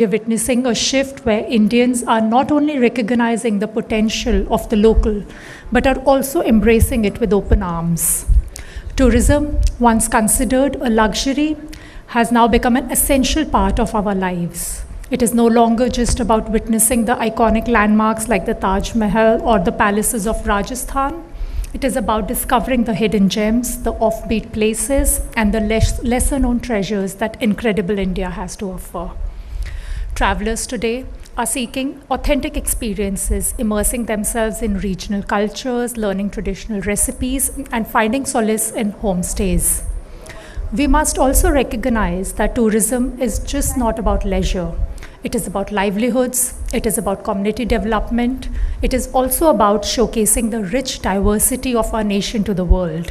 We're witnessing a shift where Indians are not only recognizing the potential of the local, but are also embracing it with open arms. Tourism, once considered a luxury, has now become an essential part of our lives. It is no longer just about witnessing the iconic landmarks like the Taj Mahal or the palaces of Rajasthan. It is about discovering the hidden gems, the offbeat places, and the lesser known treasures that incredible India has to offer. Travelers today are seeking authentic experiences, immersing themselves in regional cultures, learning traditional recipes, and finding solace in homestays. We must also recognize that tourism is just not about leisure. It is about livelihoods, it is about community development, it is also about showcasing the rich diversity of our nation to the world.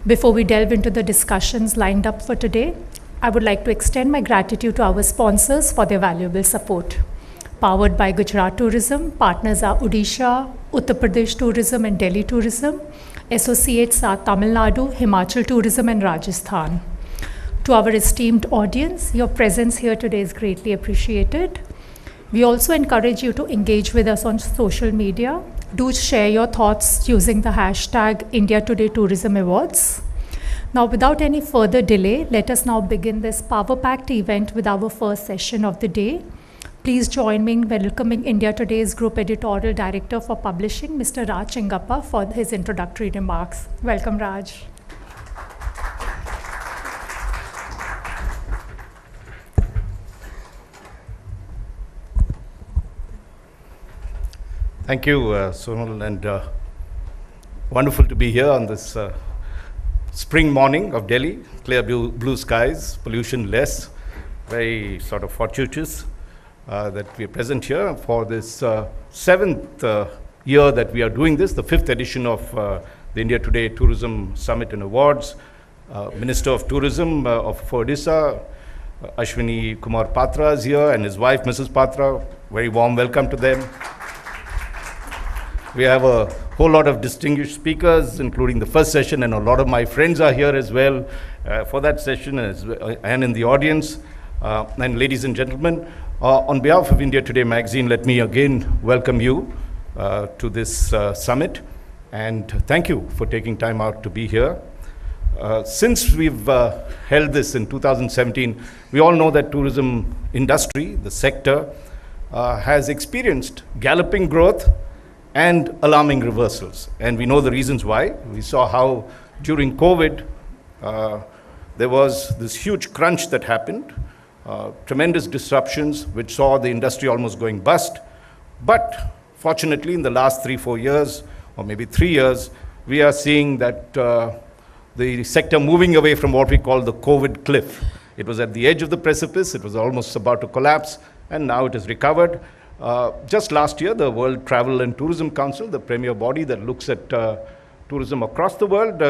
Before we delve into the discussions lined up for today, I would like to extend my gratitude to our sponsors for their valuable support. Powered by Gujarat Tourism, partners are Odisha, Uttar Pradesh Tourism and Delhi Tourism. Associates are Tamil Nadu, Himachal Tourism and Rajasthan. To our esteemed audience, your presence here today is greatly appreciated. We also encourage you to engage with us on social media. Do share your thoughts using the hashtag India Today Tourism Awards. Now, without any further delay, let us now begin this power-packed event with our first session of the day. Please join me in welcoming India Today's Group Editorial Director for Publishing, Mr. Raj Chingappa, for his introductory remarks. Welcome, Raj. Thank you, Sonal, and wonderful to be here on this spring morning of Delhi. Clear blue skies, pollution less, very sort of fortuitous that we are present here for this seventh year that we are doing this, the fifth edition of the India Today Tourism Summit and Awards. Minister of Tourism of Odisha, Ashwini Kumar Patra is here, and his wife, Mrs. Patra. Very warm welcome to them. We have a whole lot of distinguished speakers, including the first session, and a lot of my friends are here as well for that session and in the audience. And ladies and gentlemen, on behalf of India Today magazine, let me again welcome you to this summit, and thank you for taking time out to be here. Since we've held this in 2017, we all know that tourism industry, the sector, has experienced galloping growth and alarming reversals. And we know the reasons why. We saw how during COVID, there was this huge crunch that happened, tremendous disruptions, which saw the industry almost going bust. But fortunately, in the last 3-4 years, or maybe 3 years, we are seeing that the sector moving away from what we call the COVID cliff. It was at the edge of the precipice, it was almost about to collapse, and now it has recovered. Just last year, the World Travel and Tourism Council, the premier body that looks at tourism across the world,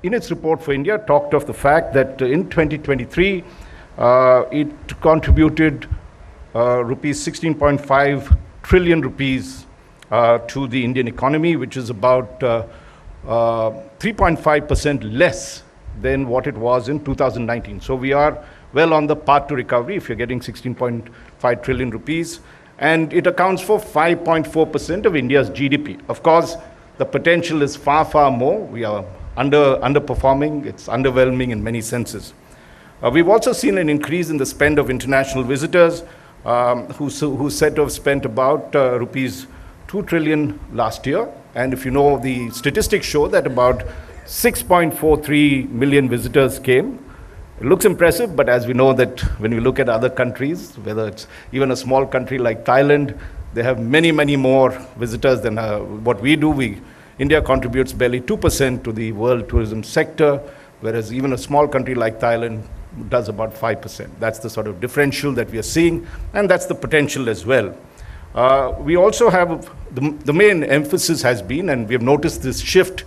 in its report for India, talked of the fact that in 2023, it contributed rupees 16.5 trillion rupees to the Indian economy, which is about 3.5% less than what it was in 2019. So we are well on the path to recovery if you're getting 16.5 trillion rupees. And it accounts for 5.4% of India's GDP. Of course, the potential is far, far more. We are underperforming. It's underwhelming in many senses. We've also seen an increase in the spend of international visitors, who said to have spent about rupees 2 trillion last year. And if you know, the statistics show that about 6.43 million visitors came. It looks impressive, but as we know that when we look at other countries, whether it's even a small country like Thailand, they have many, many more visitors than what we do. India contributes barely 2% to the world tourism sector, whereas even a small country like Thailand does about 5%. That's the sort of differential that we are seeing, and that's the potential as well. We also have, the main emphasis has been, and we have noticed this shift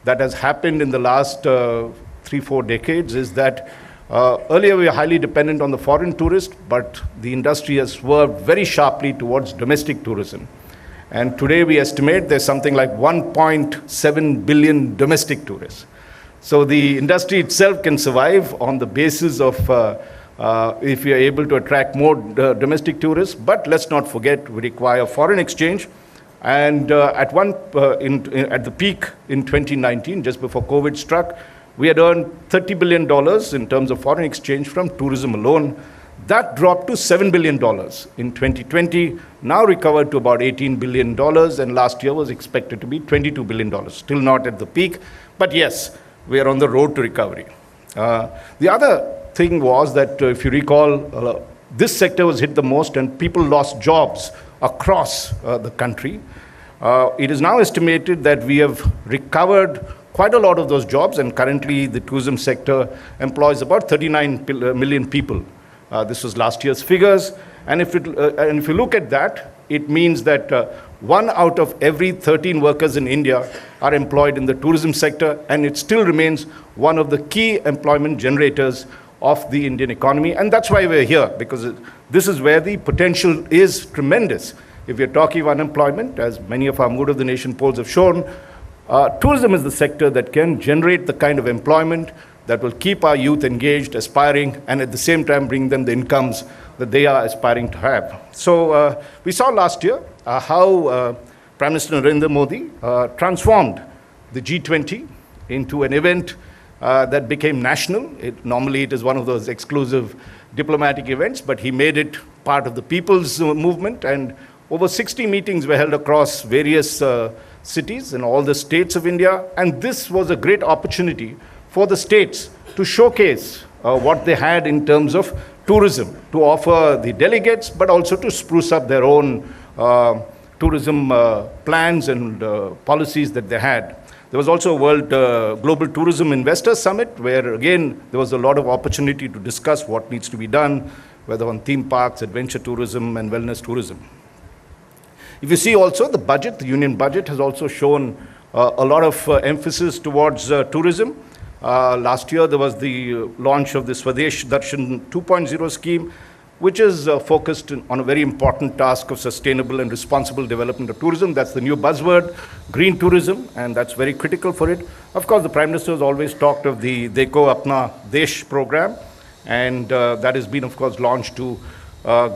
that has happened in the last 3-4 decades, is that earlier we were highly dependent on the foreign tourist, but the industry has swerved very sharply towards domestic tourism. And today we estimate there's something like 1.7 billion domestic tourists. So the industry itself can survive on the basis of if we are able to attract more domestic tourists. But let's not forget, we require foreign exchange. And at the peak in 2019, just before COVID struck, we had earned $30 billion in terms of foreign exchange from tourism alone. That dropped to $7 billion in 2020, now recovered to about $18 billion, and last year was expected to be $22 billion. Still not at the peak, but yes, we are on the road to recovery. The other thing was that, if you recall, this sector was hit the most and people lost jobs across the country. It is now estimated that we have recovered quite a lot of those jobs, and currently the tourism sector employs about 39 million people. This was last year's figures, and if you look at that, it means that 1 out of every 13 workers in India are employed in the tourism sector, and it still remains one of the key employment generators of the Indian economy. And that's why we're here, because this is where the potential is tremendous. If we're talking of unemployment, as many of our Mood of the Nation polls have shown, tourism is the sector that can generate the kind of employment that will keep our youth engaged, aspiring, and at the same time bring them the incomes that they are aspiring to have. So we saw last year how Prime Minister Narendra Modi transformed the G20 into an event that became national. Normally it is one of those exclusive diplomatic events, but he made it part of the people's movement, and over 60 meetings were held across various cities in all the states of India, and this was a great opportunity for the states to showcase what they had in terms of tourism, to offer the delegates, but also to spruce up their own tourism plans and policies that they had. There was also a World Global Tourism Investor Summit, where again there was a lot of opportunity to discuss what needs to be done, whether on theme parks, adventure tourism, and wellness tourism. If you see also the budget, the union budget has also shown a lot of emphasis towards tourism. Last year there was the launch of the Swadesh Darshan 2.0 scheme, which is focused on a very important task of sustainable and responsible development of tourism. That's the new buzzword, green tourism, and that's very critical for it. Of course, the Prime Minister has always talked of the Dekho Apna Desh program, and that has been, of course, launched to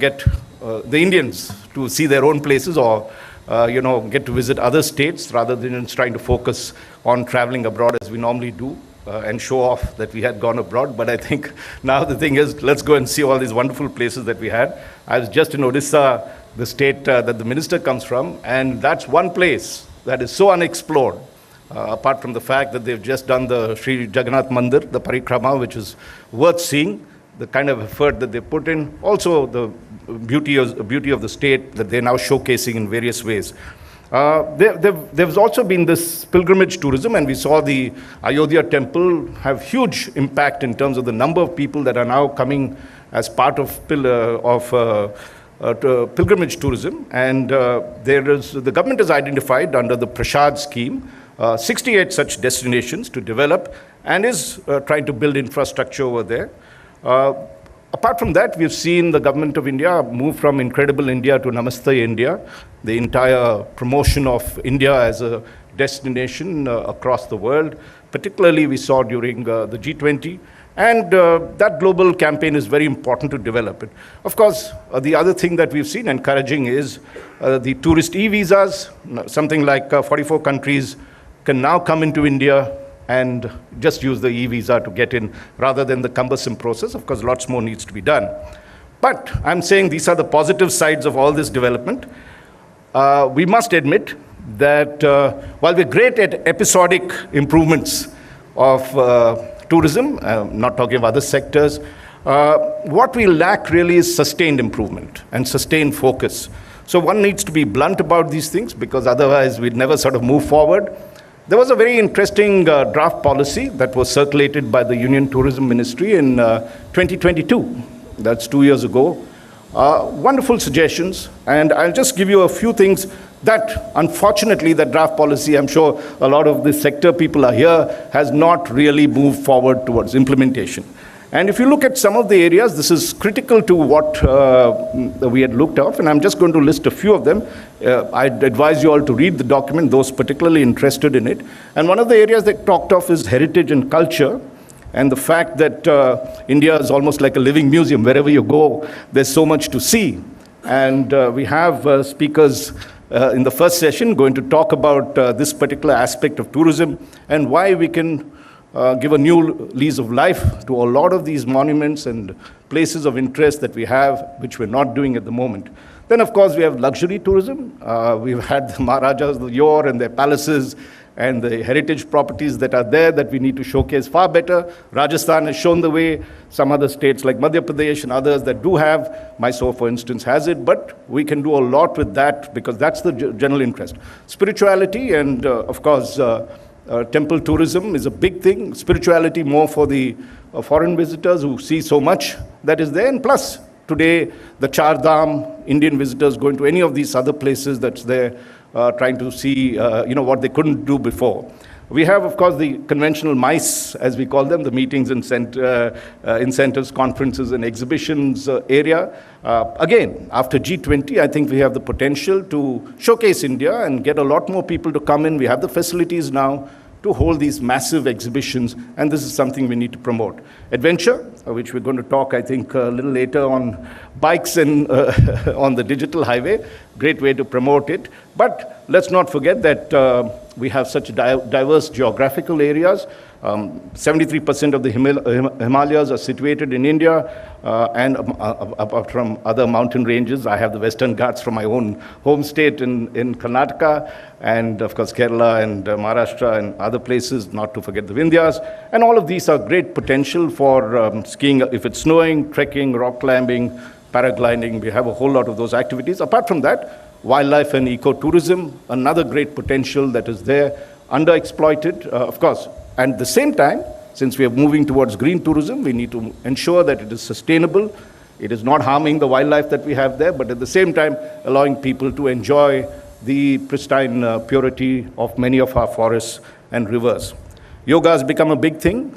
get the Indians to see their own places, or get to visit other states rather than just trying to focus on traveling abroad as we normally do and show off that we had gone abroad. But I think now the thing is, let's go and see all these wonderful places that we had. I was just in Odisha, the state that the minister comes from, and that's one place that is so unexplored, apart from the fact that they've just done the Sri Jagannath Mandir, the Parikrama, which is worth seeing, the kind of effort that they put in, also the beauty of the state that they're now showcasing in various ways. There's also been this pilgrimage tourism, and we saw the Ayodhya temple have huge impact in terms of the number of people that are now coming as part of pilgrimage tourism. And the government has identified under the Prasad scheme 68 such destinations to develop, and is trying to build infrastructure over there. Apart from that, we've seen the government of India move from Incredible India to Namaste India, the entire promotion of India as a destination across the world. Particularly, we saw during the G20, and that global campaign is very important to develop it. Of course, the other thing that we've seen encouraging is the tourist e-visas. Something like 44 countries can now come into India and just use the e-visa to get in, rather than the cumbersome process. Of course, lots more needs to be done. But I'm saying these are the positive sides of all this development. We must admit that while we're great at episodic improvements of tourism, not talking of other sectors, what we lack really is sustained improvement and sustained focus. So one needs to be blunt about these things, because otherwise we'd never sort of move forward. There was a very interesting draft policy that was circulated by the Union Tourism Ministry in 2022. That's 2 years ago. Wonderful suggestions, and I'll just give you a few things that, unfortunately, that draft policy, I'm sure a lot of the sector people are here, has not really moved forward towards implementation. And if you look at some of the areas, this is critical to what we had looked at, and I'm just going to list a few of them. I'd advise you all to read the document, those particularly interested in it. And one of the areas they talked of is heritage and culture. And the fact that India is almost like a living museum. Wherever you go, there's so much to see. And we have speakers in the first session going to talk about this particular aspect of tourism and why we can give a new lease of life to a lot of these monuments and places of interest that we have, which we're not doing at the moment. Then, of course, we have luxury tourism. We've had the Maharajas of yore and their palaces and the heritage properties that are there that we need to showcase far better. Rajasthan has shown the way. Some other states like Madhya Pradesh and others that do have, Mysore, for instance, has it. But we can do a lot with that because that's the general interest. Spirituality and, of course, temple tourism is a big thing. Spirituality more for the foreign visitors who see so much that is there. And plus, today, the Char Dham, Indian visitors going to any of these other places that's there, trying to see, what they couldn't do before. We have, of course, the conventional MICE, as we call them, the meetings, incentives, conferences, and exhibitions area. Again, after G20, I think we have the potential to showcase India and get a lot more people to come in. We have the facilities now to hold these massive exhibitions, and this is something we need to promote. Adventure, which we're going to talk, I think, a little later on bikes and on the digital highway, great way to promote it. But let's not forget that we have such diverse geographical areas. 73% of the Himalayas are situated in India, and apart from other mountain ranges, I have the Western Ghats from my own home state in Karnataka, and of course Kerala and Maharashtra and other places, not to forget the Vindhyas. And all of these are great potential for skiing if it's snowing, trekking, rock climbing, paragliding. We have a whole lot of those activities. Apart from that, wildlife and ecotourism, another great potential that is there, underexploited, of course. And at the same time, since we are moving towards green tourism, we need to ensure that it is sustainable. It is not harming the wildlife that we have there, but at the same time, allowing people to enjoy the pristine purity of many of our forests and rivers. Yoga has become a big thing.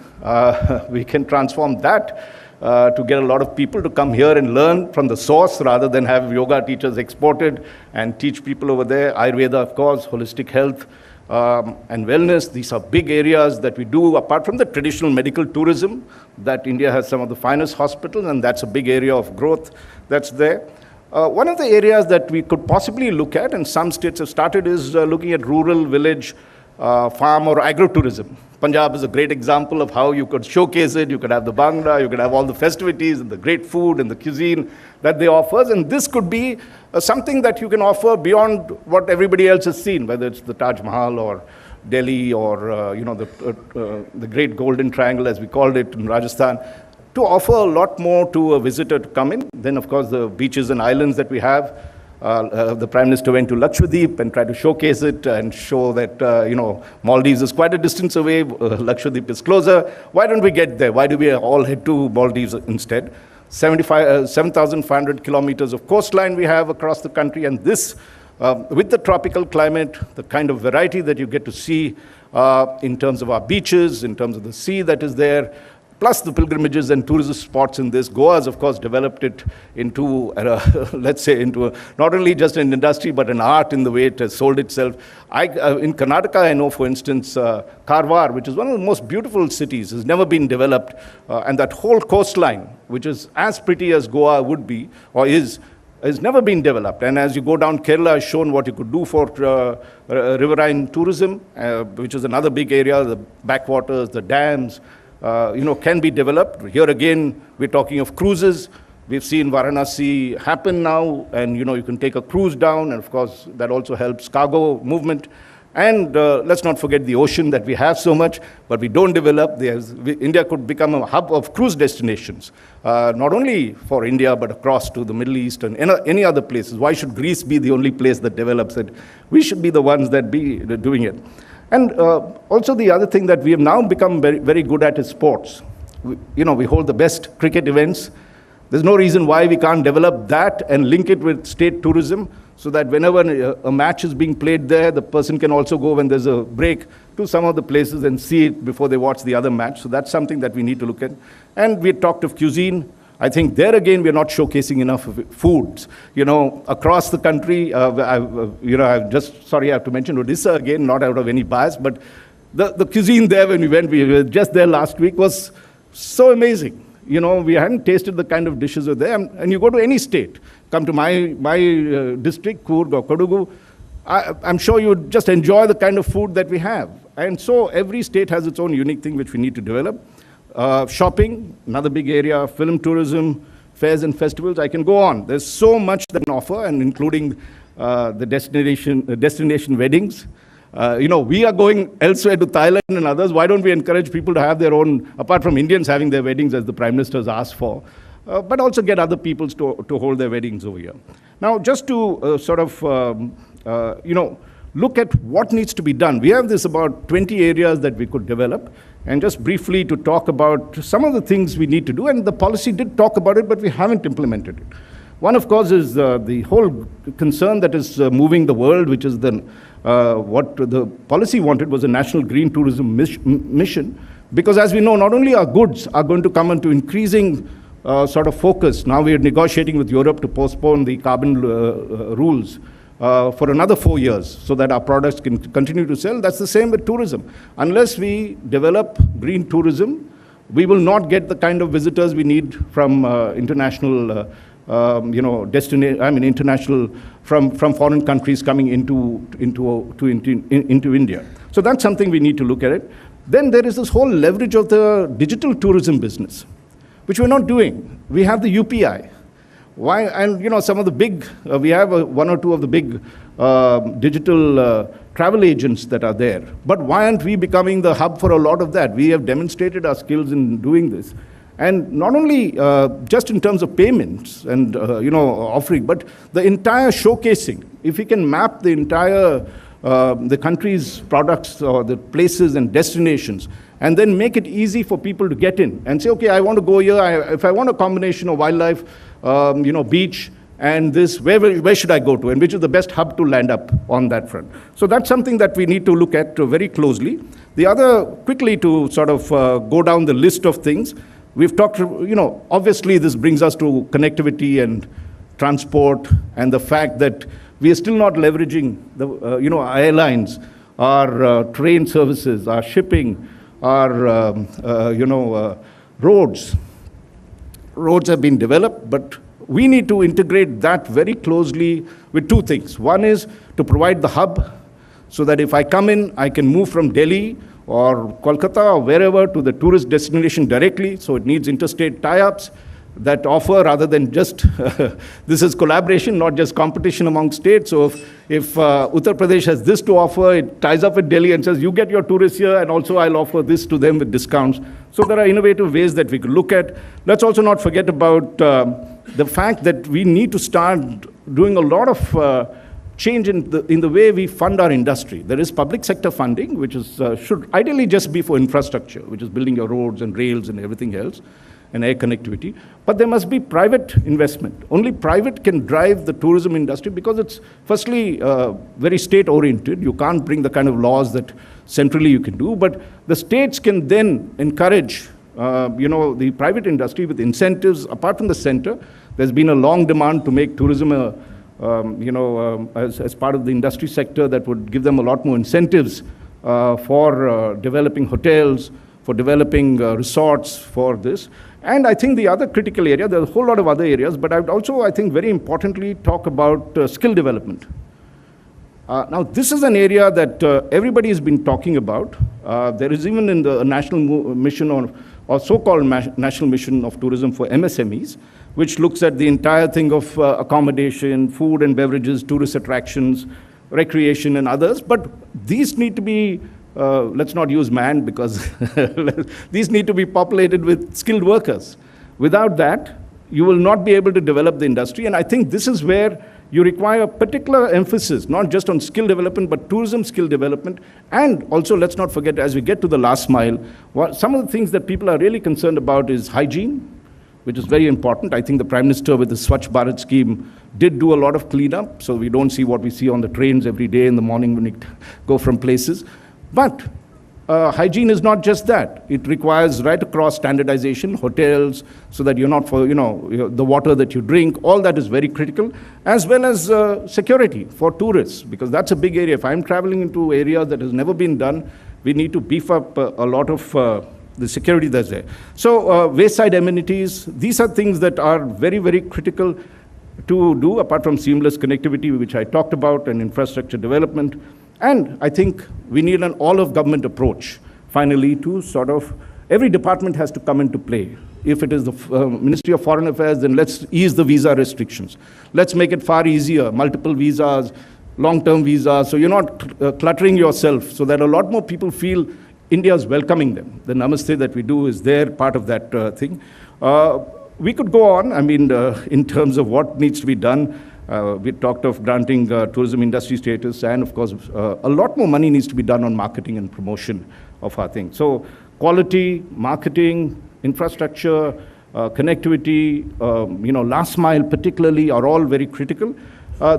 We can transform that to get a lot of people to come here and learn from the source rather than have yoga teachers exported and teach people over there. Ayurveda, of course, holistic health, and wellness. These are big areas that we do apart from the traditional medical tourism that India has some of the finest hospitals, and that's a big area of growth that's there. One of the areas that we could possibly look at, and some states have started, is looking at rural village farm or agro-tourism. Punjab is a great example of how you could showcase it. You could have the Bhangra, you could have all the festivities and the great food and the cuisine that they offer. And this could be something that you can offer beyond what everybody else has seen, whether it's the Taj Mahal or Delhi or the Great Golden Triangle, as we called it in Rajasthan, to offer a lot more to a visitor to come in. Then, of course, the beaches and islands that we have. The Prime Minister went to Lakshadweep and tried to showcase it and show that, Maldives is quite a distance away, Lakshadweep is closer. Why don't we get there? Why do we all head to Maldives instead? 7,500 kilometers of coastline we have across the country, and this, with the tropical climate, the kind of variety that you get to see in terms of our beaches, in terms of the sea that is there, plus the pilgrimages and tourist spots in this. Goa has, of course, developed it into, not only just an industry, but an art in the way it has sold itself. In Karnataka, I know, for instance, Karwar, which is one of the most beautiful cities, has never been developed. And that whole coastline, which is as pretty as Goa would be, or is, has never been developed. And as you go down, Kerala has shown what you could do for riverine tourism, which is another big area, the backwaters, the dams, can be developed. Here again, we're talking of cruises. We've seen Varanasi happen now, and you can take a cruise down, and of course that also helps cargo movement. And let's not forget the ocean that we have so much, but we don't develop. India could become a hub of cruise destinations, not only for India, but across to the Middle East and any other places. Why should Greece be the only place that develops it? We should be the ones that be doing it. And also the other thing that we have now become very, very good at is sports. We hold the best cricket events. There's no reason why we can't develop that and link it with state tourism so that whenever a match is being played there, the person can also go when there's a break to some of the places and see it before they watch the other match. So that's something that we need to look at. And we talked of cuisine. I think there again, we're not showcasing enough of foods. Across the country, I have to mention Odisha again, not out of any bias, but The cuisine there when we were just there last week was so amazing. You know, we hadn't tasted the kind of dishes there. And you go to any state, come to my district, Coorg or Kodagu, I'm sure you would just enjoy the kind of food that we have. And so every state has its own unique thing which we need to develop. Shopping, another big area, film tourism, fairs and festivals, I can go on. There's so much that can offer, and including the destination weddings. You know, we are going elsewhere to Thailand and others. Why don't we encourage people to have their own, apart from Indians having their weddings as the Prime Minister has asked for, but also get other peoples to hold their weddings over here. Now, just to you know, look at what needs to be done. We have this about 20 areas that we could develop, and just briefly to talk about some of the things we need to do, and the policy did talk about it, but we haven't implemented it. One, of course, is the whole concern that is moving the world, which is what the policy wanted was a national green tourism mission, because as we know, not only our goods are going to come into increasing sort of focus. Now we are negotiating with Europe to postpone the carbon rules for another 4 years so that our products can continue to sell. That's the same with tourism. Unless we develop green tourism, we will not get the kind of visitors we need from international you know, international, from foreign countries coming into India. So that's something we need to look at it. Then there is this whole leverage of the digital tourism business, which we're not doing. We have the UPI. Why? And you know, some of the big, we have one or two of the big digital travel agents that are there. But why aren't we becoming the hub for a lot of that? We have demonstrated our skills in doing this. And not only just in terms of payments and you know, offering, but the entire showcasing. If we can map the entire the country's products or the places and destinations, and then make it easy for people to get in and say, okay, I want to go here. If I want a combination of wildlife, you know, beach, and this, where should I go to, and which is the best hub to land up on that front? So that's something that we need to look at very closely. The other, quickly to sort of go down the list of things, we've talked, you know, obviously this brings us to connectivity and transport, and the fact that we are still not leveraging the, you know, our airlines, our train services, our shipping, our, you know, roads. Roads have been developed, but we need to integrate that very closely with two things. One is to provide the hub, so that if I come in, I can move from Delhi or Kolkata or wherever to the tourist destination directly. So it needs interstate tie-ups that offer, rather than just, this is collaboration, not just competition among states. So if Uttar Pradesh has this to offer, it ties up with Delhi and says, you get your tourists here, and also I'll offer this to them with discounts. So there are innovative ways that we could look at. Let's also not forget about the fact that we need to start doing a lot of change in the way we fund our industry. There is public sector funding, which is, should ideally just be for infrastructure, which is building your roads and rails and everything else, and air connectivity. But there must be private investment. Only private can drive the tourism industry, because it's firstly very state-oriented. You can't bring the kind of laws that centrally you can do, but the states can then encourage you know, the private industry with incentives. Apart from the center, there's been a long demand to make tourism you know, as part of the industry sector that would give them a lot more incentives for developing hotels, for developing resorts for this. And I think the other critical area, there's a whole lot of other areas, but I would also, I think, very importantly, talk about skill development. Now, this is an area that everybody has been talking about. There is even in the national mission or so-called national mission of tourism for MSMEs, which looks at the entire thing of accommodation, food and beverages, tourist attractions, recreation and others. But these need to be, let's not use man, because these need to be populated with skilled workers. Without that, you will not be able to develop the industry. And I think this is where you require particular emphasis, not just on skill development, but tourism skill development. And also, let's not forget, as we get to the last mile, some of the things that people are really concerned about is hygiene, which is very important. I think the Prime Minister with the Swachh Bharat scheme did do a lot of cleanup, so we don't see what we see on the trains every day in the morning when we go from places. But hygiene is not just that. It requires right across standardization, hotels, so that you're not for, you know, the water that you drink, all that is very critical, as well as security for tourists, because that's a big area. If I'm traveling into areas that has never been done, we need to beef up a lot of the security that's there. So wayside amenities, these are things that are very, very critical to do, apart from seamless connectivity, which I talked about, and infrastructure development. And I think we need an all-of-government approach, finally, to sort of, every department has to come into play. If it is the Ministry of Foreign Affairs, then let's ease the visa restrictions. Let's make it far easier, multiple visas, long-term visas, so you're not cluttering yourself, so that a lot more people feel India is welcoming them. The namaste that we do is there, part of that thing. We could go on, I mean, in terms of what needs to be done. We talked of granting tourism industry status, and of course, a lot more money needs to be done on marketing and promotion of our thing. So quality, marketing, infrastructure, connectivity, last mile particularly are all very critical.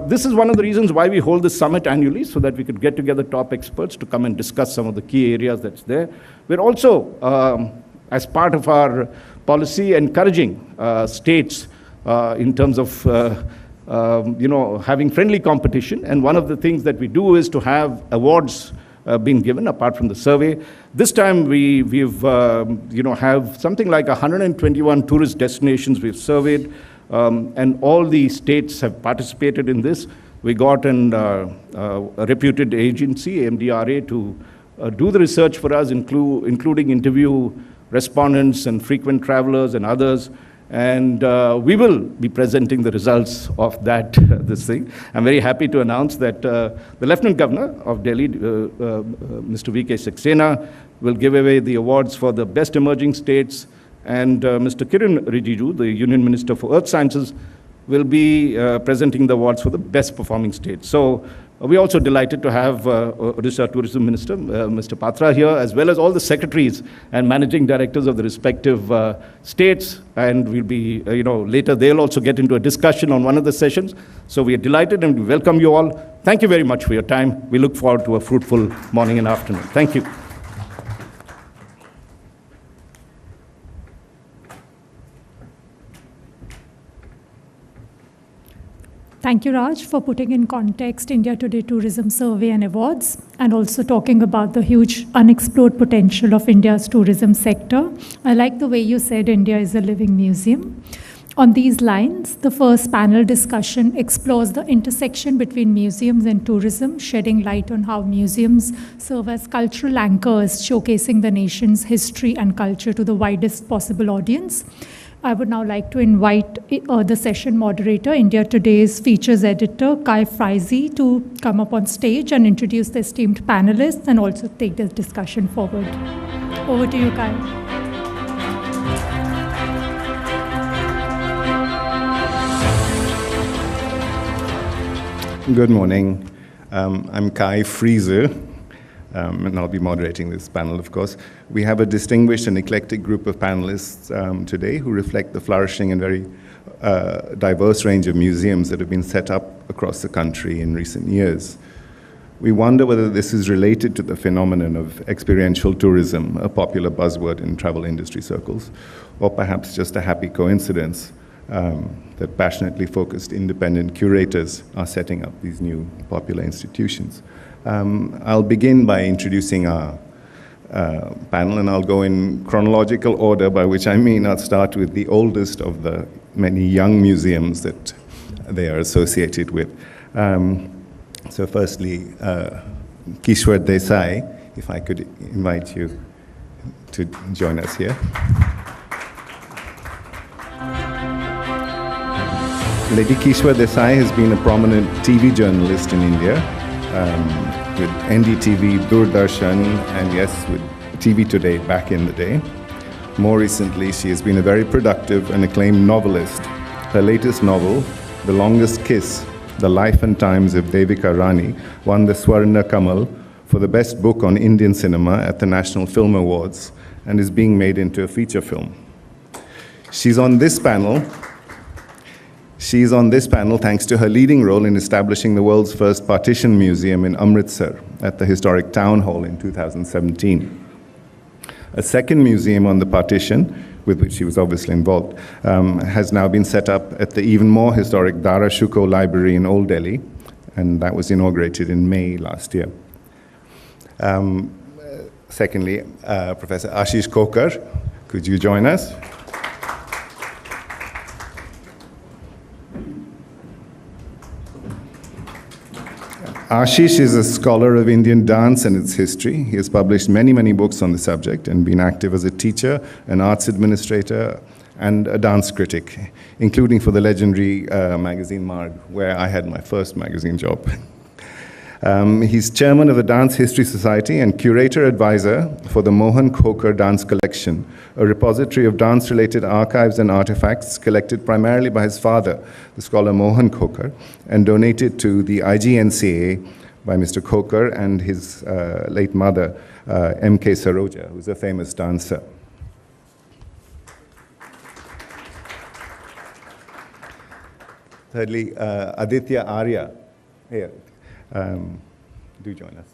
This is one of the reasons why we hold this summit annually, so that we could get together top experts to come and discuss some of the key areas that's there. We're also, as part of our policy, encouraging states in terms of having friendly competition. And one of the things that we do is to have awards being given, apart from the survey. This time we've have something like 121 tourist destinations we've surveyed. And all the states have participated in this. We got a reputed agency, MDRA, to do the research for us, including interview respondents and frequent travelers and others. And we will be presenting the results of that, this thing. I'm very happy to announce that the Lieutenant Governor of Delhi, Mr. V.K. Saxena, will give away the awards for the best emerging states. And Mr. Kiran Rijiju, the Union Minister for Earth Sciences, will be presenting the awards for the best performing states. So we're also delighted to have Odisha Tourism Minister, Mr. Patra here, as well as all the secretaries and managing directors of the respective states. And we'll be, later they'll also get into a discussion on one of the sessions. So we are delighted and we welcome you all. Thank you very much for your time. We look forward to a fruitful morning and afternoon. Thank you. Thank you, Raj, for putting in context India Today Tourism Survey and Awards, and also talking about the huge unexplored potential of India's tourism sector. I like the way you said India is a living museum. On these lines, the first panel discussion explores the intersection between museums and tourism, shedding light on how museums serve as cultural anchors, showcasing the nation's history and culture to the widest possible audience. I would now like to invite the session moderator, India Today's features editor, Kai Friese, to come up on stage and introduce the esteemed panelists and also take this discussion forward. Over to you, Kai. Good morning. I'm Kai Friese. And I'll be moderating this panel, of course. We have a distinguished and eclectic group of panelists today who reflect the flourishing and very diverse range of museums that have been set up across the country in recent years. We wonder whether this is related to the phenomenon of experiential tourism, a popular buzzword in travel industry circles, or perhaps just a happy coincidence that passionately focused independent curators are setting up these new popular institutions. I'll begin by introducing our panel, and I'll go in chronological order, by which I mean I'll start with the oldest of the many young museums that they are associated with. So firstly, Kishwar Desai, if I could invite you to join us here. Lady Kishwar Desai has been a prominent TV journalist in India, with NDTV, Doordarshan, and yes, with TV Today back in the day. More recently, she has been a very productive and acclaimed novelist. Her latest novel, The Longest Kiss, The Life and Times of Devika Rani, won the Swarna Kamal for the best book on Indian cinema at the National Film Awards and is being made into a feature film. She's on this panel thanks to her leading role in establishing the world's first partition museum in Amritsar at the historic town hall in 2017. A second museum on the partition, with which she was obviously involved, has now been set up at the even more historic Dara Shikoh Library in Old Delhi, and that was inaugurated in May last year. Secondly, Professor Ashish Kokar, could you join us? Ashish is a scholar of Indian dance and its history. He has published many, many books on the subject and been active as a teacher, an arts administrator, and a dance critic, including for the legendary magazine Marg, where I had my first magazine job. He's chairman of the Dance History Society and curator advisor for the Mohan Khokar Dance Collection, a repository of dance-related archives and artifacts collected primarily by his father, the scholar Mohan Khokar, and donated to the IGNCA by Mr. Khokar and his late mother, M.K. Saroja, who's a famous dancer. Thirdly, Aditya Arya. Here. Do join us.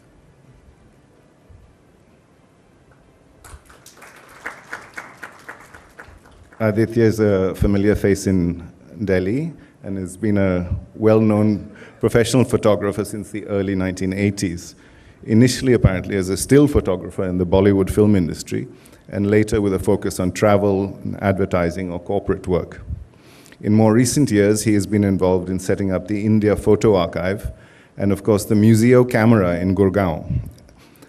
Aditya is a familiar face in Delhi and has been a well-known professional photographer since the early 1980s. Initially, apparently, as a still photographer in the Bollywood film industry, and later with a focus on travel, advertising, or corporate work. In more recent years, he has been involved in setting up the India Photo Archive, and of course the Museo Camera in Gurgaon,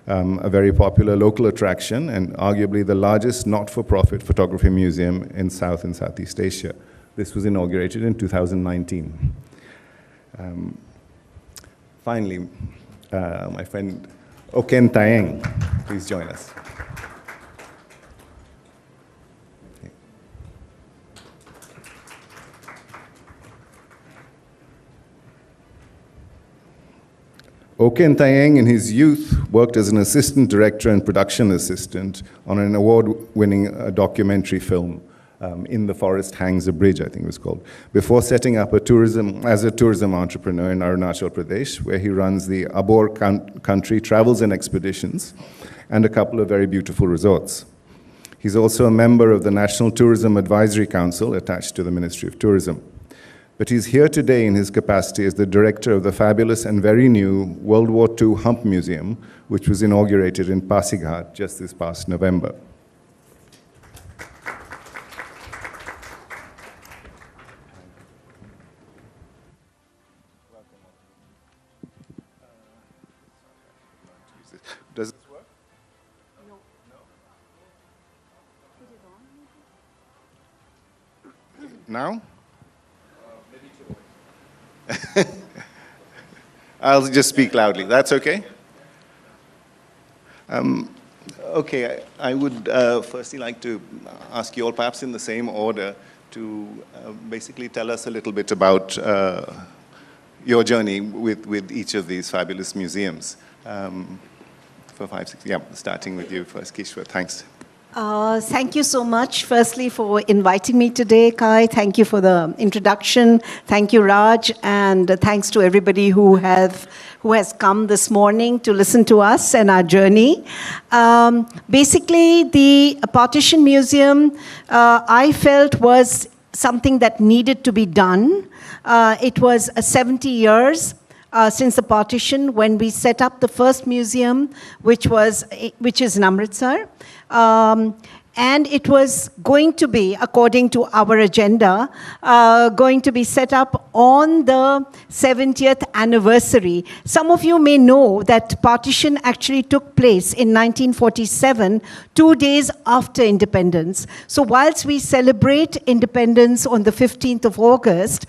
a very popular local attraction and arguably the largest not-for-profit photography museum in South and Southeast Asia. This was inaugurated in 2019. Finally, my friend Oken Taeng, please join us. Oken Taeng in his youth worked as an assistant director and production assistant on an award-winning documentary film, In the Forest Hangs a Bridge, I think it was called, before setting up as a tourism entrepreneur in Arunachal Pradesh, where he runs the Abor Country Travels and Expeditions and a couple of very beautiful resorts. He's also a member of the National Tourism Advisory Council attached to the Ministry of Tourism. But he's here today in his capacity as the director of the fabulous and very new World War II Hump Museum, which was inaugurated in Pasighat just this past November. Does this work? No. No? Now? I'll just speak loudly. That's okay? Okay, I would firstly like to ask you all, perhaps in the same order, to basically tell us a little bit about your journey with each of these fabulous museums. For 5, 6, yeah, starting with you first, Kishwar. Thanks. Thank you so much, firstly, for inviting me today, Kai. Thank you for the introduction. Thank you, Raj, and thanks to everybody who has come this morning to listen to us and our journey. Basically, the Partition Museum, I felt, was something that needed to be done. It was 70 years since the partition when we set up the first museum, which is in Amritsar. And it was going to be, according to our agenda, going to be set up on the 70th anniversary. Some of you may know that partition actually took place in 1947, 2 days after independence. So whilst we celebrate independence on the 15th of August,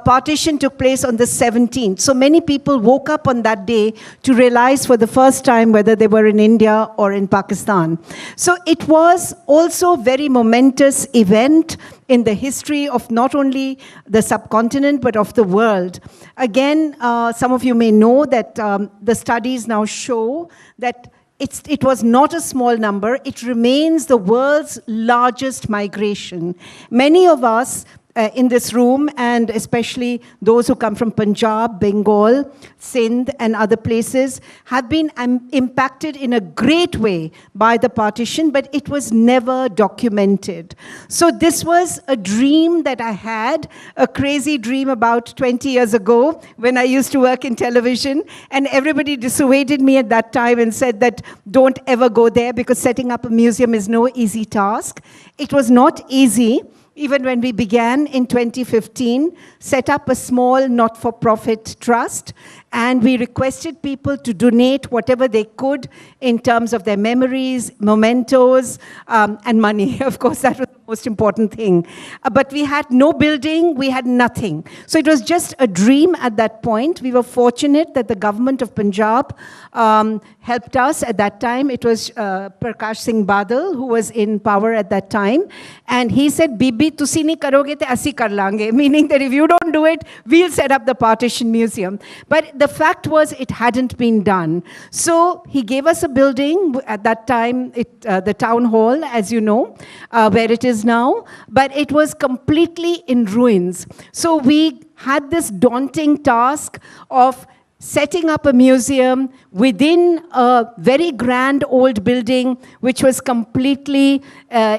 partition took place on the 17th. So many people woke up on that day to realize for the first time whether they were in India or in Pakistan. So it was also a very momentous event in the history of not only the subcontinent but of the world. Again, some of you may know that the studies now show that it was not a small number. It remains the world's largest migration. Many of us in this room, and especially those who come from Punjab, Bengal, Sindh, and other places, have been impacted in a great way by the partition, but it was never documented. So this was a dream that I had, a crazy dream about 20 years ago when I used to work in television, and everybody dissuaded me at that time and said that don't ever go there because setting up a museum is no easy task. It was not easy. Even when we began in 2015, set up a small not-for-profit trust, and we requested people to donate whatever they could in terms of their memories, mementos, and money. Of course, that was the most important thing. But we had no building, we had nothing. So it was just a dream at that point. We were fortunate that the government of Punjab helped us at that time. It was Prakash Singh Badal who was in power at that time. And he said, Bibi, tusi nahi karoge te asi kar lange. Meaning that if you don't do it, we'll set up the Partition Museum. But the fact was it hadn't been done. So he gave us a building at that time, the town hall, as you know, where it is now. But it was completely in ruins. So we had this daunting task of setting up a museum within a very grand old building, which was completely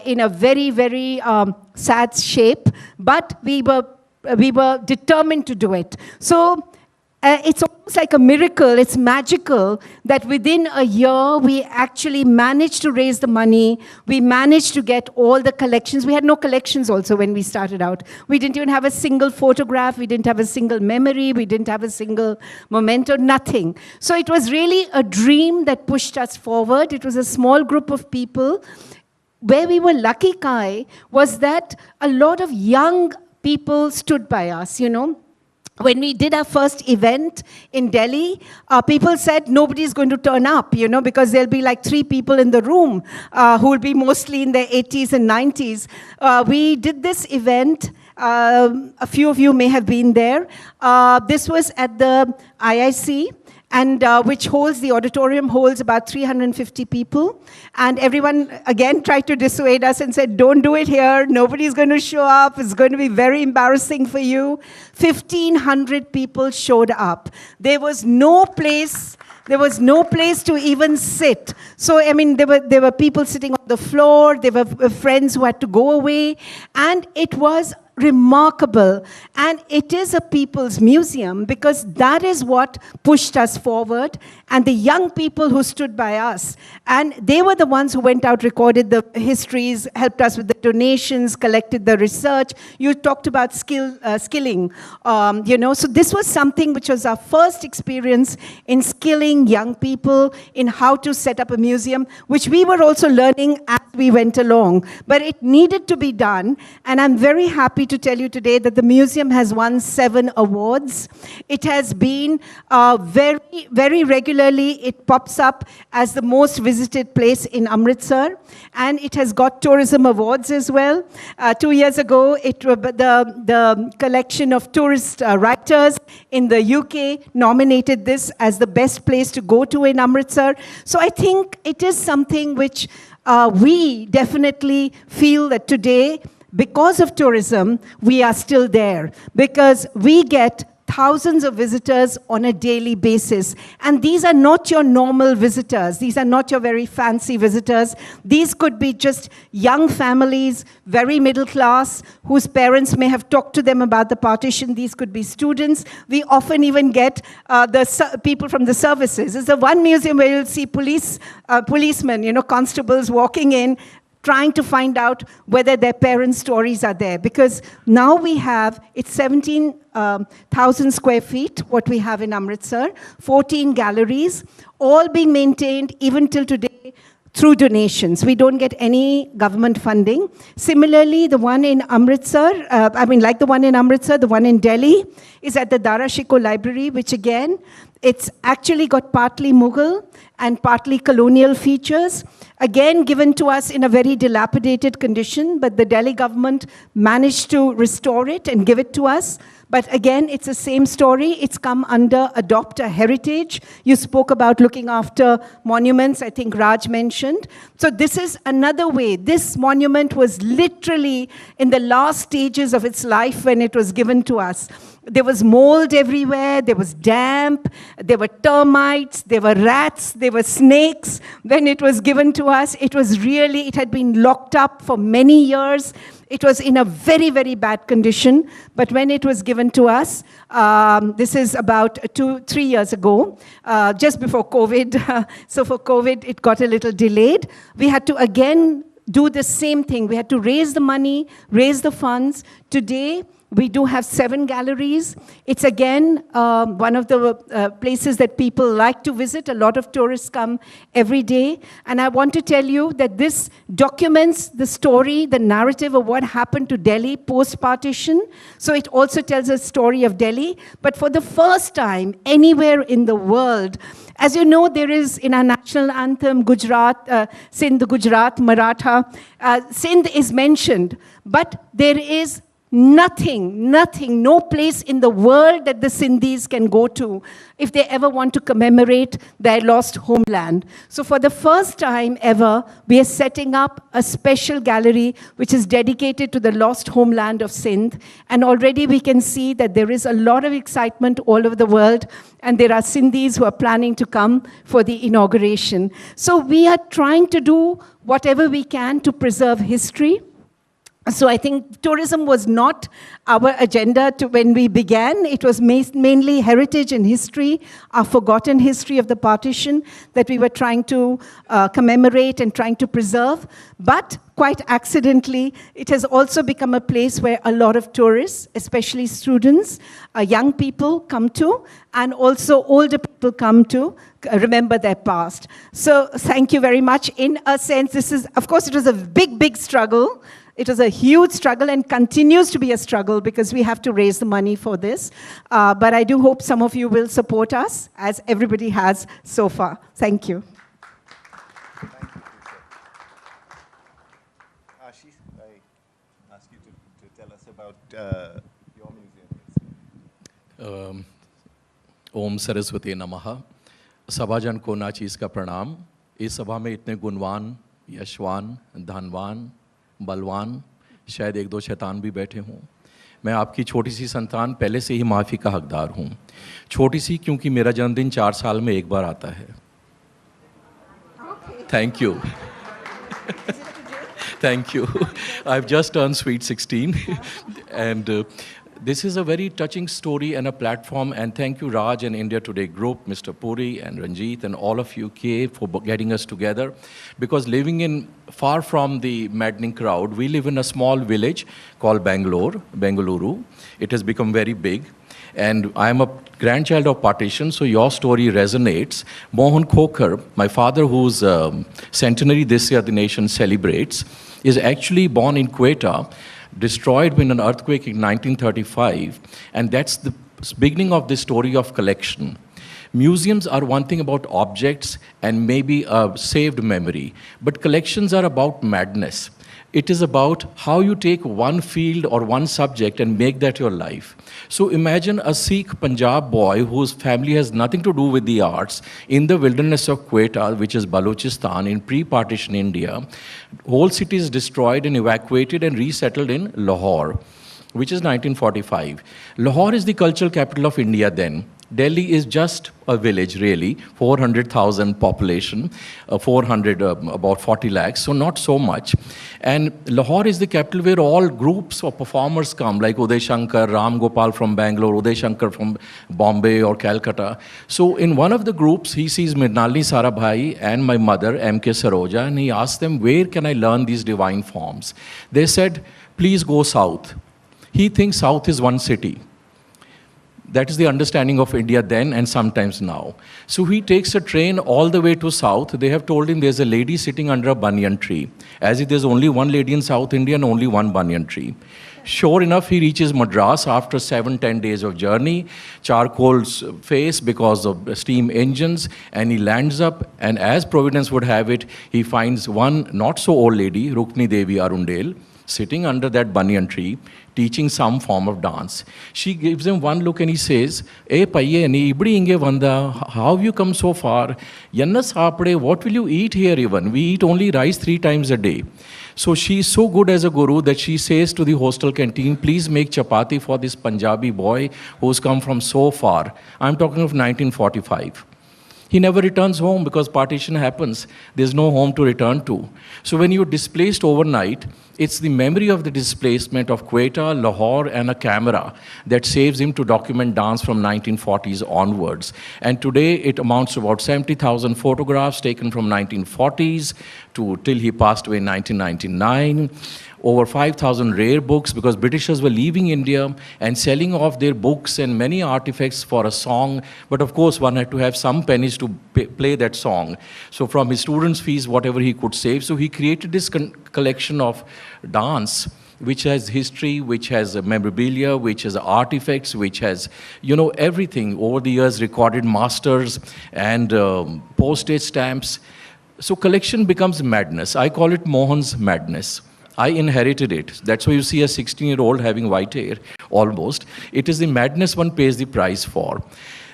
in a very, very sad shape. But we were determined to do it. So it's almost like a miracle, it's magical that within a year we actually managed to raise the money, we managed to get all the collections. We had no collections also when we started out. We didn't even have a single photograph, we didn't have a single memory, we didn't have a single memento, nothing. So it was really a dream that pushed us forward. It was a small group of people. Where we were lucky, Kai, was that a lot of young people stood by us, you know. When we did our first event in Delhi, people said nobody's going to turn up, you know, because there'll be like 3 people in the room who will be mostly in their 80s and 90s. We did this event. A few of you may have been there. This was at the IIC. And which holds, the auditorium holds about 350 people. And everyone, again, tried to dissuade us and said, don't do it here. Nobody's going to show up. It's going to be very embarrassing for you. 1,500 people showed up. There was no place to even sit. So, I mean, there were people sitting on the floor. There were friends who had to go away. And it was remarkable. And it is a people's museum because that is what pushed us forward. And the young people who stood by us, and they were the ones who went out, recorded the histories, helped us with the donations, collected the research. You talked about skilling, you know. So this was something which was our first experience in skilling young people in how to set up a museum, which we were also learning as we went along. But it needed to be done. And I'm very happy to tell you today that the museum has won 7 awards. It has been very, very regularly, it pops up as the most visited place in Amritsar. And it has got tourism awards as well. 2 years ago, the collection of tourist writers in the UK nominated this as the best place to go to in Amritsar. So I think it is something which we definitely feel that today, because of tourism, we are still there. Because we get thousands of visitors on a daily basis. And these are not your normal visitors. These are not your very fancy visitors. These could be just young families, very middle class, whose parents may have talked to them about the partition. These could be students. We often even get people from the services. It's the one museum where you'll see policemen, you know, constables walking in, trying to find out whether their parents' stories are there. Because now we have, it's 17,000 square feet, what we have in Amritsar, 14 galleries, all being maintained even till today through donations. We don't get any government funding. Similarly, the one in Amritsar, like the one in Amritsar, the one in Delhi is at the Dara Shikoh Library, which again, it's actually got partly Mughal and partly colonial features. Again, given to us in a very dilapidated condition, but the Delhi government managed to restore it and give it to us. But again, it's the same story. It's come under Adopt a Heritage. You spoke about looking after monuments, I think Raj mentioned. So this is another way. This monument was literally in the last stages of its life when it was given to us. There was mold everywhere, there was damp, there were termites, there were rats, there were snakes. When it was given to us, it had been locked up for many years. It was in a very, very bad condition. But when it was given to us, this is about 2-3 years ago, just before COVID. So for COVID, it got a little delayed. We had to again do the same thing. We had to raise the money, raise the funds. Today, we do have 7 galleries. It's again one of the places that people like to visit. A lot of tourists come every day. And I want to tell you that this documents the story, the narrative of what happened to Delhi post-partition. So it also tells a story of Delhi. But for the first time anywhere in the world, as you know, there is in our national anthem, Gujarat, Sindh, Gujarat, Maratha. Sindh is mentioned, but there is nothing, no place in the world that the Sindhis can go to if they ever want to commemorate their lost homeland. So for the first time ever, we are setting up a special gallery which is dedicated to the lost homeland of Sindh. And already we can see that there is a lot of excitement all over the world, and there are Sindhis who are planning to come for the inauguration. So we are trying to do whatever we can to preserve history. So I think tourism was not our agenda when we began. It was mainly heritage and history, our forgotten history of the partition that we were trying to commemorate and trying to preserve. But quite accidentally, it has also become a place where a lot of tourists, especially students, young people come to, and also older people come to remember their past. So thank you very much. In a sense, this is, of course, it was a big, big struggle. It was a huge struggle and continues to be a struggle because we have to raise the money for this. But I do hope some of you will support us, as everybody has so far. Thank you. Thank you, Ashish, I ask you to tell us about your museum. ओम सरस्वती नमः। सभाजन को नाचीज़ का प्रणाम। इस सभा में इतने गुणवान, यशवान, धनवान, बलवान, शायद 1-2 शैतान भी बैठे हों। मैं आपकी छोटी सी संतान पहले से ही माफ़ी का हकदार हूँ। छोटी सी क्योंकि मेरा जन्मदिन 4 साल में एक बार आता है। Thank you. Thank you. I've just turned sweet 16 and this is a very touching story and a platform, and thank you Raj and India Today Group, Mr. Puri and Ranjit and all of you K for getting us together, because living in far from the maddening crowd, we live in a small village called Bengaluru. It has become very big, and I am a grandchild of partition, so your story resonates. Mohan Khokar, my father, whose centenary this year the nation celebrates, is actually born in Quetta, destroyed in an earthquake in 1935, and that's the beginning of the story of collection. Museums are one thing about objects and maybe a saved memory, but collections are about madness. It is about how you take one field or one subject and make that your life. So imagine a Sikh Punjab boy whose family has nothing to do with the arts in the wilderness of Quetta, which is Balochistan, in pre-partition India. Whole city is destroyed and evacuated and resettled in Lahore, which is 1945. Lahore is the cultural capital of India then. Delhi is just a village, really, 400,000 population, about 40 lakhs, so not so much. And Lahore is the capital where all groups of performers come, like Uday Shankar, Ram Gopal from Bangalore, Uday Shankar from Bombay or Calcutta. So in one of the groups, he sees Mrinalini Sarabhai and my mother, M.K. Saroja, and he asked them, where can I learn these divine forms? They said, please go south. He thinks south is one city. That is the understanding of India then and sometimes now. So he takes a train all the way to south. They have told him there's a lady sitting under a banyan tree. As if there's only one lady in South India and only one banyan tree. Sure enough, he reaches Madras after 7-10 days of journey, charcoal's face because of steam engines, and he lands up, and as Providence would have it, he finds one not so old lady, Rukmini Devi Arundel, sitting under that banyan tree, teaching some form of dance. She gives him one look and he says, "Hey, paiye, nee ibdi inge vanda, how have you come so far? Yanna saapde, what will you eat here even? We eat only rice 3 times a day." So she is so good as a guru that she says to the hostel canteen, "Please make chapati for this Punjabi boy who's come from so far." I'm talking of 1945. He never returns home because partition happens. There's no home to return to. So when you're displaced overnight, it's the memory of the displacement of Quetta, Lahore, and a camera that saves him to document dance from 1940s onwards. And today it amounts to about 70,000 photographs taken from 1940s to till he passed away in 1999. Over 5,000 rare books because Britishers were leaving India and selling off their books and many artifacts for a song. But of course, one had to have some pennies to play that song. So from his students' fees, whatever he could save. So he created this collection of dance, which has history, which has memorabilia, which has artifacts, which has, everything. Over the years, recorded masters and postage stamps. So collection becomes madness. I call it Mohan's madness. I inherited it. That's why you see a 16-year-old having white hair, almost. It is the madness one pays the price for.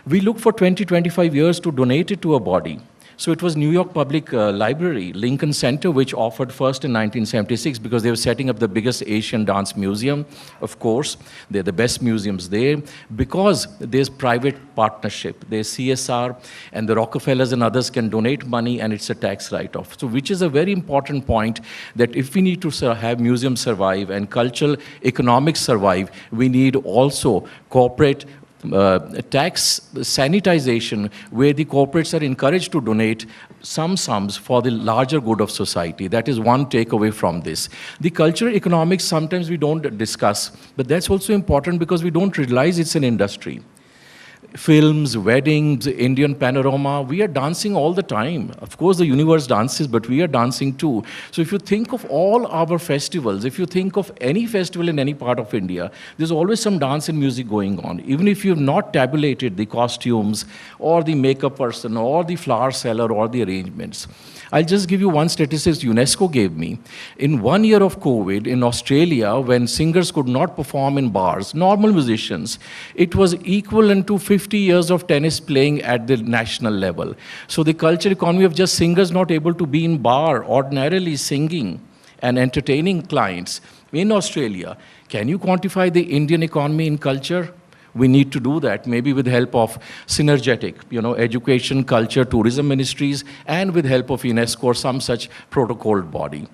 We look for 20, 25 years to donate it to a body. So it was New York Public Library, Lincoln Center, which offered first in 1976 because they were setting up the biggest Asian dance museum. Of course, they're the best museums there because there's private partnership. There's CSR, and the Rockefellers and others can donate money, and it's a tax write-off. So which is a very important point that if we need to have museums survive and cultural economics survive, we need also corporate tax sanitization where the corporates are encouraged to donate some sums for the larger good of society. That is one takeaway from this. The cultural economics sometimes we don't discuss, but that's also important because we don't realize it's an industry. Films, weddings, Indian panorama, we are dancing all the time. Of course, the universe dances, but we are dancing too. So if you think of all our festivals, if you think of any festival in any part of India, there's always some dance and music going on. Even if you've not tabulated the costumes or the makeup person or the flower seller or the arrangements. I'll just give you one statistic UNESCO gave me. In 1 year of COVID in Australia, when singers could not perform in bars, normal musicians, it was equivalent to 50 years of tennis playing at the national level. So the culture economy of just singers not able to be in bar, ordinarily singing and entertaining clients in Australia. Can you quantify the Indian economy in culture? We need to do that, maybe with help of synergetic, education, culture, tourism ministries, and with help of UNESCO or some such protocoled body.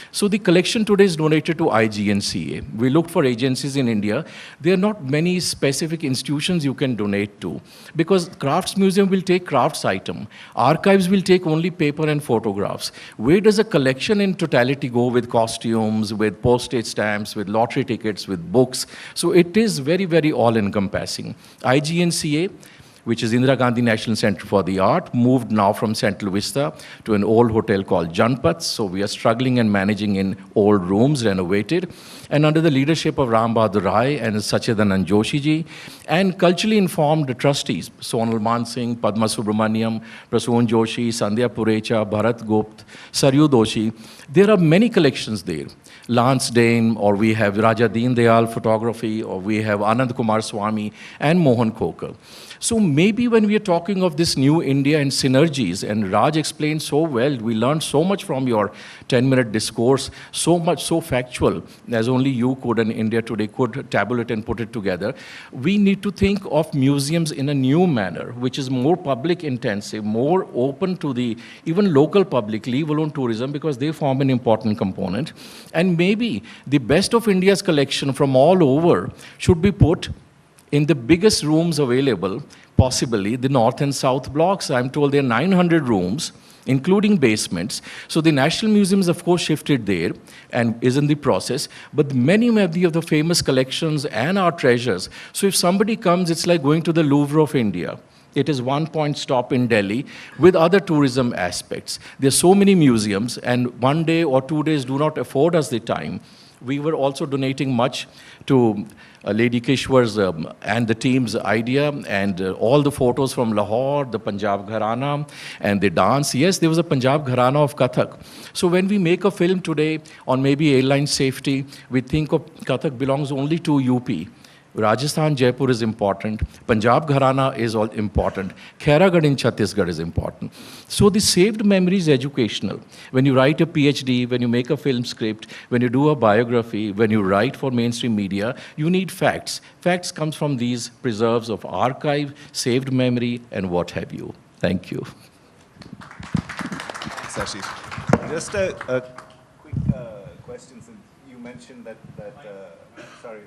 So the collection today is donated to IGNCA. We looked for agencies in India. There are not many specific institutions you can donate to because Crafts Museum will take crafts item. Archives will take only paper and photographs. Where does a collection in totality go with costumes, with postage stamps, with lottery tickets, with books? So it is very, very all-encompassing. IGNCA, which is Indira Gandhi National Center for the Art, moved now from Central Vista to an old hotel called Janpat. So we are struggling and managing in old rooms, renovated. And under the leadership of Ram Bahadur Rai and Sachidanand Joshi ji, and culturally informed trustees, Sonal Mansingh, Padma Subramaniam, Prasoon Joshi, Sandhya Purecha, Bharat Gupt, Saryu Doshi, there are many collections there. Lance Dane, or we have Raja Deen Dayal photography, or we have Anand Kumar Swami and Mohan Kokar. So maybe when we are talking of this new India and synergies, and Raj explained so well, we learned so much from your 10-minute discourse, so much, so factual, as only you could and India Today could tabulate and put it together. We need to think of museums in a new manner, which is more public intensive, more open to the even local public, leave alone tourism, because they form an important component. And maybe the best of India's collection from all over should be put in the biggest rooms available, possibly the north and south blocks. I'm told there are 900 rooms, including basements. So the National Museums, of course, shifted there and is in the process. But many of the famous collections and our treasures. So if somebody comes, it's like going to the Louvre of India. It is one-point stop in Delhi with other tourism aspects. There are so many museums, and 1 day or 2 days do not afford us the time. We were also donating much to Lady Kishwar's and the team's idea, and all the photos from Lahore, the Punjab Gharana, and the dance. Yes, there was a Punjab Gharana of Kathak. So when we make a film today on maybe airline safety, we think of Kathak belongs only to UP. Rajasthan, Jaipur is important. Punjab Gharana is all important. Khairagarh in Chhattisgarh is important. So the saved memory is educational. When you write a PhD, when you make a film script, when you do a biography, when you write for mainstream media, you need facts. Facts comes from these preserves of archive, saved memory, and what have you. Thank you. Ashish. Just a quick question, since you mentioned that sorry.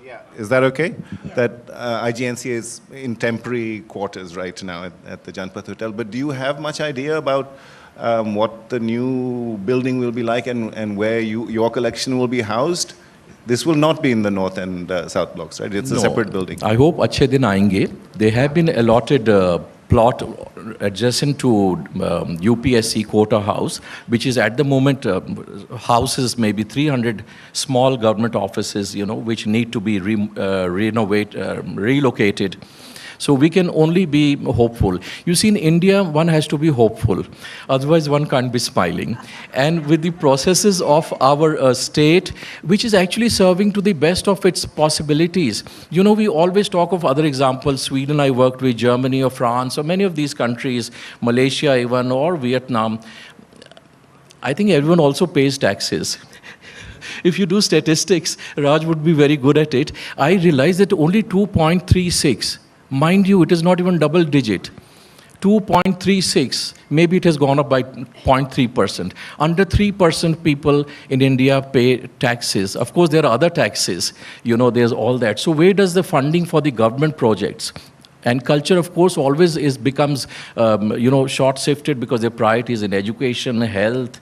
Yeah, is that okay? Yeah. That IGNCA is in temporary quarters right now at the Janpath Hotel. But do you have much idea about what the new building will be like and where your collection will be housed? This will not be in the north and south blocks, right? It's a separate building. I hope achhe din aayenge. They have been allotted plot adjacent to UPSC quota house, which is at the moment houses maybe 300 small government offices, which need to be relocated. So we can only be hopeful. You see, in India, one has to be hopeful. Otherwise, one can't be smiling. And with the processes of our state, which is actually serving to the best of its possibilities. We always talk of other examples. Sweden, I worked with, Germany or France, or many of these countries, Malaysia even, or Vietnam. I think everyone also pays taxes. If you do statistics, Raj would be very good at it. I realized that only 2.36, mind you, it is not even double digit. 2.36, maybe it has gone up by 0.3%. Under 3% people in India pay taxes. Of course, there are other taxes. There's all that. So where does the funding for the government projects? And culture, of course, always becomes, short-shifted because their priorities in education, health,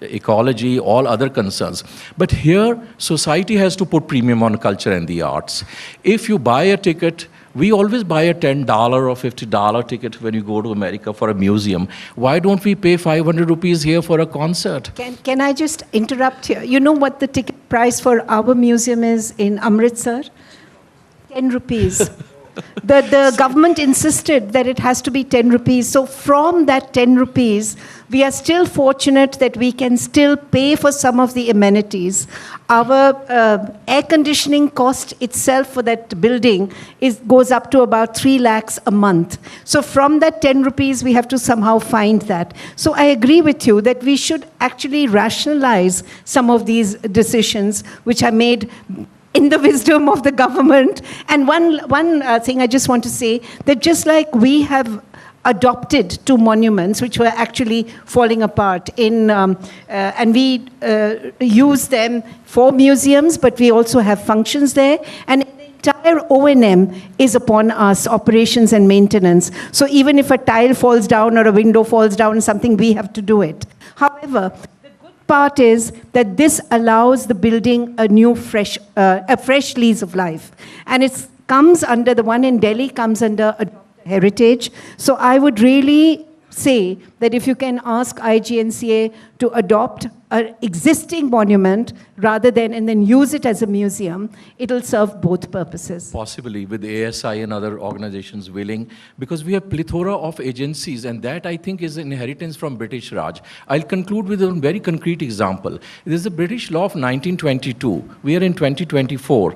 ecology, all other concerns. But here, society has to put premium on culture and the arts. If you buy a ticket, we always buy a $10 or $50 ticket when you go to America for a museum. Why don't we pay 500 rupees here for a concert? Can I just interrupt here? You know what the ticket price for our museum is in Amritsar? 10 rupees. The government insisted that it has to be 10 rupees. So from that 10 rupees, we are still fortunate that we can still pay for some of the amenities. Our air conditioning cost itself for that building goes up to about 3 lakhs a month. So from that 10 rupees, we have to somehow find that. So I agree with you that we should actually rationalize some of these decisions which are made in the wisdom of the government. And one thing I just want to say, that just like we have adopted two monuments which were actually falling apart and we use them for museums, but we also have functions there. And the entire O&M is upon us, operations and maintenance. So even if a tile falls down or a window falls down, something, we have to do it. However, part is that this allows the building a fresh lease of life. And it comes under, the one in Delhi comes under heritage. So I would really say that if you can ask IGNCA to adopt an existing monument rather than, and then use it as a museum, it'll serve both purposes. Possibly with ASI and other organizations willing, because we have plethora of agencies, and that I think is an inheritance from British Raj. I'll conclude with a very concrete example. There's a British law of 1922. We are in 2024.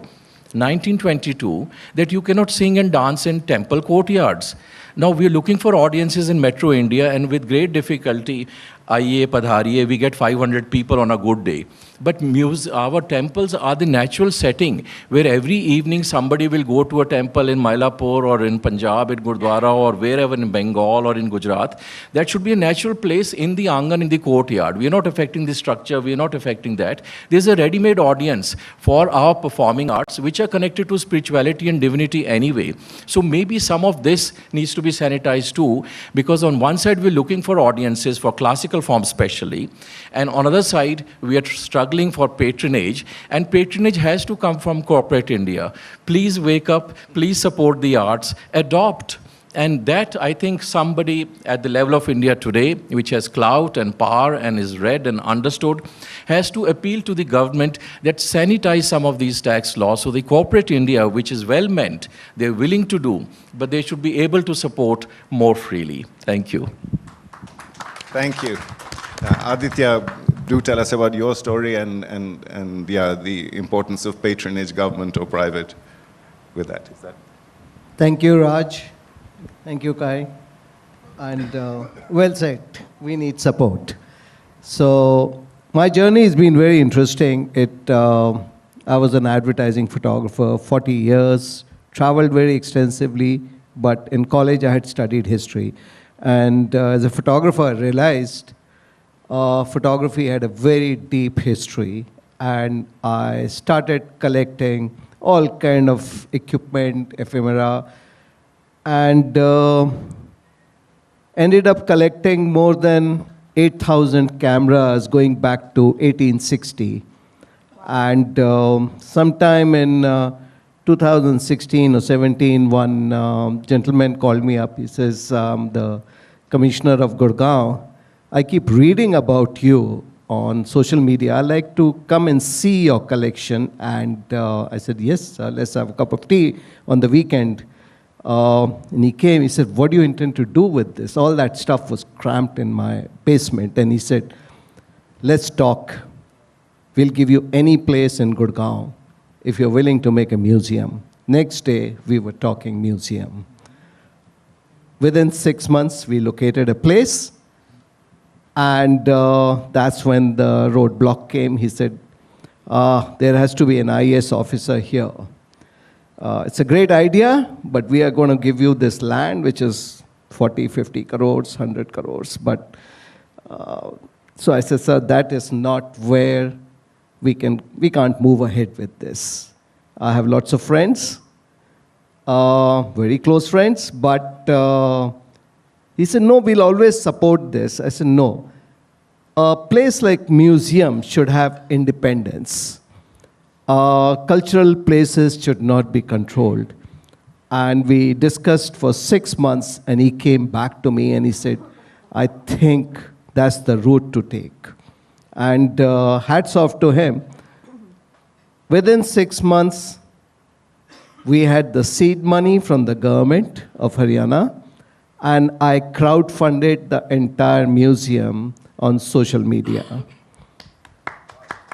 1922, that you cannot sing and dance in temple courtyards. Now we're looking for audiences in Metro India, and with great difficulty, Aiye, Padhariye, we get 500 people on a good day. But our temples are the natural setting where every evening somebody will go to a temple in Mylapore or in Punjab, in Gurdwara, or wherever in Bengal or in Gujarat. That should be a natural place in the Angan, in the courtyard. We're not affecting the structure, we're not affecting that. There's a ready-made audience for our performing arts, which are connected to spirituality and divinity anyway. So maybe some of this needs to be sanitized too, because on one side we're looking for audiences for classical forms especially, and on the other side we are struggling for patronage, and patronage has to come from corporate India. Please wake up, please support the arts, adopt And that, I think, somebody at the level of India today, which has clout and power and is read and understood, has to appeal to the government that sanitize some of these tax laws. So the corporate India, which is well meant, they're willing to do, but they should be able to support more freely. Thank you. Thank you. Aditya, do tell us about your story and yeah, the importance of patronage, government or private, with that. Is that? Thank you, Raj. Thank you, Kai. And well said, we need support. So my journey has been very interesting. I was an advertising photographer, 40 years, traveled very extensively, but in college I had studied history. And as a photographer, I realized photography had a very deep history, and I started collecting all kind of equipment, ephemera, and ended up collecting more than 8,000 cameras going back to 1860. And sometime in 2016 or 17, one gentleman called me up. He says, the commissioner of Gurgaon, I keep reading about you on social media. I'd like to come and see your collection. And I said, yes, let's have a cup of tea on the weekend. And he came, he said, what do you intend to do with this? All that stuff was cramped in my basement. And he said, let's talk. We'll give you any place in Gurgaon if you're willing to make a museum. Next day, we were talking museum. Within 6 months, we located a place. And that's when the roadblock came. He said, there has to be an IAS officer here. It's a great idea, but we are going to give you this land, which is 40, 50 crores, 100 crores. But so I said, sir, that is not where we can't move ahead with this. I have lots of friends, very close friends, but he said, no, we'll always support this. I said, no. A place like museum should have independence. Cultural places should not be controlled. And we discussed for 6 months, and he came back to me and he said, I think that's the route to take. And hats off to him. Within 6 months, we had the seed money from the government of Haryana, and I crowdfunded the entire museum on social media.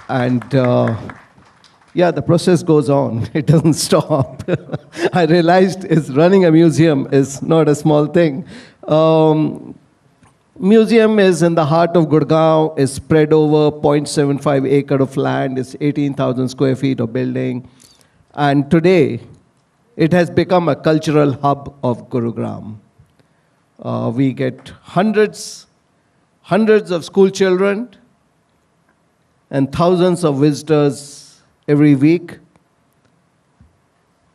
And yeah, the process goes on. It doesn't stop. I realized running a museum is not a small thing. Museum is in the heart of Gurgaon, is spread over 0.75 acre of land, is 18,000 square feet of building. And today, it has become a cultural hub of Gurugram. We get hundreds of school children and thousands of visitors every week.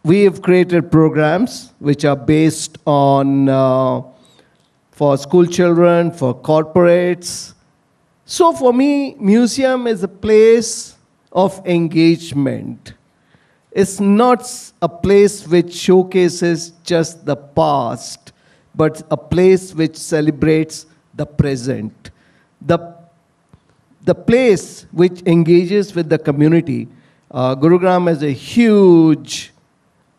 We have created programs which are based on for school children, for corporates. So for me, museum is a place of engagement. It's not a place which showcases just the past, but a place which celebrates the present. The place which engages with the community. Gurugram is a huge,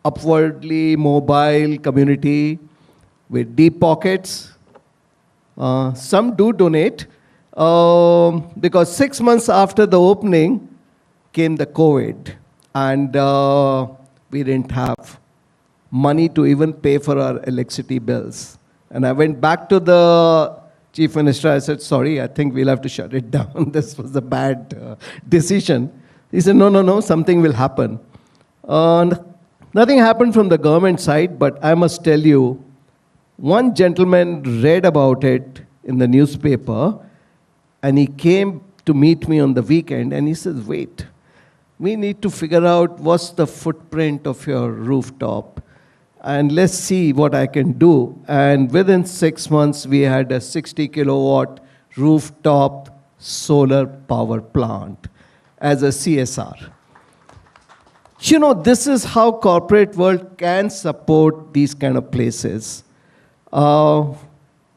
upwardly mobile community with deep pockets. Some do donate, because 6 months after the opening came the COVID, and we didn't have money to even pay for our electricity bills. And I went back to the chief minister. I said, sorry, I think we'll have to shut it down. This was a bad decision. He said, no, something will happen. Nothing happened from the government side, but I must tell you, one gentleman read about it in the newspaper, and he came to meet me on the weekend, and he says, wait, we need to figure out what's the footprint of your rooftop, and let's see what I can do. And within 6 months, we had a 60 kilowatt rooftop solar power plant as a CSR. You know, this is how corporate world can support these kind of places. Uh,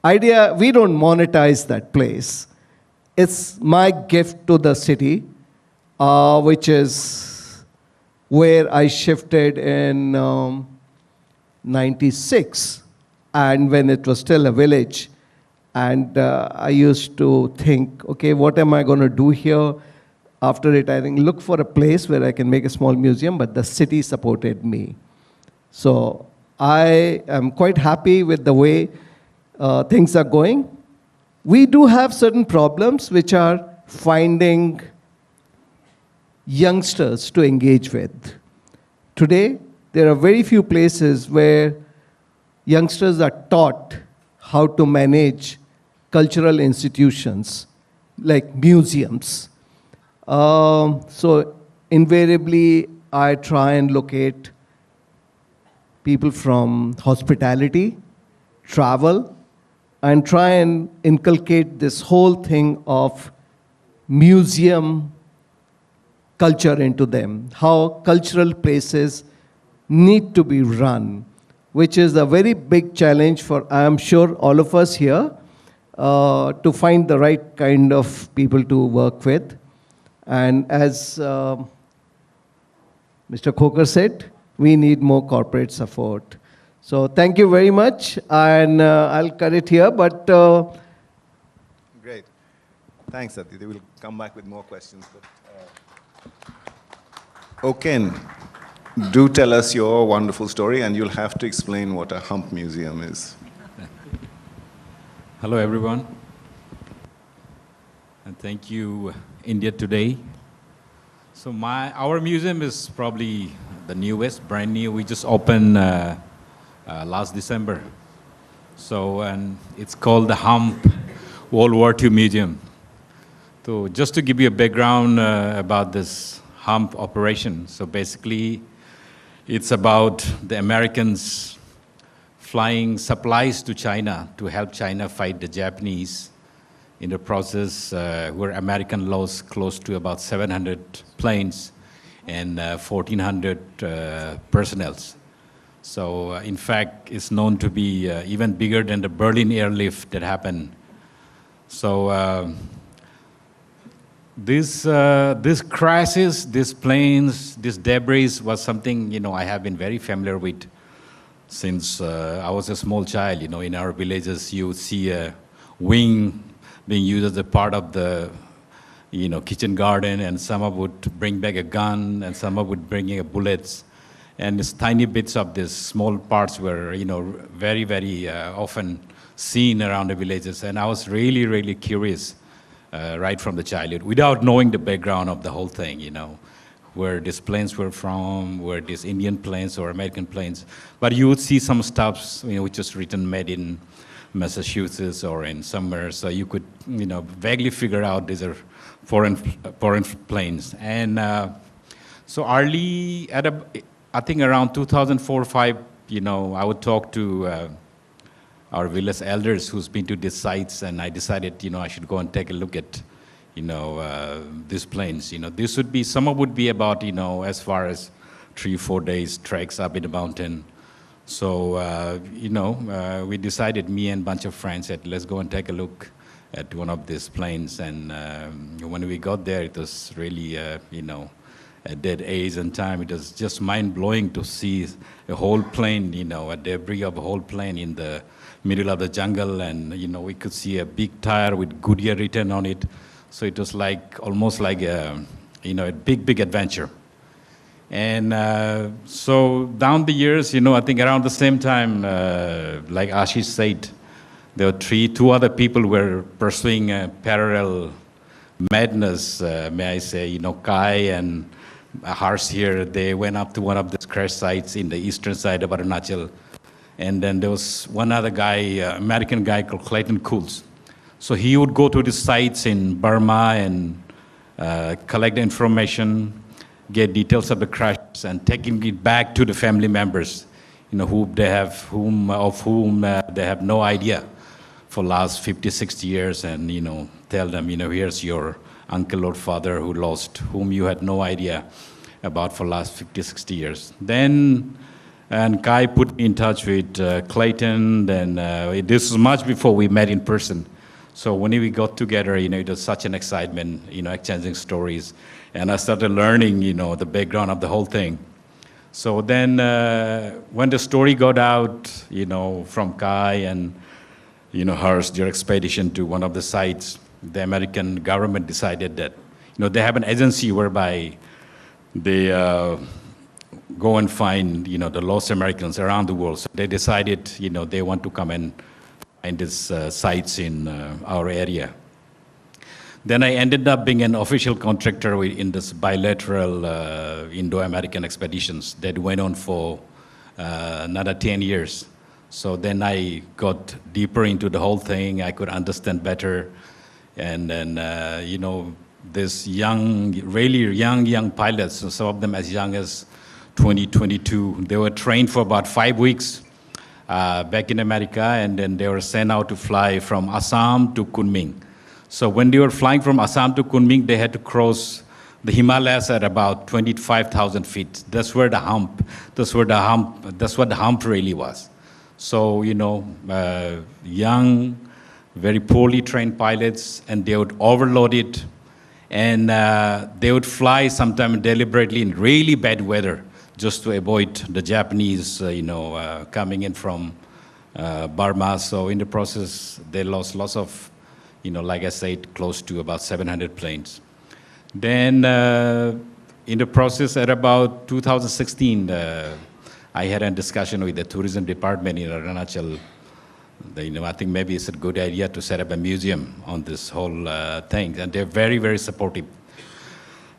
idea, we don't monetize that place. It's my gift to the city, which is where I shifted in 96, and when it was still a village. And I used to think, okay, what am I going to do here? After it, I think, look for a place where I can make a small museum, but the city supported me. So I am quite happy with the way things are going. We do have certain problems, which are finding youngsters to engage with. Today, there are very few places where youngsters are taught how to manage cultural institutions like museums. So invariably, I try and locate people from hospitality, travel, and try and inculcate this whole thing of museum culture into them, how cultural places need to be run, which is a very big challenge for, I am sure, all of us here, to find the right kind of people to work with. And as Mr. Khokhar said, we need more corporate support. So thank you very much, and I'll cut it here, but... Great. Thanks, Aditi. We'll come back with more questions. Ken, do tell us your wonderful story, and you'll have to explain what a Hump Museum is. Hello, everyone. And thank you, India Today. So our museum is probably the newest, brand new. We just opened last December. So, and it's called the Hump World War II Museum. So just to give you a background about this Hump operation. So basically, it's about the Americans flying supplies to China to help China fight the Japanese. In the process, where American lost close to about 700 planes and 1,400 personnel. So in fact, it's known to be even bigger than the Berlin airlift that happened. So this crashes, these planes, this debris was something, I have been very familiar with since I was a small child. In our villages, you would see a wing being used as a part of the, kitchen garden, and someone would bring back a gun, and someone would bring in bullets. And these tiny bits of these small parts were, very, very often seen around the villages. And I was really, really curious right from the childhood, without knowing the background of the whole thing, where these planes were from, where these Indian planes or American planes. But you would see some stuff, which was written made in Massachusetts or in somewhere, so you could, vaguely figure out these are foreign planes. And so early, I think around 2004 or 5, I would talk to our village elders who's been to these sites, and I decided, I should go and take a look at, these planes. This would be, some would be about, as far as 3-4 days treks up in the mountain. So, we decided, me and a bunch of friends said, let's go and take a look at one of these planes. And when we got there, it was really, at that age and time, it was just mind-blowing to see a whole plane, a debris of a whole plane in the middle of the jungle. And, we could see a big tire with Goodyear written on it. So it was like, almost like a, a big, big adventure. And so down the years, I think around the same time, like Ashish said, there were two other people were pursuing a parallel madness, may I say. Kai and Harsh here, they went up to one of the crash sites in the eastern side of Arunachal. And then there was one other guy, American guy called Clayton Cools. So he would go to the sites in Burma and collect information, get details of the crash, and taking it back to the family members, whom they have no idea for last 50, 60 years, and tell them, here's your uncle or father who lost, whom you had no idea about for last 50, 60 years. Then And Kai put me in touch with Clayton, and this was much before we met in person. So when we got together, it was such an excitement, exchanging stories. And I started learning, the background of the whole thing. So then when the story got out, from Kai and, hers, their expedition to one of the sites, the American government decided that, they have an agency whereby they go and find, the lost Americans around the world. So they decided, they want to come and find these sites in our area. Then I ended up being an official contractor in this bilateral Indo-American expeditions that went on for another 10 years. So then I got deeper into the whole thing. I could understand better. And then, this really young pilots, so some of them as young as 20, 22, they were trained for about 5 weeks back in America, and then they were sent out to fly from Assam to Kunming. So when they were flying from Assam to Kunming, they had to cross the Himalayas at about 25,000 feet. That's where the hump, that's what the hump really was. So, young, very poorly trained pilots, and they would overload it, and they would fly sometime deliberately in really bad weather just to avoid the Japanese, coming in from Burma. So in the process, they lost lots of, like I said, close to about 700 planes. Then in the process at about 2016, I had a discussion with the tourism department in Arunachal. I think maybe it's a good idea to set up a museum on this whole thing. And they're very, very supportive.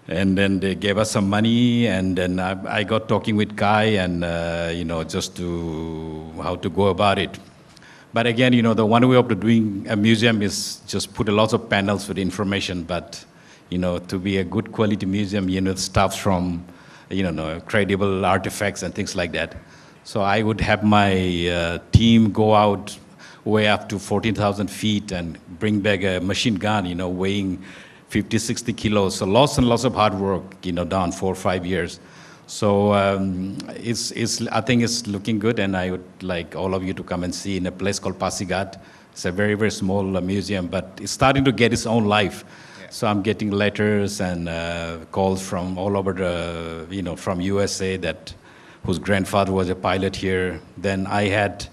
And then they gave us some money, and then I got talking with Kai and, just to how to go about it. But again, the one way of doing a museum is just put a lot of panels with information, but, to be a good quality museum, stuff from, credible artifacts and things like that. So I would have my team go out way up to 14,000 feet and bring back a machine gun, weighing 50, 60 kilos. So lots and lots of hard work, done 4 or 5 years. So I think it's looking good, and I would like all of you to come and see in a place called Pasigat. It's a very, very small museum, but it's starting to get its own life. Yeah. So I'm getting letters and calls from all over the, from USA whose grandfather was a pilot here. Then I had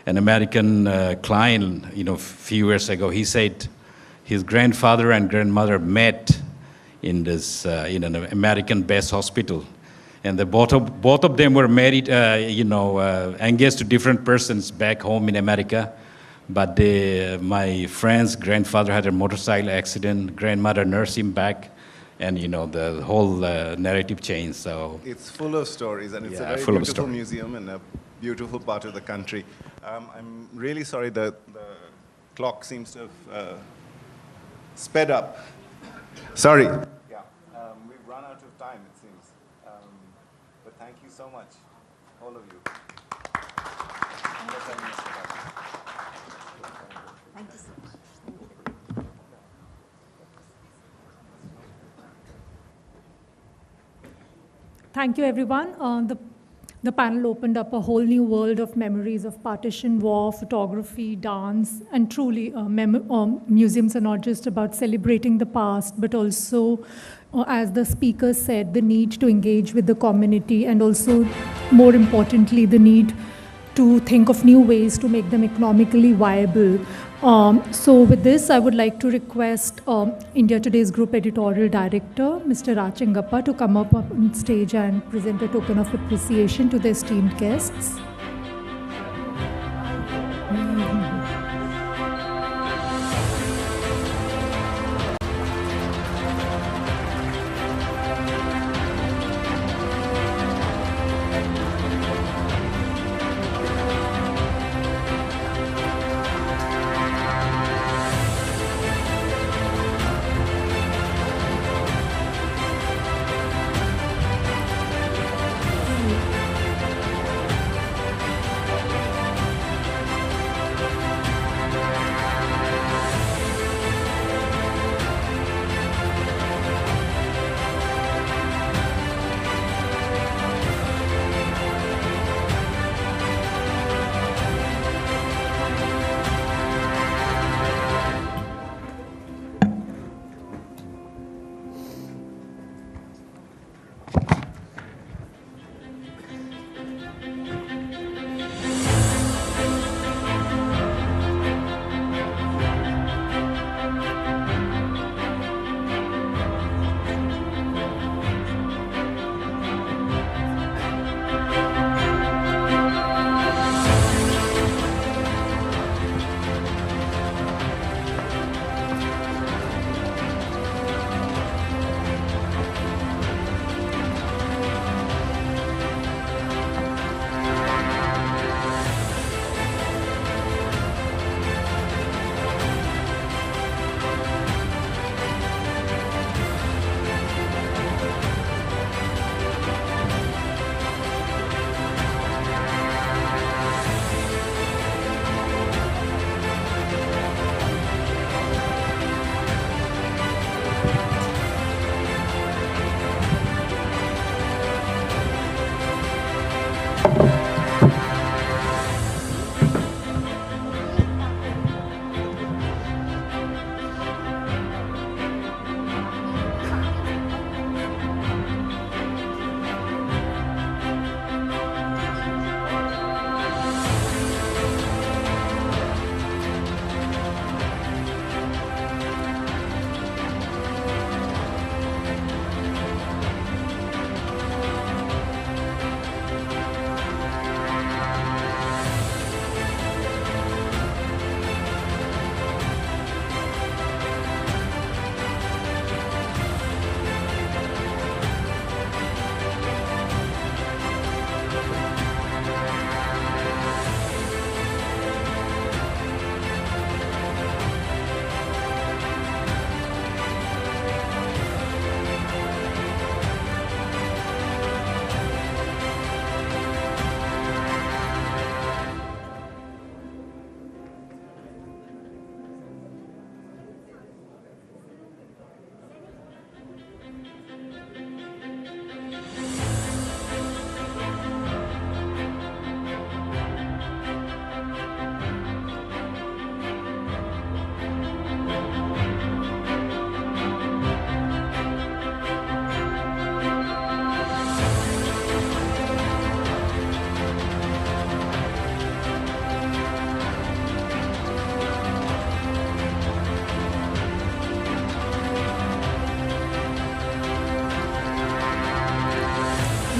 an American client, a few years ago. He said his grandfather and grandmother met in this, in an American-based hospital. And both of them were married, engaged to different persons back home in America. But my friend's grandfather had a motorcycle accident, grandmother nursed him back, and the whole narrative changed. So it's full of stories, and it's a very beautiful museum in a beautiful part of the country. I'm really sorry that the clock seems to have sped up. Sorry. Yeah, we've run out of time, it seems. But thank you so much, all of you. Thank you so much. Thank you, everyone. The panel opened up a whole new world of memories of partition war, photography, dance, and truly museums are not just about celebrating the past, but also, as the speaker said, the need to engage with the community, and also, more importantly, the need to think of new ways to make them economically viable. So with this, I would like to request India Today's Group Editorial Director, Mr. Raj Chengappa, to come up on stage and present a token of appreciation to the esteemed guests.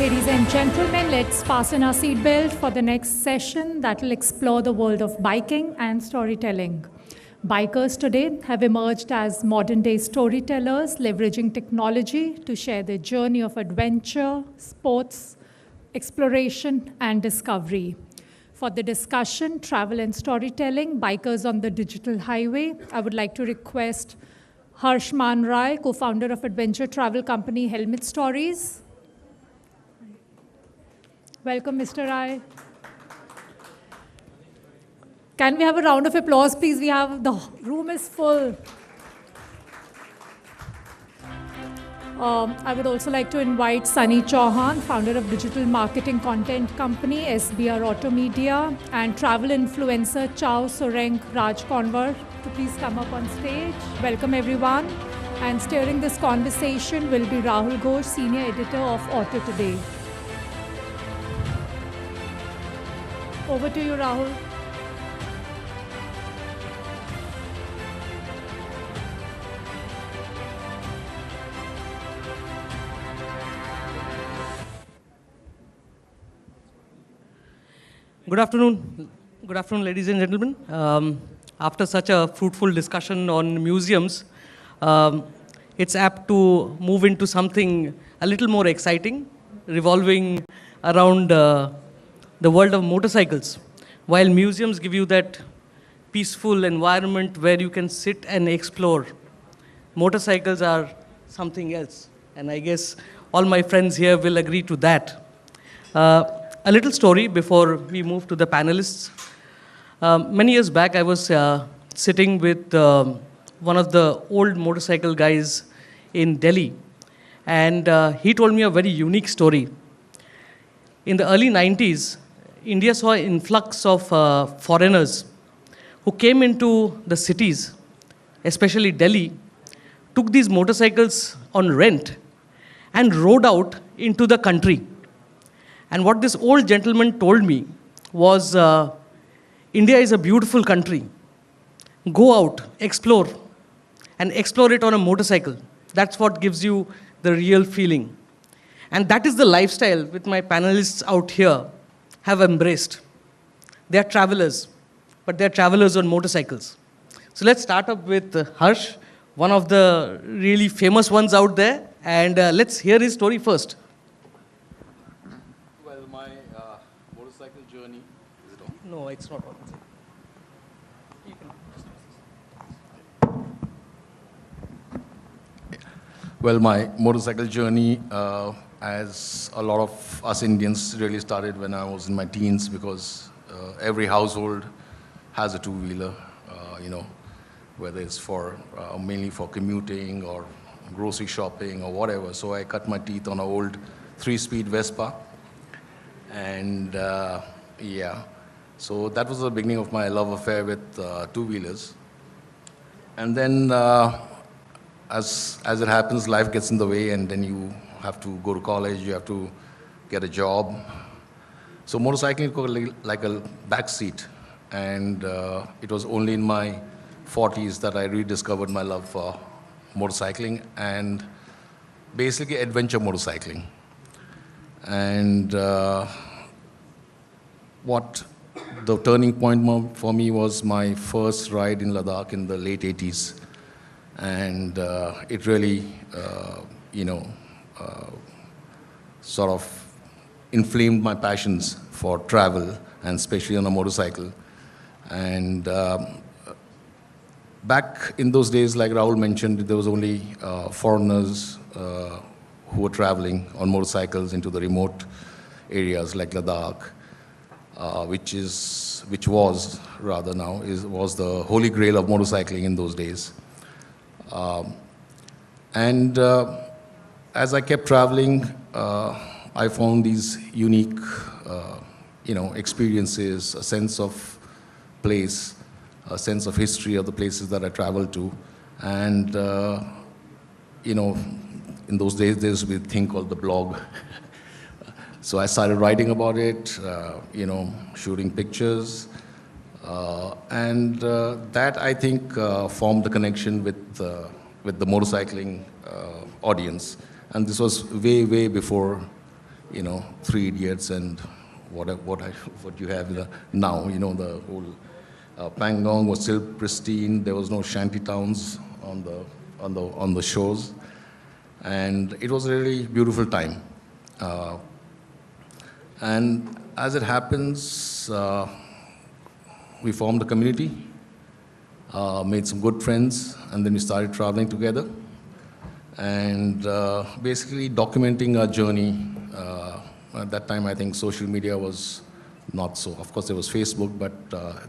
Ladies and gentlemen, let's fasten our seatbelt for the next session that will explore the world of biking and storytelling. Bikers today have emerged as modern-day storytellers, leveraging technology to share their journey of adventure, sports, exploration, and discovery. For the discussion, travel and storytelling, bikers on the digital highway, I would like to request Harsh Man Rai, co-founder of adventure travel company Helmet Stories. Welcome, Mr. Rai. Can we have a round of applause, please? The room is full. I would also like to invite Sunny Chauhan, founder of digital marketing content company SBR Auto Media, and travel influencer Chao Soreng Raj Conver to please come up on stage. Welcome, everyone. And steering this conversation will be Rahul Ghosh, senior editor of Auto Today. Over to you, Rahul. Good afternoon. Good afternoon, ladies and gentlemen. After such a fruitful discussion on museums, it's apt to move into something a little more exciting, revolving around the world of motorcycles. While museums give you that peaceful environment where you can sit and explore, motorcycles are something else. And I guess all my friends here will agree to that. A little story before we move to the panelists. Many years back, I was sitting with one of the old motorcycle guys in Delhi, and he told me a very unique story. In the early 90s, India saw an influx of foreigners who came into the cities, especially Delhi, took these motorcycles on rent and rode out into the country. And what this old gentleman told me was, India is a beautiful country. Go out, explore, and explore it on a motorcycle. That's what gives you the real feeling. And that is the lifestyle which my panelists out here have embraced. They are travelers, but they are travelers on motorcycles. So let's start up with Harsh, one of the really famous ones out there, and let's hear his story first. Well, my motorcycle journey, is it on? No, it's not on. Well, my motorcycle journey, as a lot of us Indians, really started when I was in my teens, because every household has a two-wheeler, whether it's for mainly for commuting or grocery shopping or whatever. So I cut my teeth on an old 3-speed Vespa, and so that was the beginning of my love affair with two-wheelers. And then, as it happens, life gets in the way, and then you have to go to college, you have to get a job. So motorcycling took like a back seat, and it was only in my 40s that I rediscovered my love for motorcycling, and basically adventure motorcycling. And what the turning point for me was my first ride in Ladakh in the late 80s. And it really, sort of inflamed my passions for travel, and especially on a motorcycle. And back in those days, like Rahul mentioned, there was only foreigners who were traveling on motorcycles into the remote areas like Ladakh, which was the holy grail of motorcycling in those days. As I kept traveling, I found these unique, experiences, a sense of place, a sense of history of the places that I traveled to. And, in those days, there used to be a thing called the blog. So I started writing about it, shooting pictures. And that, I think, formed the connection with the motorcycling audience. And this was way, way before Three Idiots and what you have now, the whole Pangong was still pristine. There was no shanty towns on the shores, and it was a really beautiful time. And as it happens, we formed a community, made some good friends, and then we started traveling together and basically documenting our journey. At that time, I think social media was not so. Of course, there was Facebook, but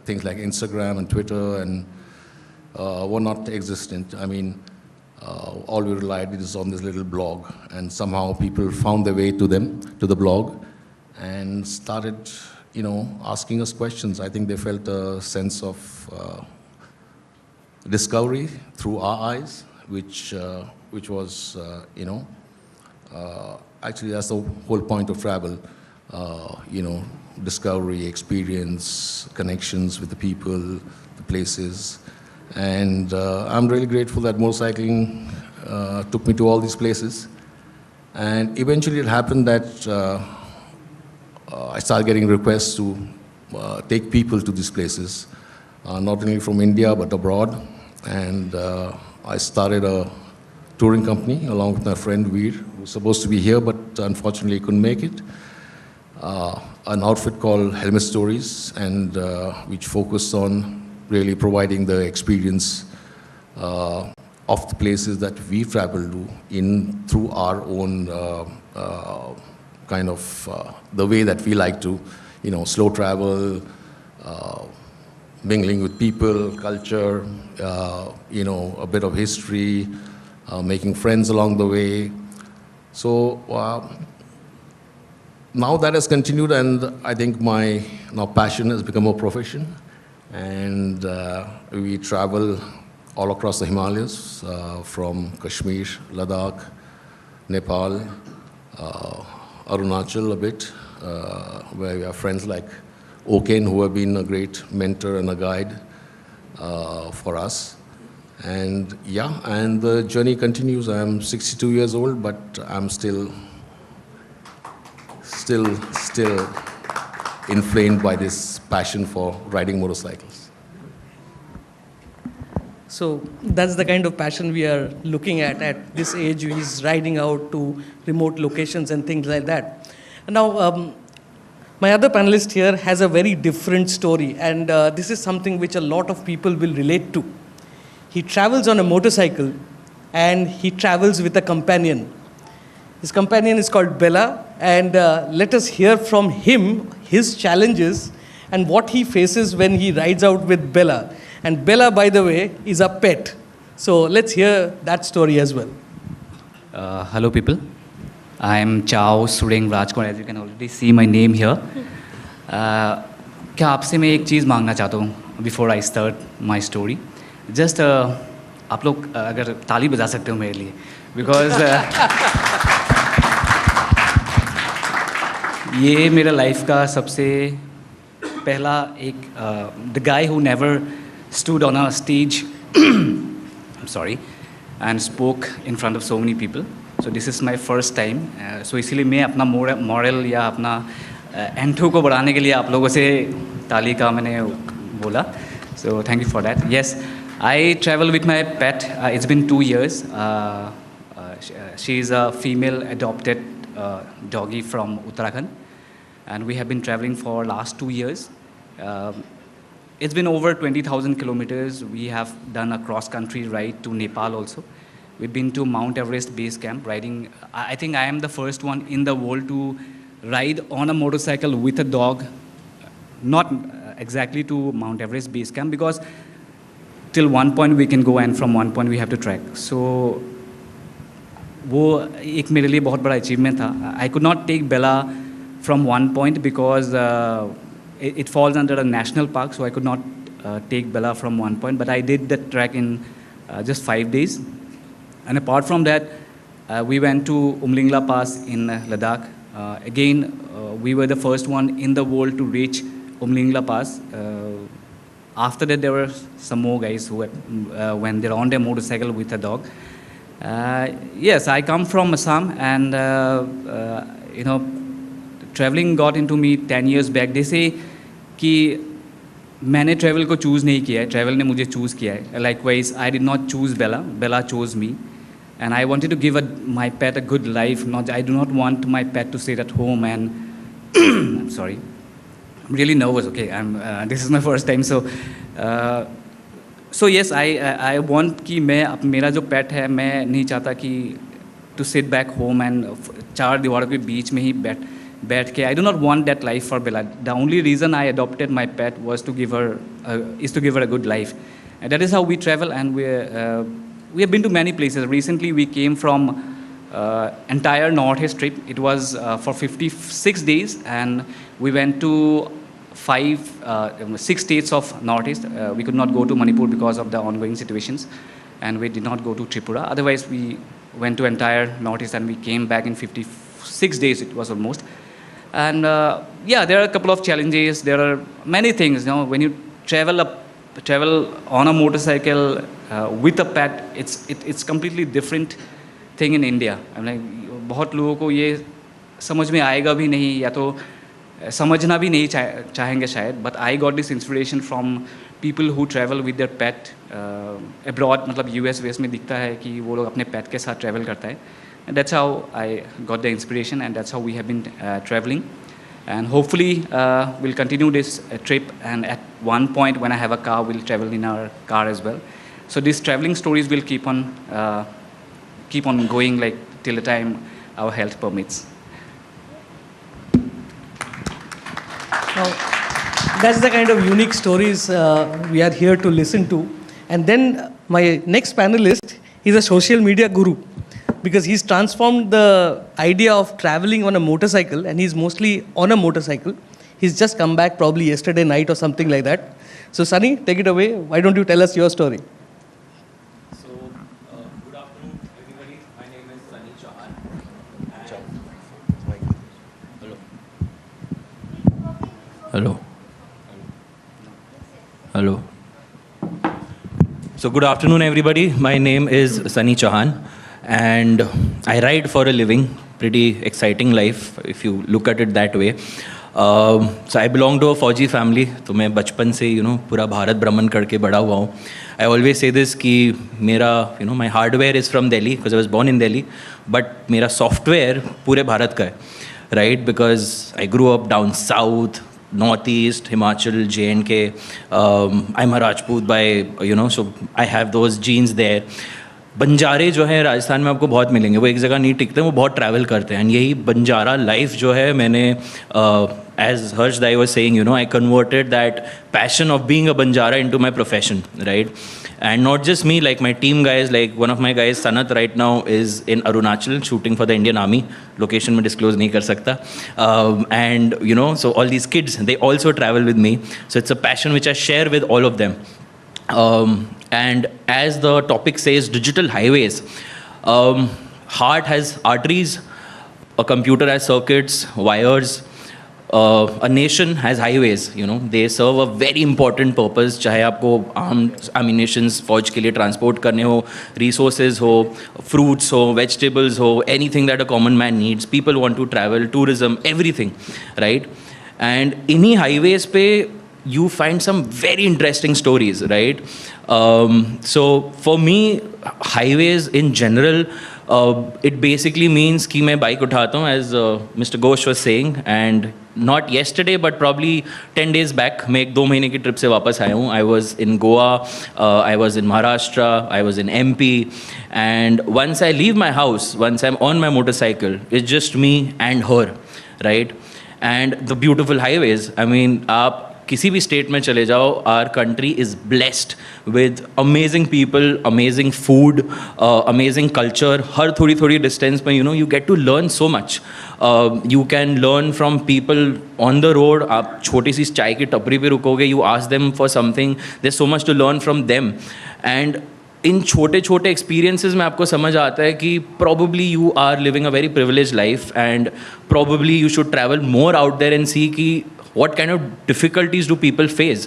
things like Instagram and Twitter and were not existent. I mean, all we relied is on this little blog, and somehow people found their way to the blog, and started, asking us questions. I think they felt a sense of discovery through our eyes, which was, actually that's the whole point of travel. Discovery, experience, connections with the people, the places. And I'm really grateful that motorcycling took me to all these places. And eventually it happened that I started getting requests to take people to these places, not only from India but abroad. And I started a touring company along with my friend Veer, who was supposed to be here but unfortunately couldn't make it. An outfit called Helmet Stories, and which focused on really providing the experience of the places that we travel to through our own kind of the way that we like to, slow travel, mingling with people, culture, a bit of history, making friends along the way. So now that has continued, and I think my passion has become a profession. And we travel all across the Himalayas, from Kashmir, Ladakh, Nepal, Arunachal a bit, where we have friends like Oken, who have been a great mentor and a guide for us. And and the journey continues. I'm 62 years old, but I'm still inflamed by this passion for riding motorcycles. So that's the kind of passion we are looking at this age. He's riding out to remote locations and things like that. Now, my other panelist here has a very different story, and this is something which a lot of people will relate to. He travels on a motorcycle, and he travels with a companion. His companion is called Bella, and let us hear from him his challenges and what he faces when he rides out with Bella. And Bella, by the way, is a pet. So let's hear that story as well. Hello, people. I am Chao Sureng Rajkot. As you can already see my name here. क्या आपसे मैं एक चीज़ मांगना चाहता हूँ before I start my story. Just आप लोग अगर ताली बजा सकते हो मेरे लिए, because ये मेरा लाइफ का सबसे पहला एक the guy who never stood on a stage I'm sorry and spoke in front of so many people. So this is my first time. So इसीलिए मैं अपना moral या अपना एंट्रो को बढ़ाने के लिए आप लोगों से ताली का मैंने बोला. So thank you for that. Yes, I travel with my pet. It's been 2 years. She is a female adopted doggy from Uttarakhand, and we have been traveling for last 2 years. It's been over 20,000 kilometers. We have done a cross-country ride to Nepal also. We've been to Mount Everest base camp riding. I think I am the first one in the world to ride on a motorcycle with a dog, not exactly to Mount Everest base camp, because till one point we can go and from one point we have to trek. So वो एक मेरे लिए बहुत बड़ा achievement था. I could not take Bella from one point because it falls under a national park, so I could not take Bella from one point. But I did the trek in just 5 days. And apart from that, we went to Umlingla Pass in Ladakh. Again, we were the first one in the world to reach Umlingla Pass. After that, there were some more guys who when they're on their motorcycle with a dog. Yes, I come from Assam, and traveling got into me 10 years back. They say कि मैंने travel को choose नहीं किया है, travel ने मुझे choose किया है. Likewise, I did not choose Bella. Bella chose me. And I wanted to give my pet a good life. I do not want my pet to sit at home and I'm sorry. I'm really nervous. Okay, this is my first time. So yes, I want कि मैं मेरा जो pet है मैं नहीं चाहता कि to sit back home and चार दीवारों के बीच में ही बैठ के. I do not want that life for Bella. The only reason I adopted my pet was to give her a good life. And that is how we travel, and we have been to many places. Recently, we came from entire Northeast trip. It was for 56 days, and we went to 6 states of Northeast. We could not go to Manipur because of the ongoing situations, and we did not go to Tripura. Otherwise, we went to entire Northeast, and we came back in 56 days. It was almost. And yeah, there are a couple of challenges. There are many things. When you travel on a motorcycle with a pet, it's completely different thing in India. I'm like, बहुत लोगों को ये समझ में आएगा भी नहीं, या तो समझना भी नहीं चाहेंगे शायद. But I got this inspiration from people who travel with their pet abroad. मतलब US में दिखता है कि वो लोग अपने pet के साथ travel करता है. And that's how I got the inspiration, and that's how we have been traveling. And hopefully we'll continue this trip, and at one point when I have a car, we'll travel in our car as well. So these traveling stories will keep on going, like till the time our health permits. Now, that's the kind of unique stories we are here to listen to. And then my next panelist is a social media guru, because he's transformed the idea of traveling on a motorcycle, and he's mostly on a motorcycle. He's just come back probably yesterday night or something like that. So Sunny, take it away. Why don't you tell us your story? So, good afternoon everybody. My name is Sunny Chauhan. Hello. So good afternoon everybody. My name is Sunny Chauhan. And I ride for a living, pretty exciting life if you look at it that way. So I belong to a Fauji family, तो मैं बचपन से पूरा भारत भ्रमण करके बड़ा हुआ हूँ. I always say this कि मेरा my hardware is from Delhi because I was born in Delhi, but मेरा software पूरे भारत का है, right? Because I grew up down south, northeast, Himachal, J&K. I'm a Rajput by so I have those genes there. बंजारे जो है राजस्थान में आपको बहुत मिलेंगे, वो एक जगह नहीं टिकते, वो बहुत ट्रैवल करते हैं. एंड यही बंजारा लाइफ जो है मैंने as Harshada was saying I converted that passion of being a banjara into my profession, right? And not just me, like my team guys, like one of my guys Sanat right now is in Arunachal shooting for the Indian army. Location में disclose नहीं कर सकता. And so all these kids they also travel with me, so it's a passion which I share with all of them. And as the topic says, digital highways. Heart has arteries, a computer has circuits, wires. A nation has highways. They serve a very important purpose. चाहे आपको arms, ammunitions, फौज के लिए transport करने हो, resources हो, fruits हो, vegetables हो, anything that a common man needs. People want to travel, tourism, everything, right? And इन्हीं highways पे you find some very interesting stories, right? So for me, highways in general, it basically means कि मैं bike उठाता हूँ, as Mr. Ghosh was saying, and not yesterday, but probably 10 days back, मैं एक 2 महीने की trip से वापस आया हूँ. I was in Goa, I was in Maharashtra, I was in MP, and once I leave my house, once I'm on my motorcycle, it's just me and her, right? And the beautiful highways, I mean, आप किसी भी state में चले जाओ, our country is blessed with amazing people, amazing food, amazing culture. हर थोड़ी थोड़ी distance में you get to learn so much. You can learn from people on the road. आप छोटी सी चाय की टपरी पे रुकोगे, you ask them for something, there so much to learn from them. And इन छोटे छोटे एक्सपीरियंसेस में आपको समझ आता है कि probably you are living a very privileged life, and probably you should travel more out there and see कि what kind of difficulties do people face.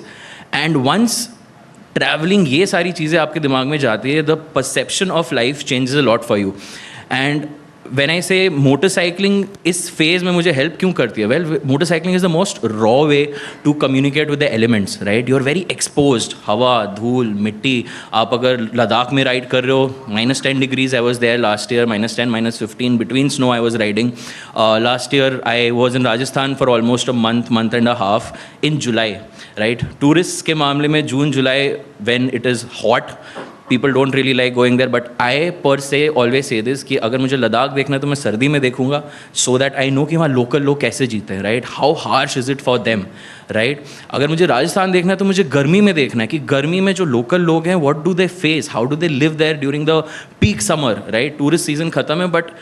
And once traveling ये सारी चीज़ें आपके दिमाग में जाती है, the perception of life changes a lot for you. And when I say motorcycling इस phase में मुझे help क्यों करती है? Well, motorcycling is the most raw way to communicate with the elements, right? You're very exposed. हवा, धूल, मिट्टी. आप अगर लद्दाख में ride कर रहे हो, -10 degrees. I was there last year, -10, -15. Between snow, I was riding. Last year, I was in Rajasthan for almost a month and a half in July, right? Tourists के मामले में June, July, when it is hot, people don't really like going there, but I per se always say this कि अगर मुझे लद्दाख देखना है तो मैं सर्दी में देखूंगा, so that I know कि वहाँ लोकल लोग कैसे जीते हैं, right? How harsh is it for them, right? अगर मुझे राजस्थान देखना है तो मुझे गर्मी में देखना है कि गर्मी में जो लोकल लोग हैं, what do they face, how do they live there during the peak summer, right? Tourist season खत्म है, but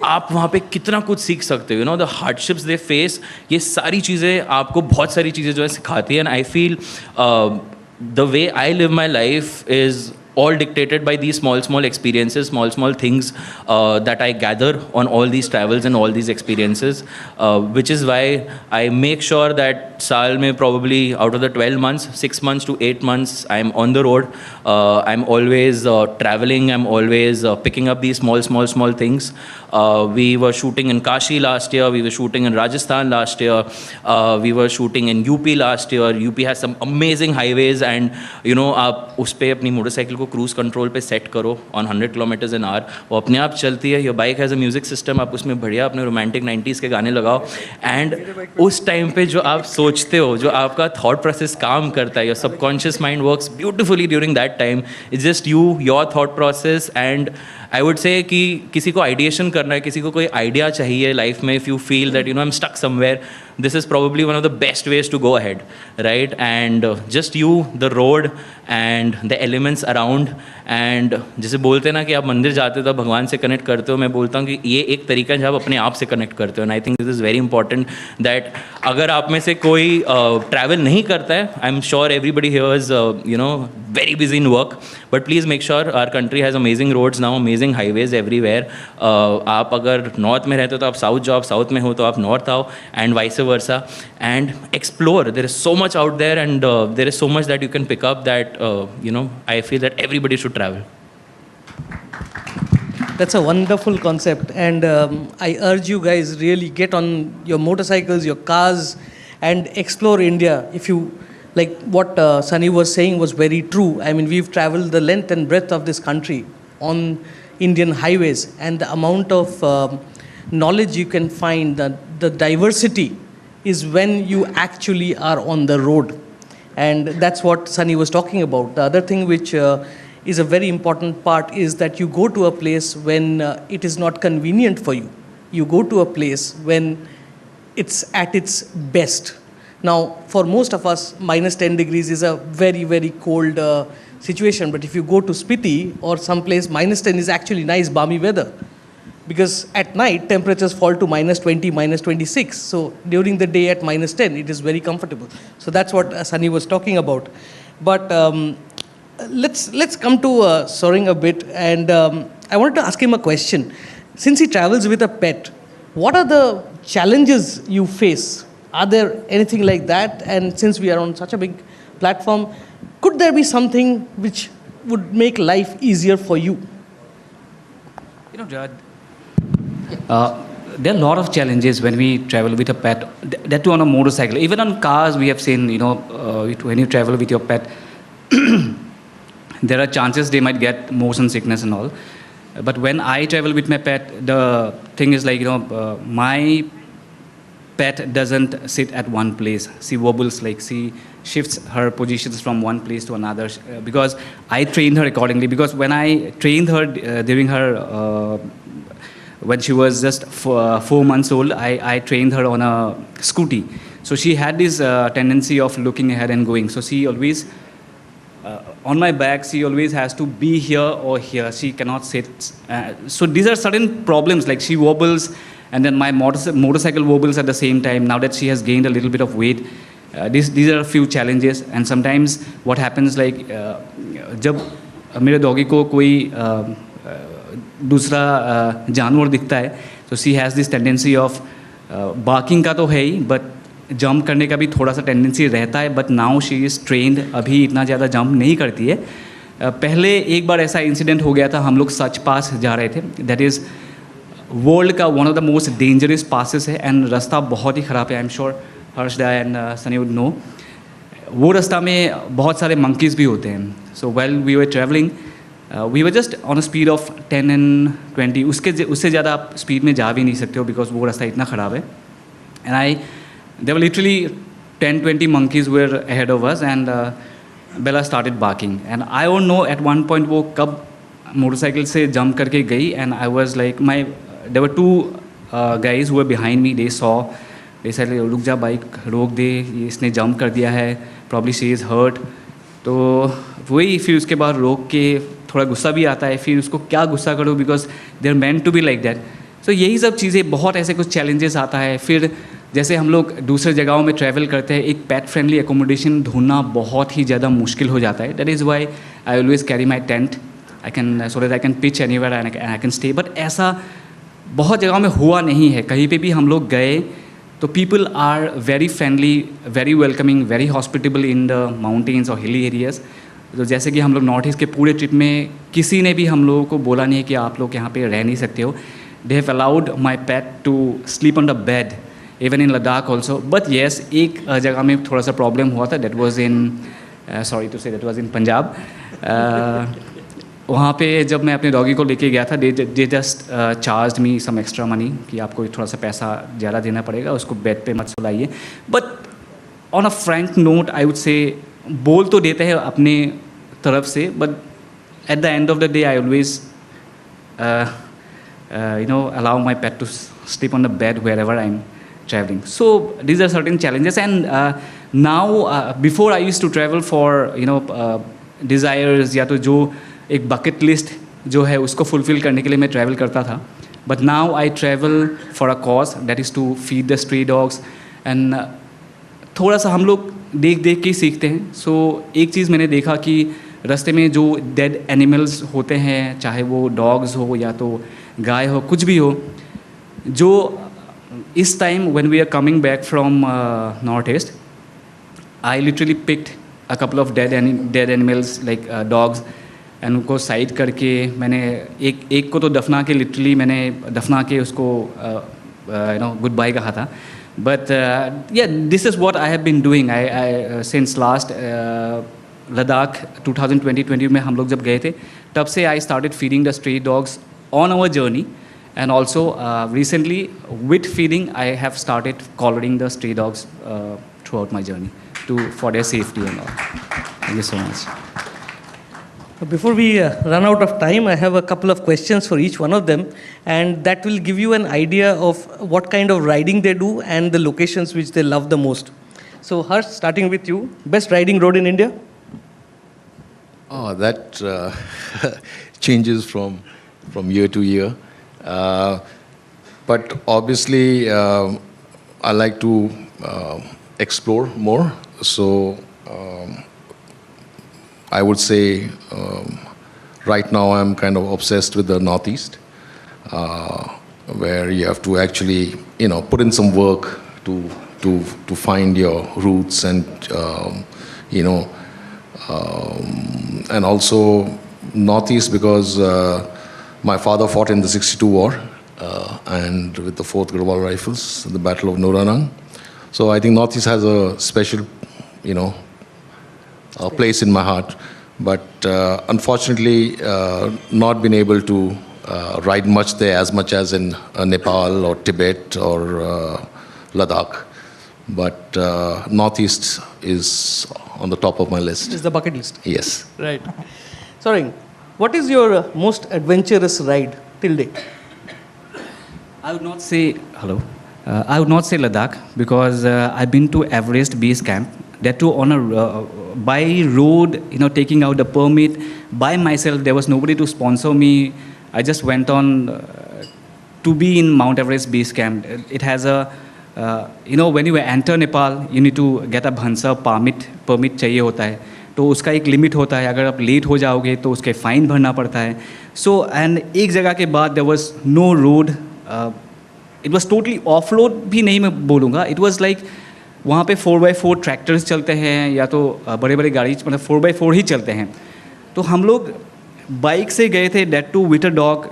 आप वहाँ पे कितना कुछ सीख सकते हो, द हार्डशिप्स दे फेस. ये सारी चीज़ें आपको बहुत सारी चीज़ें जो है सिखाती हैं. And I feel the way I live my life is all dictated by these small experiences, small things that I gather on all these travels and all these experiences, which is why I make sure that saal mein probably out of the 12 months, 6 months to 8 months, I'm on the road. I'm always traveling. I'm always picking up these small things. We were shooting in Kashi last year. We were shooting in Rajasthan last year. We were shooting in UP last year. UP has some amazing highways, and आप उस पे अपनी motorcycle को cruise control पे set करो on 100 kilometres in our, वो अपने आप चलती है. Your bike has a music system, आप उसमें बढ़िया अपने रोमांटिक 90s के गाने लगाओ. एंड उस टाइम पे जो आप सोचते हो, जो आपका थॉट प्रोसेस काम करता है, your subconscious mind works beautifully during that time. It's just you, your thought process. And I would से कि किसी को आइडिएशन करना है, किसी को कोई आइडिया चाहिए लाइफ में, if you feel that I am stuck somewhere, this is probably one of the best ways to go ahead, right? And just you, the road and the elements around. And जैसे बोलते हैं ना कि आप मंदिर जाते हो तो भगवान से कनेक्ट करते हो, मैं बोलता हूँ कि ये एक तरीका है जब आप अपने आप से कनेक्ट करते हो. And I think this is very important that अगर आप में से कोई ट्रैवल नहीं करता है, I am sure everybody here is very busy in work, but please make sure our country has amazing roads now, amazing highways everywhere. आप अगर नॉर्थ में रहते हो तो आप साउथ जाओ, आप साउथ में हो तो आप नॉर्थ आओ, and vice versa, and explore. There is so much out there, and there is so much that you can pick up that I feel that everybody should travel. That's a wonderful concept, and I urge you guys really get on your motorcycles, your cars, and explore India. If you like what Sunny was saying was very true. I mean, we've traveled the length and breadth of this country on Indian highways, and the amount of knowledge you can find, the diversity is when you actually are on the road. And that's what Sunny was talking about. The other thing which is a very important part is that you go to a place when it is not convenient for you. You go to a place when it's at its best. Now, for most of us, -10 degrees is a very, very cold situation. But if you go to Spiti or someplace, -10 is actually nice, balmy weather. Because at night, temperatures fall to -20, -26. So during the day at -10, it is very comfortable. So that's what Sunny was talking about. But let's come to Soaring a bit. And I wanted to ask him a question. Since he travels with a pet, what are the challenges you face? Are there anything like that? And since we are on such a big platform, could there be something which would make life easier for you? There are a lot of challenges when we travel with a pet, that too on a motorcycle. Even on cars, we have seen, when you travel with your pet, there are chances they might get motion sickness and all. But when I travel with my pet, the thing is like, my pet doesn't sit at one place. She wobbles, like she shifts her positions from one place to another, because I trained her accordingly. Because when I trained her during her when she was just 4 months old, I trained her on a scooty. So she had this tendency of looking ahead and going. So she always, on my back, she always has to be here or here. She cannot sit. So these are certain problems, like she wobbles, and then my motorcycle wobbles at the same time. Now that she has gained a little bit of weight, these are a few challenges. And sometimes what happens, like, जब मेरे doggy को कोई दूसरा जानवर दिखता है, तो she has this tendency of barking का तो है ही, बट जंप करने का भी थोड़ा सा टेंडेंसी रहता है. But now she is trend, अभी इतना ज़्यादा जंप नहीं करती है. पहले एक बार ऐसा इंसिडेंट हो गया था, हम लोग सच पास जा रहे थे. दैट इज़ वर्ल्ड का one of the most dangerous passes है एंड रास्ता बहुत ही ख़राब है. I am sure Harshada and Sunny would know. वो रास्ता में बहुत सारे मंकीज़ भी होते हैं. So well we were travelling, we were just on a speed of 10 and 20. उससे ज़्यादा आप स्पीड में जा भी नहीं सकते हो बिकॉज वो रास्ता इतना ख़राब है. And there were literally 10-20 monkeys were ahead of us and Bella started barking and I don't know at one point वो कब मोटरसाइकिल से जंप करके गई and I was like there were two guys who were behind me. They saw, they said रुक जा bike रोक दे, इसने jump कर दिया है, probably she is hurt. तो वही फिर उसके बाद रोक के थोड़ा गुस्सा भी आता है, फिर उसको क्या गुस्सा करो because they are meant to be like that. So यही सब चीज़ें बहुत ऐसे कुछ चैलेंजेस आता है. फिर जैसे हम लोग दूसरे जगहों में ट्रैवल करते हैं, एक पेट फ्रेंडली एकोमोडेशन ढूंढना बहुत ही ज़्यादा मुश्किल हो जाता है. That is why I always carry my tent. I can so that I can pitch anywhere and I can stay. But ऐसा बहुत जगहों में हुआ नहीं है. कहीं पे भी हम लोग गए तो people are very friendly, very welcoming, very hospitable in the mountains और हिली एरियाज़. तो जैसे कि हम लोग नॉर्थ ईस्ट के पूरे ट्रिप में किसी ने भी हम लोगों को बोला नहीं कि आप लोग यहाँ पे रह नहीं सकते हो. They have allowed my pet to sleep on the bed even in Ladakh also. But yes, एक जगह में थोड़ा सा प्रॉब्लम हुआ था. That was in sorry to say that was in Punjab. वहाँ पे जब मैं अपने डॉगी को लेके गया था, they just charge me some extra money कि आपको थोड़ा सा पैसा ज़्यादा देना पड़ेगा, उसको बेड पे मत सुलाइए. But on a frank note I would say बोल तो देते हैं अपने तरफ से, but at the end of the day I always allow my pet to sleep on the bed wherever I'm traveling. So these are certain challenges. And now before I used to travel for desires या तो जो एक bucket list जो है उसको fulfill करने के लिए मैं travel करता था. But now I travel for a cause, that is to feed the stray dogs. And थोड़ा सा हम लोग देख के सीखते हैं. So एक चीज़ मैंने देखा कि रास्ते में जो डेड एनिमल्स होते हैं, चाहे वो डॉग्स हो या तो गाय हो, कुछ भी हो, जो इस time when we are coming back from north east, I literally picked a couple of dead animals like dogs and उनको साइड करके मैंने एक को तो दफना के लिटरली मैंने दफना के उसको गुड बाय कहा था. But yeah this is what I have been doing. I since last Ladakh 2020 में हम लोग जब गए थे, तब से I started feeding the stray dogs on our journey, and also recently with feeding I have started collaring the stray dogs throughout my journey for their safety and all. Thank you so much. Before we run out of time, I have a couple of questions for each one of them, and that will give you an idea of what kind of riding they do and the locations which they love the most. So Harsh, starting with you, best riding road in India? Oh, that changes from year to year, but obviously I like to explore more. So I would say right now I'm kind of obsessed with the Northeast, where you have to actually put in some work to find your roots and and also Northeast because my father fought in the 62 war and with the 4th Gurwal Rifles, the Battle of Noranang. So I think Northeast has a special, a place in my heart. But unfortunately, not been able to ride much there as much as in Nepal or Tibet or Ladakh. But Northeast is on the top of my list. Is the bucket list? Yes. Right. Sorry. What is your most adventurous ride till date? I would not say I would not say Ladakh because I've been to Everest Base Camp. That too on a by road, taking out the permit by myself. There was nobody to sponsor me. I just went on to be in Mount Everest Base Camp. It has a when you enter Nepal, you need to get a bhansa permit चाहिए होता है. तो उसका एक limit होता है. अगर आप लेट हो जाओगे तो उसके फ़ाइन भरना पड़ता है. सो एंड एक जगह के बाद there was no road. It was totally off road भी नहीं मैं बोलूँगा. इट वाज लाइक वहाँ पे 4x4 ट्रैक्टर्स चलते हैं या तो बड़े बड़े गाड़ी मतलब 4x4 ही चलते हैं. तो हम लोग बाइक से गए थे, that too with a dog.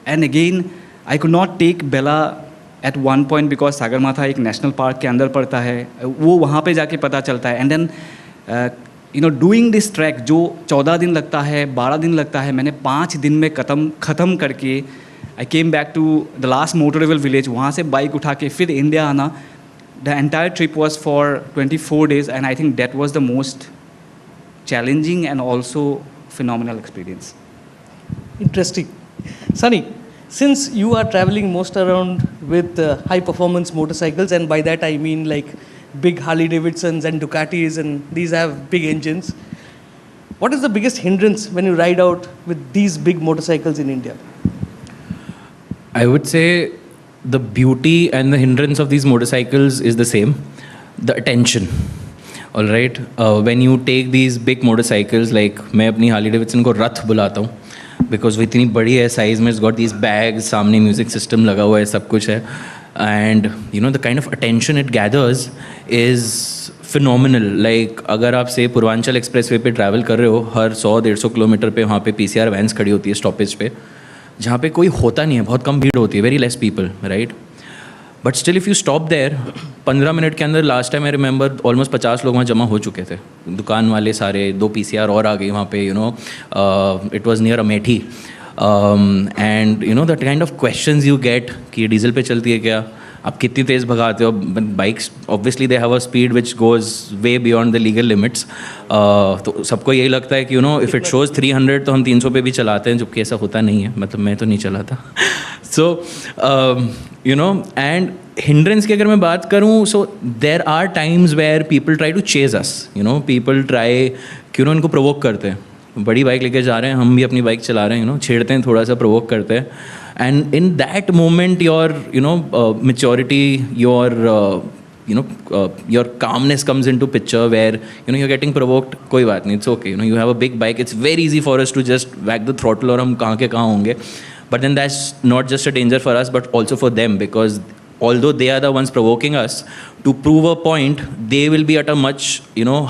And again I could not take Bella at one point because Sagarmatha एक national park के अंदर पड़ता है, वो वहाँ पे जाके पता चलता है. And then doing this trek जो 14 दिन लगता है, 12 दिन लगता है, मैंने 5 दिन में ख़त्म करके I came back to the last motorable village, वहाँ से बाइक उठा के फिर इंडिया आना. The entire trip was for 24 days, and I think that was the most challenging and also phenomenal experience. Interesting. Sunny, since you are traveling most around with high performance motorcycles, and by that I mean like big Harley Davidsons and Ducatis, and these have big engines, what is the biggest hindrance when you ride out with these big motorcycles in India? I would say the beauty and the hindrance of these motorcycles is the same, the attention. All right, when you take these big motorcycles, like मैं अपनी Harley Davidson को रथ बुलाता हूँ, because वो इतनी बड़ी है size में, it's got these bags, सामने music system लगा हुआ है, सब कुछ है, and the kind of attention it gathers is phenomenal. Like अगर आप से पूर्वांचल एक्सप्रेसवे पे ट्रैवल कर रहे हो, हर 100-150 किलोमीटर पे वहाँ पे PCR वैन्स खड़ी होती है स्टॉपेज पे, जहाँ पे कोई होता नहीं है, बहुत कम भीड़ होती है, very less people, right. But still if you stop there, 15 minute के अंदर last time I remember almost 50 लोग वहाँ जमा हो चुके थे, दुकान वाले सारे, 2 PCR और आ गई वहाँ पे, it was near Amethi. And the kind of questions you get कि डीजल पे चलती है क्या, आप कितनी तेज़ भगाते हो. Bikes obviously they have a speed which goes way beyond the legal limits. तो सबको यही लगता है कि इफ़ इट शोज़ 300 तो हम 300 पे भी चलाते हैं, जबकि ऐसा होता नहीं है. मतलब मैं तो नहीं चलाता. सो एंड हिंड्रेंस की अगर मैं बात करूँ, so there are times where people try to chase us, people try इनको प्रोवोक करते हैं. बड़ी बाइक लेके जा रहे हैं, हम भी अपनी बाइक चला रहे हैं, छेड़ते हैं, थोड़ा सा प्रोवोक करते हैं. And in that moment, your maturity, your your calmness comes into picture, where you're getting provoked. कोई बात नहीं, it's okay. You have a big bike. It's very easy for us to just whack the throttle और हम कहाँ के कहाँ होंगे. But then that's not just a danger for us, but also for them, because although they are the ones provoking us, to prove a point, they will be at a much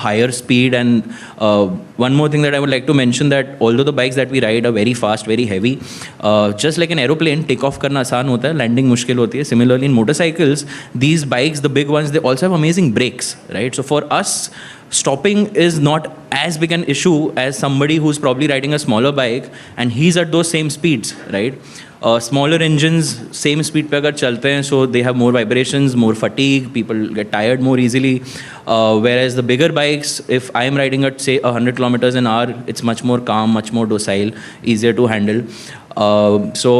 higher speed. And one more thing that I would like to mention, that although the bikes that we ride are very fast, very heavy, just like an aeroplane, take off करना आसान होता है, landing मुश्किल होती है. Similarly in motorcycles, these bikes, the big ones, they also have amazing brakes, right? So for us, stopping is not as big an issue as somebody who's probably riding a smaller bike and he's at those same speeds, right? Smaller engines, same speed पे अगर चलते हैं, so they have more vibrations, more fatigue, people get tired more easily. Whereas the bigger bikes, if I am riding at say 100 kilometers an hour, it's much more calm, much more docile, easier to handle. So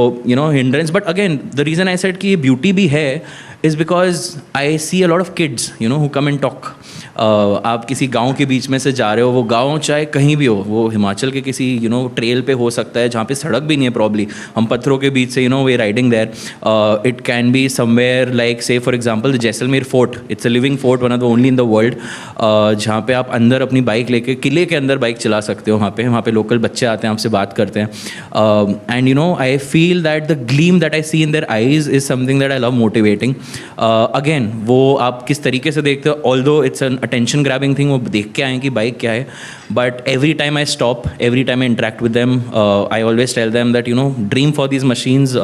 hindrance. But again, the reason I said कि beauty भी है is because I see a lot of kids, who come and talk. आप किसी गांव के बीच में से जा रहे हो, वो गांव चाहे कहीं भी हो, वो हिमाचल के किसी ट्रेल पे हो सकता है जहाँ पे सड़क भी नहीं है प्रॉब्ली, हम पत्थरों के बीच से वे riding there. It can be somewhere like say for example the Jaisalmer fort. It's a living fort, one of the only in the world, जहाँ पे आप अंदर अपनी बाइक लेके किले के अंदर बाइक चला सकते हो. वहाँ पे लोकल बच्चे आते हैं, आपसे बात करते हैं. And I feel that the gleam that I see in their eyes is something that I love motivating. अगेन वो आप किस तरीके से देखते हो, although it's an attention grabbing thing, वो देख के आए कि बाइक क्या है. But every time I stop, every time I interact with them, I always tell them that dream for these machines,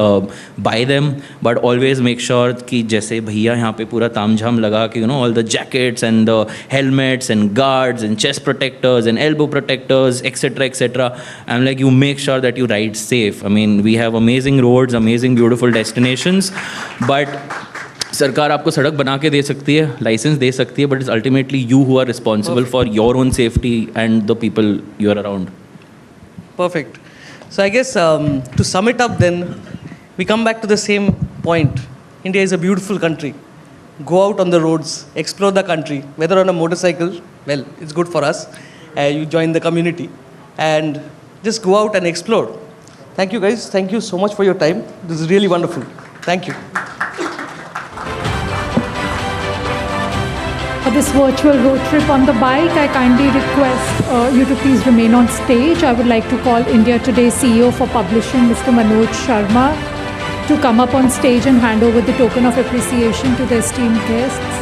buy them, but always make sure कि जैसे भैया यहाँ पे पूरा तामझाम लगा कि all the jackets and the helmets and guards and chest protectors and elbow protectors etcetera etcetera. I am like, you make sure that you ride safe. I mean we have amazing roads, amazing beautiful destinations, but सरकार आपको सड़क बना के दे सकती है, licence दे सकती है, but it's ultimately you who are responsible for your own safety and the people you are around. Perfect. So I guess to sum it up then, we come back to the same point. India is a beautiful country. Go out on the roads, explore the country, whether on a motorcycle, well, it's good for us. You join the community and just go out and explore. Thank you guys. Thank you so much for your time. This is really wonderful. Thank you. For this virtual road trip on the bike, I kindly request you to please remain on stage. I would like to call India Today CEO for Publishing, Mr. Manoj Sharma, to come up on stage and hand over the token of appreciation to the esteemed guests.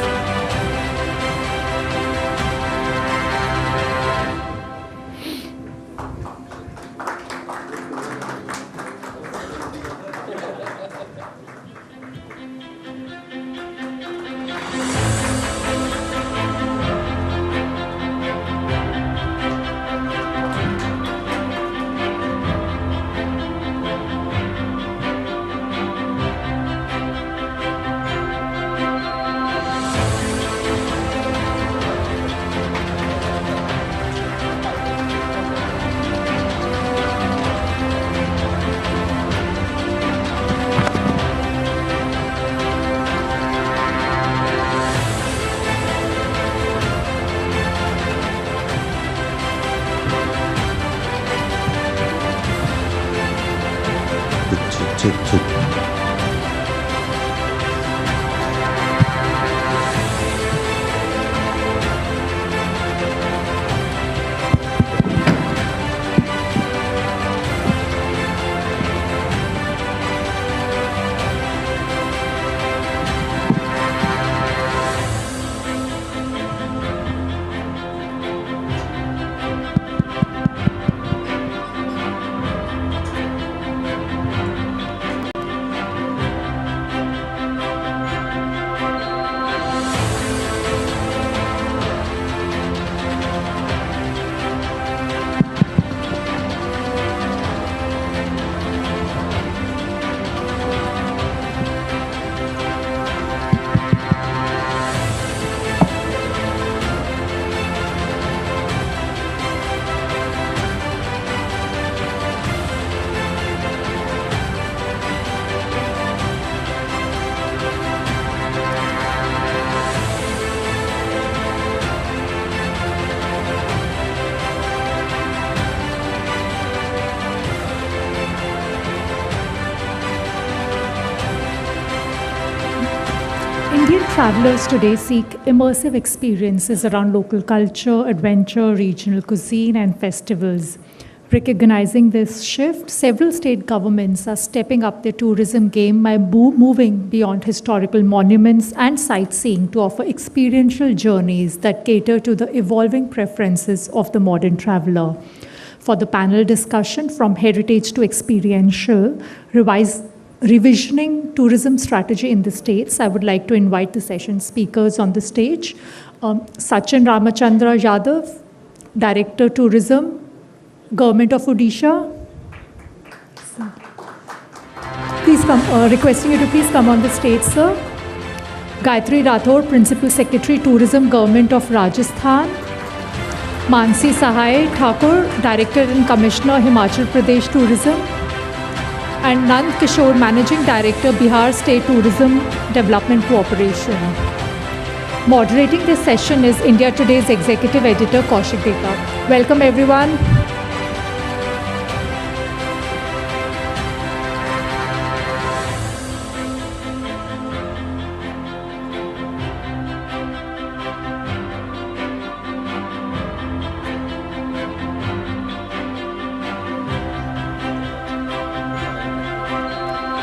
Indian travelers today seek immersive experiences around local culture, adventure, regional cuisine, and festivals. Recognizing this shift, several state governments are stepping up their tourism game by moving beyond historical monuments and sightseeing to offer experiential journeys that cater to the evolving preferences of the modern traveler. For the panel discussion, From Heritage to Experiential, Revisioning Tourism Strategy in the States, I would like to invite the session speakers on the stage. Sachin Ramachandra Yadav, Director Tourism, Government of Odisha. Please come, requesting you to please come on the stage, sir. Gayatri Rathod, Principal Secretary, Tourism, Government of Rajasthan. Mansi Sahai Thakur, Director and Commissioner, Himachal Pradesh Tourism. And Nand Kishore, Managing Director, Bihar State Tourism Development Corporation. Moderating this session is India Today's Executive Editor, Kaushik Deka. Welcome, everyone.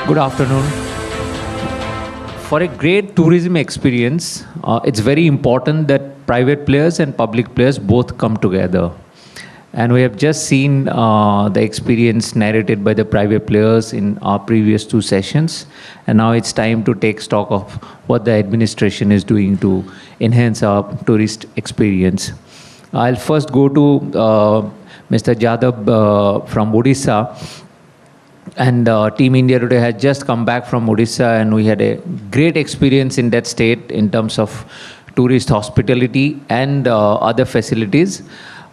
Good afternoon. For a great tourism experience, it's very important that private players and public players both come together. And we have just seen the experience narrated by the private players in our previous two sessions. And now it's time to take stock of what the administration is doing to enhance our tourist experience. I'll first go to Mr. Jadab from Odisha. And Team India Today has just come back from Odisha, and we had a great experience in that state in terms of tourist hospitality and other facilities.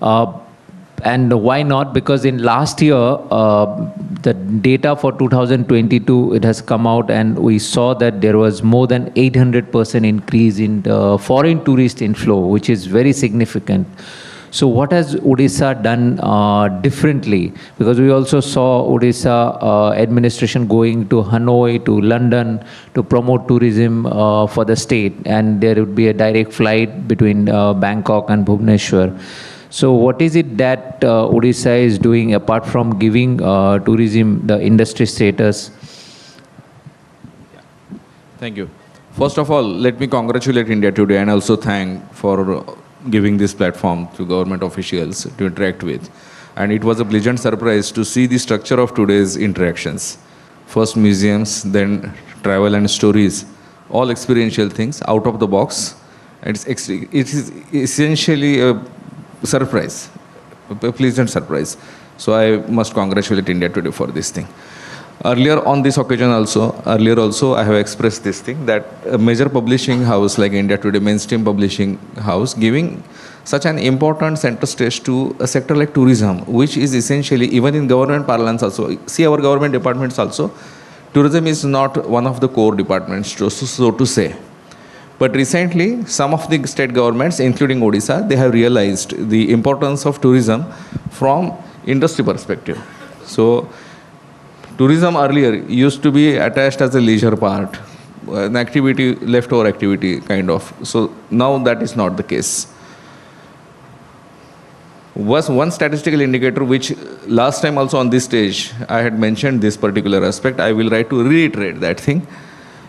And why not? Because in last year, the data for 2022, it has come out, and we saw that there was more than 800% increase in the foreign tourist inflow, which is very significant. So what has Odisha done differently? Because we also saw Odisha administration going to Hanoi, to London to promote tourism for the state, and there would be a direct flight between Bangkok and Bhubaneswar. So what is it that Odisha is doing apart from giving tourism the industry status? Thank you. First of all, let me congratulate India Today and also thank for giving this platform to government officials to interact with. And it was a pleasant surprise to see the structure of today's interactions. First museums, then travel and stories, all experiential things out of the box. It is essentially a surprise, a pleasant surprise. So I must congratulate India Today for this thing. Earlier on this occasion also, I have expressed this thing that a major publishing house like India Today, mainstream publishing house, giving such an important center stage to a sector like tourism, which is essentially, even in government parlance also, see our government departments also, tourism is not one of the core departments, so to say. But recently, some of the state governments, including Odisha, they have realized the importance of tourism from industry perspective. So, Tourism earlier used to be attached as a leisure part, an activity, leftover activity kind of. So now that is not the case. Was one statistical indicator which last time also on this stage I had mentioned this particular aspect. I will try to reiterate that thing.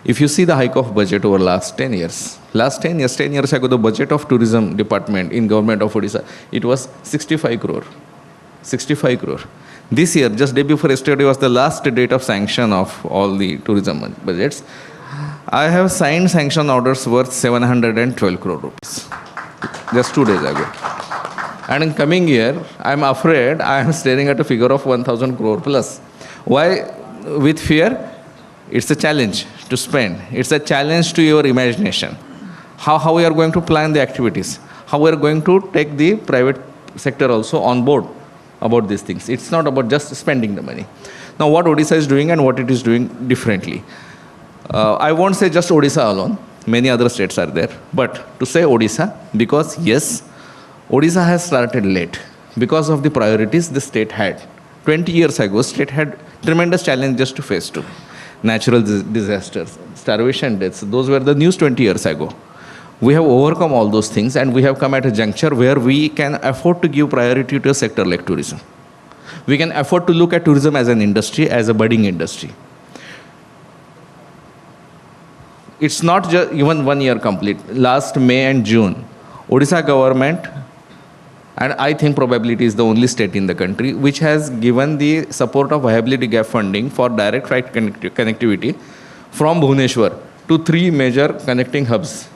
If you see the hike of budget over last 10 years, 10 years ago, the budget of tourism department in government of Odisha, it was 65 crore. 65 crore. This year, just day before yesterday was the last date of sanction of all the tourism budgets. I have signed sanction orders worth 712 crore rupees. Just 2 days ago. And in coming year, I'm afraid I am staring at a figure of 1,000 crore plus. Why? With fear? It's a challenge to spend. It's a challenge to your imagination. How we are going to plan the activities. How we are going to take the private sector also on board about these things. It's not about just spending the money. Now what Odisha is doing and what it is doing differently. I won't say just Odisha alone. Many other states are there. But to say Odisha, because yes, Odisha has started late because of the priorities the state had. 20 years ago, state had tremendous challenges to face too. Natural disasters, starvation deaths, those were the news 20 years ago. We have overcome all those things and we have come at a juncture where we can afford to give priority to a sector like tourism. We can afford to look at tourism as an industry, as a budding industry. It's not just even 1 year complete. Last May and June, Odisha government, and I think probably it is the only state in the country which has given the support of viability gap funding for direct flight connectivity from Bhubaneswar to 3 major connecting hubs.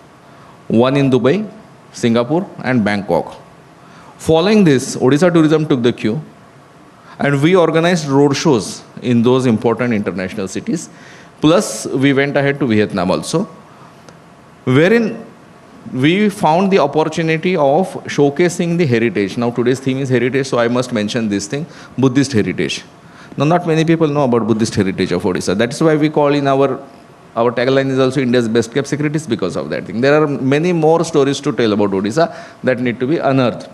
One in Dubai, Singapore and Bangkok. Following this, Odisha Tourism took the cue and we organized road shows in those important international cities. Plus, we went ahead to Vietnam also, wherein we found the opportunity of showcasing the heritage. Now today's theme is heritage, so I must mention this thing, Buddhist heritage. Now not many people know about Buddhist heritage of Odisha. That is why we call in our tagline is also India's best kept secret is because of that thing. There are many more stories to tell about Odisha that need to be unearthed.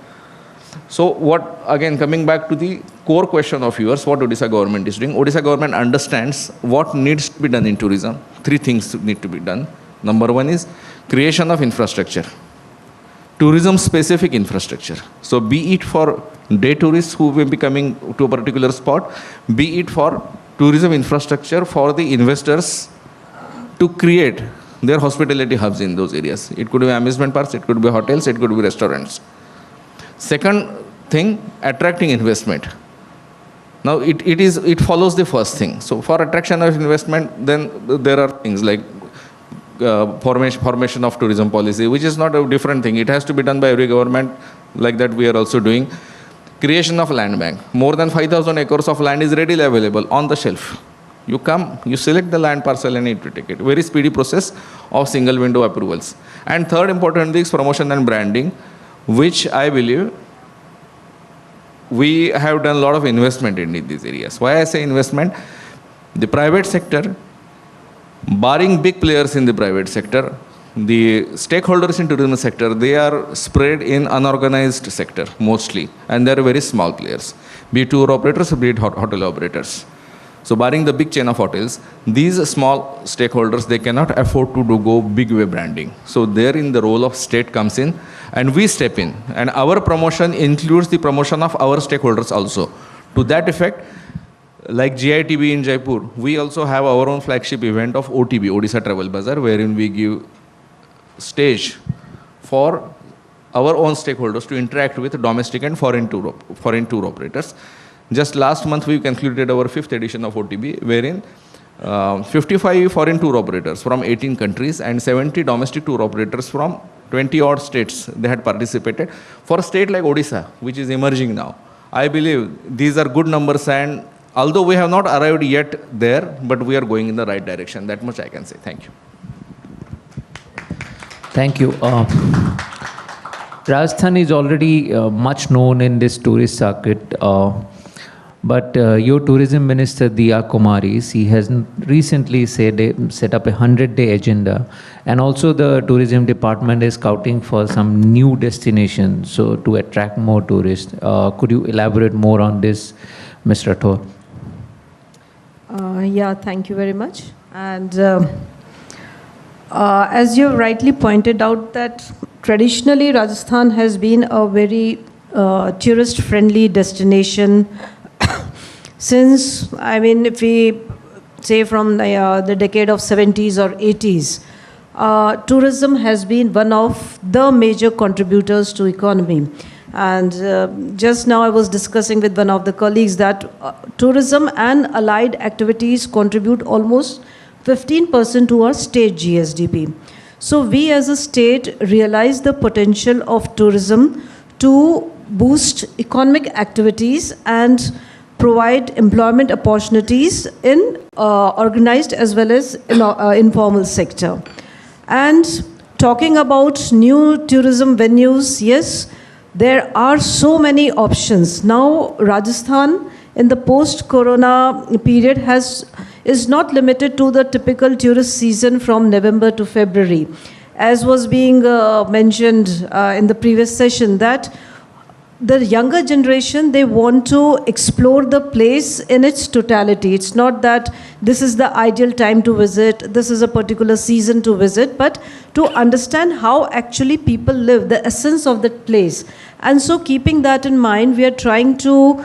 So what, again, coming back to the core question of yours, what Odisha government is doing. Odisha government understands what needs to be done in tourism. 3 things need to be done. Number 1 is creation of infrastructure, tourism specific infrastructure. So be it for day tourists who will be coming to a particular spot, be it for tourism infrastructure for the investors to create their hospitality hubs in those areas. It could be amusement parks, it could be hotels, it could be restaurants. Second thing, attracting investment. Now it follows the first thing. So for attraction of investment, then there are things like formation of tourism policy, which is not a different thing. It has to be done by every government, like that we are also doing. Creation of land bank. More than 5,000 acres of land is readily available on the shelf. You come, you select the land parcel and need to take it. Very speedy process of single window approvals. And third important thing is promotion and branding, which I believe we have done a lot of investment in these areas. Why I say investment? The private sector, barring big players in the private sector, the stakeholders in tourism sector, they are spread in unorganized sector mostly, and they are very small players, be it tour operators, be it hotel operators. So barring the big chain of hotels, these small stakeholders, they cannot afford to go big way branding. So therein the role of state comes in and we step in. And our promotion includes the promotion of our stakeholders also. To that effect, like GITB in Jaipur, we also have our own flagship event of OTB, Odisha Travel Bazaar, wherein we give stage for our own stakeholders to interact with domestic and foreign tour operators. Just last month, we concluded our 5th edition of OTB, wherein 55 foreign tour operators from 18 countries and 70 domestic tour operators from 20-odd states, they had participated. For a state like Odisha, which is emerging now, I believe these are good numbers, and although we have not arrived yet there, but we are going in the right direction. That much I can say. Thank you. Thank you. Rajasthan is already much known in this tourist circuit. But your tourism minister, Diya Kumaris, he has recently set up a 100-day agenda. And also the tourism department is scouting for some new destinations, so to attract more tourists. Could you elaborate more on this, Mr. Rathore? Yeah, thank you very much. And as you rightly pointed out, that traditionally Rajasthan has been a very tourist-friendly destination since, I mean, if we say from the decade of 70s or 80s, tourism has been one of the major contributors to economy. And just now I was discussing with one of the colleagues that tourism and allied activities contribute almost 15% to our state GSDP. So we as a state realize the potential of tourism to boost economic activities and provide employment opportunities in organized as well as informal sector. And talking about new tourism venues, yes, there are so many options. Now, Rajasthan in the post-corona period is not limited to the typical tourist season from November to February. As was being mentioned in the previous session, that the younger generation, they want to explore the place in its totality. It's not that this is the ideal time to visit, this is a particular season to visit, but to understand how actually people live, the essence of that place. And so keeping that in mind, we are trying to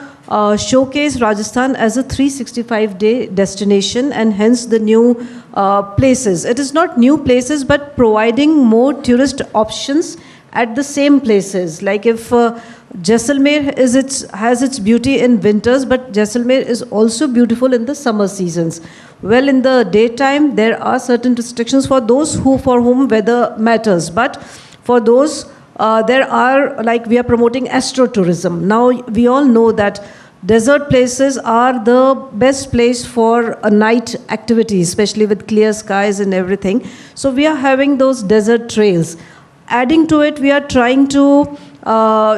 showcase Rajasthan as a 365-day destination, and hence the new places. It is not new places, but providing more tourist options at the same places. Like if Jaisalmer has its beauty in winters, but Jaisalmer is also beautiful in the summer seasons. Well, in the daytime, there are certain restrictions for those for whom weather matters. But for those, there are, like we are promoting astrotourism. Now, we all know that desert places are the best place for a night activity, especially with clear skies and everything. So we are having those desert trails. Adding to it, we are trying to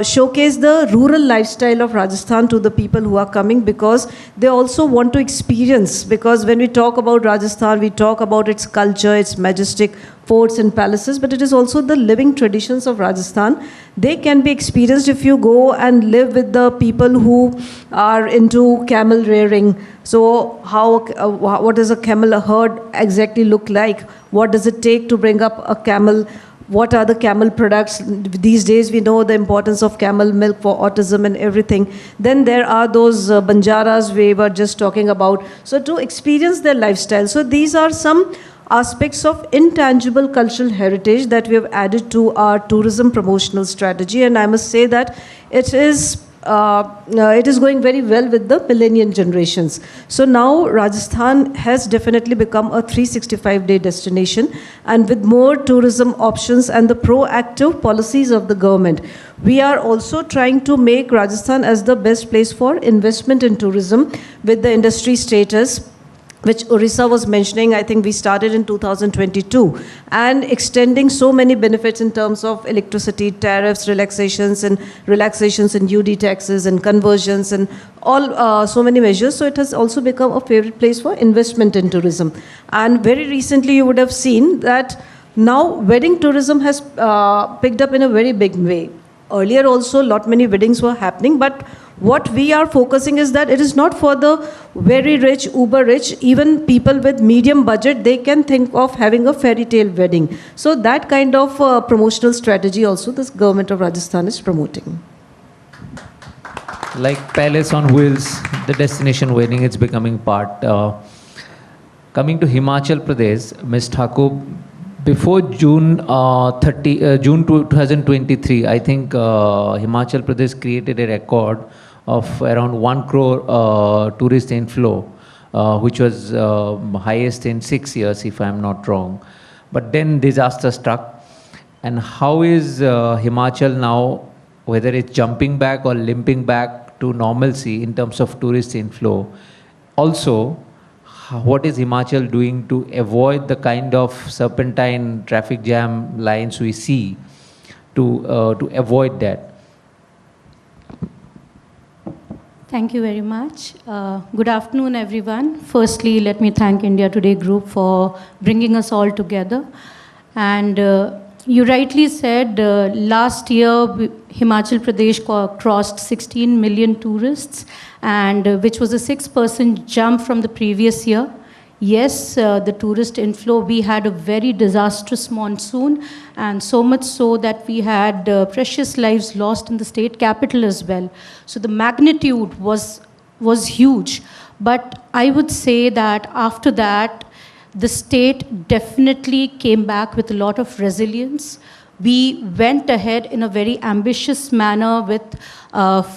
showcase the rural lifestyle of Rajasthan to the people who are coming, because they also want to experience, because when we talk about Rajasthan, we talk about its culture, its majestic forts and palaces, but it is also the living traditions of Rajasthan. They can be experienced if you go and live with the people who are into camel rearing. So what does a camel herd exactly look like? What does it take to bring up a camel? What are the camel products? These days we know the importance of camel milk for autism and everything. Then there are those banjaras we were just talking about. So to experience their lifestyle. So these are some aspects of intangible cultural heritage that we have added to our tourism promotional strategy. And I must say that it is going very well with the millennial generations. So now Rajasthan has definitely become a 365-day destination, and with more tourism options and the proactive policies of the government, we are also trying to make Rajasthan as the best place for investment in tourism with the industry status, which Orissa was mentioning. I think we started in 2022, and extending so many benefits in terms of electricity tariffs, relaxations in UD taxes and conversions and all so many measures. So it has also become a favorite place for investment in tourism. And very recently you would have seen that now wedding tourism has picked up in a very big way. Earlier also many weddings were happening, but what we are focusing is that it is not for the very rich, uber rich. Even people with medium budget, they can think of having a fairy tale wedding. So that kind of promotional strategy also this government of Rajasthan is promoting. Like Palace on Wheels, the destination wedding, it's becoming part. Coming to Himachal Pradesh, Ms. Thakur, before June 2023, I think Himachal Pradesh created a record of around 1 crore tourist inflow, which was highest in 6 years, if I'm not wrong. But then disaster struck. And how is Himachal now, whether it's jumping back or limping back to normalcy in terms of tourist inflow? Also, what is Himachal doing to avoid the kind of serpentine traffic jam lines we see, to avoid that? Thank you very much. Good afternoon, everyone. Firstly, let me thank India Today Group for bringing us all together. And You rightly said, last year Himachal Pradesh crossed 16 million tourists, and which was a 6% jump from the previous year. Yes, the tourist inflow, we had a very disastrous monsoon, and so much so that we had precious lives lost in the state capital as well. So the magnitude was huge. But I would say that after that, the state definitely came back with a lot of resilience. We went ahead in a very ambitious manner with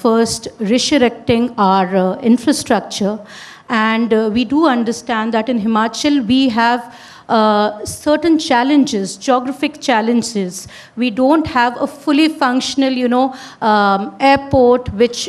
first resurrecting our infrastructure. And we do understand that in Himachal, we have certain challenges, geographic challenges. We don't have a fully functional, airport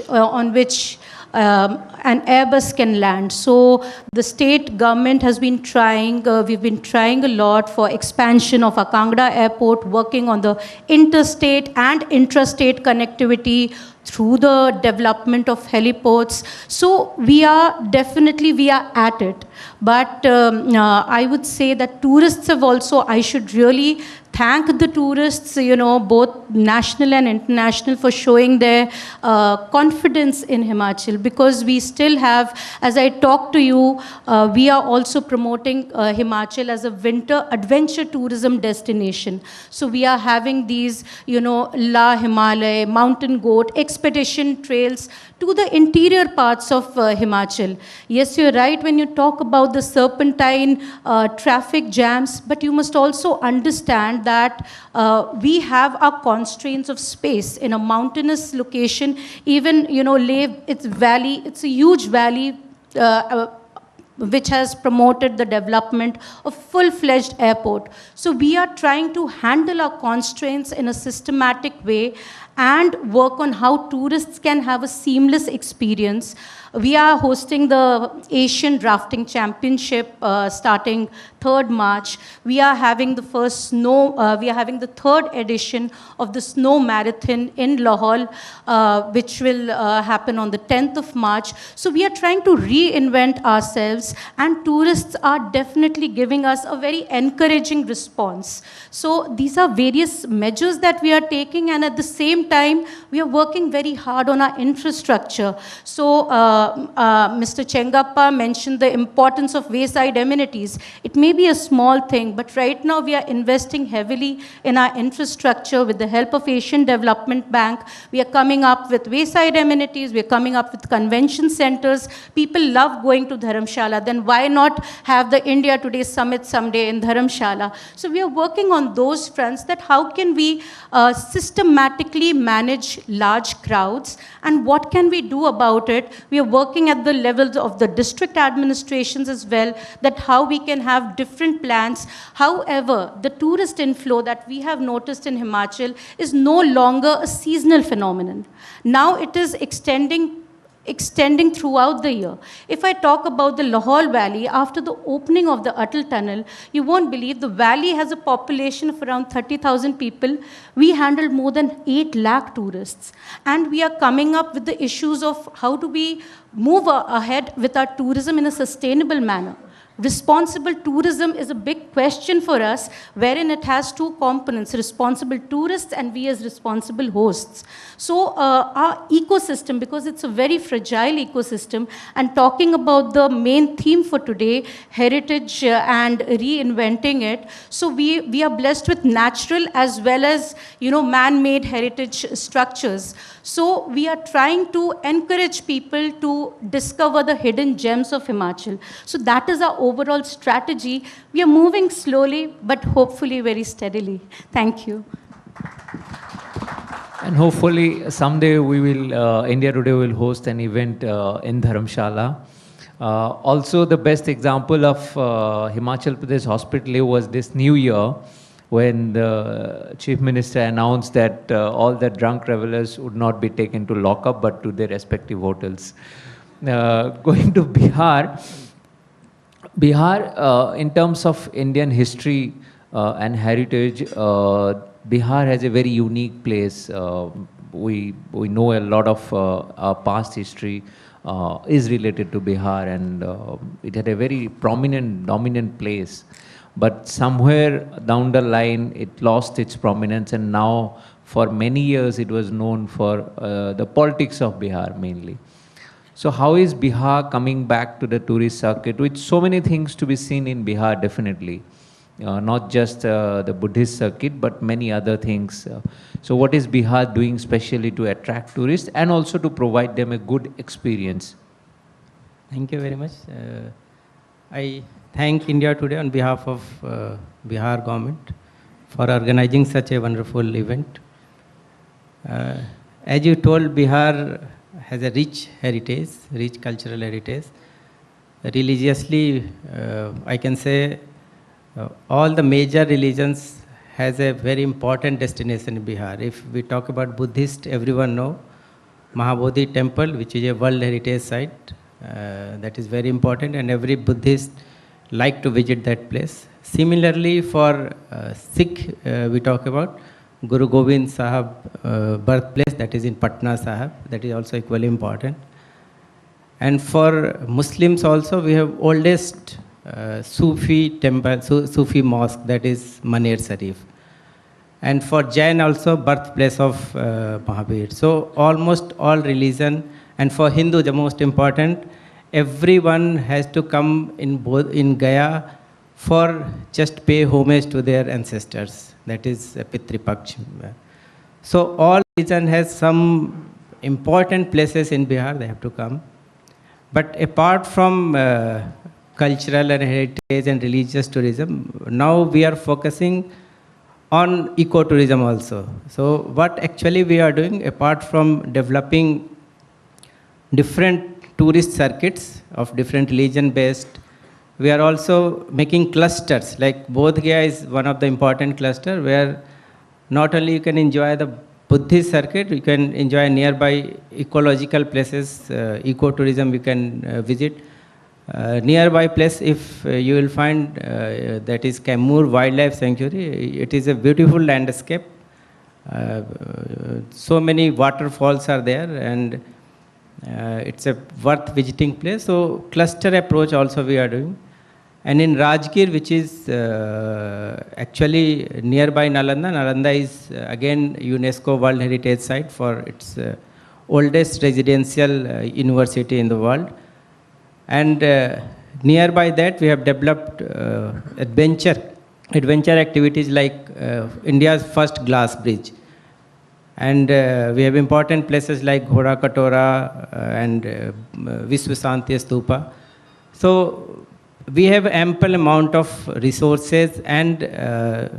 on which an Airbus can land. So the state government has been trying, we've been trying a lot for expansion of our Kangra airport, working on the interstate and intrastate connectivity through the development of heliports. So we are at it. But I would say that tourists have also, I should really thank the tourists, both national and international, for showing their confidence in Himachal, because we still have, as I talk to you, we are also promoting Himachal as a winter adventure tourism destination. So we are having these, La Himalaya, Mountain Goat, expedition trails to the interior parts of Himachal. Yes, you're right when you talk about the serpentine traffic jams, but you must also understand that we have our constraints of space in a mountainous location. Even, Leh, it's a huge valley which has promoted the development of full-fledged airport. So we are trying to handle our constraints in a systematic way and work on how tourists can have a seamless experience. We are hosting the Asian Rafting Championship starting 3rd March. We are having the the 3rd edition of the Snow Marathon in Lahore, which will happen on the 10th of March. So we are trying to reinvent ourselves, and tourists are definitely giving us a very encouraging response. So these are various measures that we are taking, and at the same time, we are working very hard on our infrastructure. So Mr. Chengappa mentioned the importance of wayside amenities. It may be a small thing, but right now we are investing heavily in our infrastructure with the help of Asian Development Bank. We are coming up with wayside amenities. We are coming up with convention centers. People love going to Dharamshala. Then why not have the India Today Summit someday in Dharamshala? So we are working on those fronts, that how can we systematically manage large crowds, and what can we do about it? We are working at the levels of the district administrations as well, that how we can have different plans. However, the tourist inflow that we have noticed in Himachal is no longer a seasonal phenomenon. Now it is extending throughout the year. If I talk about the Lahore Valley, after the opening of the Atal Tunnel, you won't believe the valley has a population of around 30,000 people. We handled more than 8 lakh tourists. And we are coming up with the issues of how do we move ahead with our tourism in a sustainable manner. Responsible tourism is a big question for us, wherein it has 2 components, responsible tourists and we as responsible hosts. So our ecosystem, because it's a very fragile ecosystem, and talking about the main theme for today, heritage and reinventing it, so we are blessed with natural as well as man-made heritage structures. So we are trying to encourage people to discover the hidden gems of Himachal. So that is our overall strategy. We are moving slowly, but hopefully very steadily. Thank you. And hopefully someday we will, India Today will host an event in Dharamshala. Also, the best example of Himachal Pradesh hospitality was this new year, when the Chief Minister announced that all the drunk revelers would not be taken to lockup, but to their respective hotels. Going to Bihar, in terms of Indian history and heritage, Bihar has a very unique place. We know a lot of our past history is related to Bihar, and it had a very prominent, dominant place. But somewhere down the line, it lost its prominence, and now for many years it was known for the politics of Bihar mainly. So how is Bihar coming back to the tourist circuit with so many things to be seen in Bihar, definitely? Not just the Buddhist circuit, but many other things. So what is Bihar doing specially to attract tourists and also to provide them a good experience? Thank you very much. I thank India Today on behalf of Bihar government for organizing such a wonderful event. As you told, Bihar has a rich heritage, rich cultural heritage. Religiously, I can say all the major religions has a very important destination in Bihar. If we talk about Buddhist, everyone know Mahabodhi temple, which is a World Heritage Site. That is very important, and every Buddhist like to visit that place. Similarly, for Sikh, we talk about Guru Gobind Sahib birthplace, that is in Patna Sahib, that is also equally important. And for Muslims also, we have oldest Sufi temple, Sufi mosque, that is Maner Sharif. And for Jain also, birthplace of Mahavir. So almost all religion, and for Hindu, the most important, everyone has to come in Gaya for just pay homage to their ancestors. That is Pitri Paksh. So all religion has some important places in Bihar, they have to come. But apart from cultural and heritage and religious tourism, now we are focusing on ecotourism also. So what actually we are doing, apart from developing different tourist circuits of different religion based, we are also making clusters. Like Bodh Gaya is one of the important cluster where not only you can enjoy the Buddhist circuit, you can enjoy nearby ecological places, ecotourism you can visit. Nearby place, if you will find that is Kaimur Wildlife Sanctuary, it is a beautiful landscape. So many waterfalls are there, and it's a worth visiting place. So cluster approach also we are doing. And in Rajgir, which is actually nearby Nalanda, Nalanda is again UNESCO World Heritage Site for its oldest residential university in the world. And nearby that we have developed adventure activities like India's first glass bridge. And we have important places like Ghoda Katora and Vishwa Shanti Stupa. So we have ample amount of resources and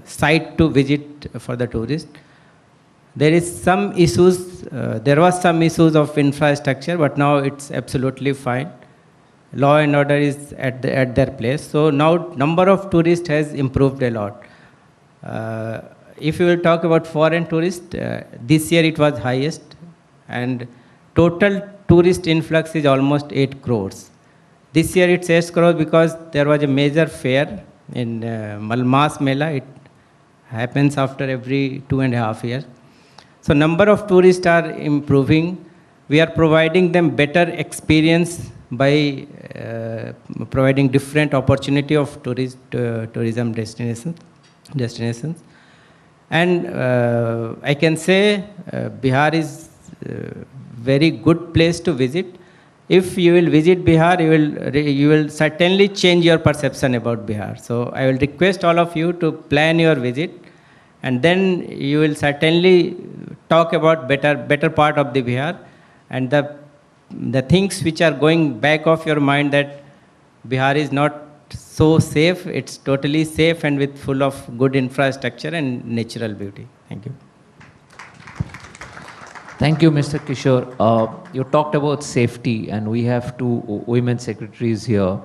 site to visit for the tourist. There is some issues, there was some issues of infrastructure, but now it's absolutely fine. Law and order is at their place. So now number of tourists has improved a lot. If you will talk about foreign tourists, this year it was highest, and total tourist influx is almost 8 crores. This year it's 8 crores because there was a major fair in Malmas Mela. It happens after every 2.5 years. So number of tourists are improving. We are providing them better experience by providing different opportunity of tourism destinations. And I can say Bihar is very good place to visit. If you will visit Bihar, you will certainly change your perception about Bihar. So I will request all of you to plan your visit, and then you will certainly talk about better part of the Bihar, and the things which are going back of your mind that Bihar is not so safe. It's totally safe and with full of good infrastructure and natural beauty. Thank you. Thank you, Mr. Kishore. You talked about safety, and we have two women secretaries here.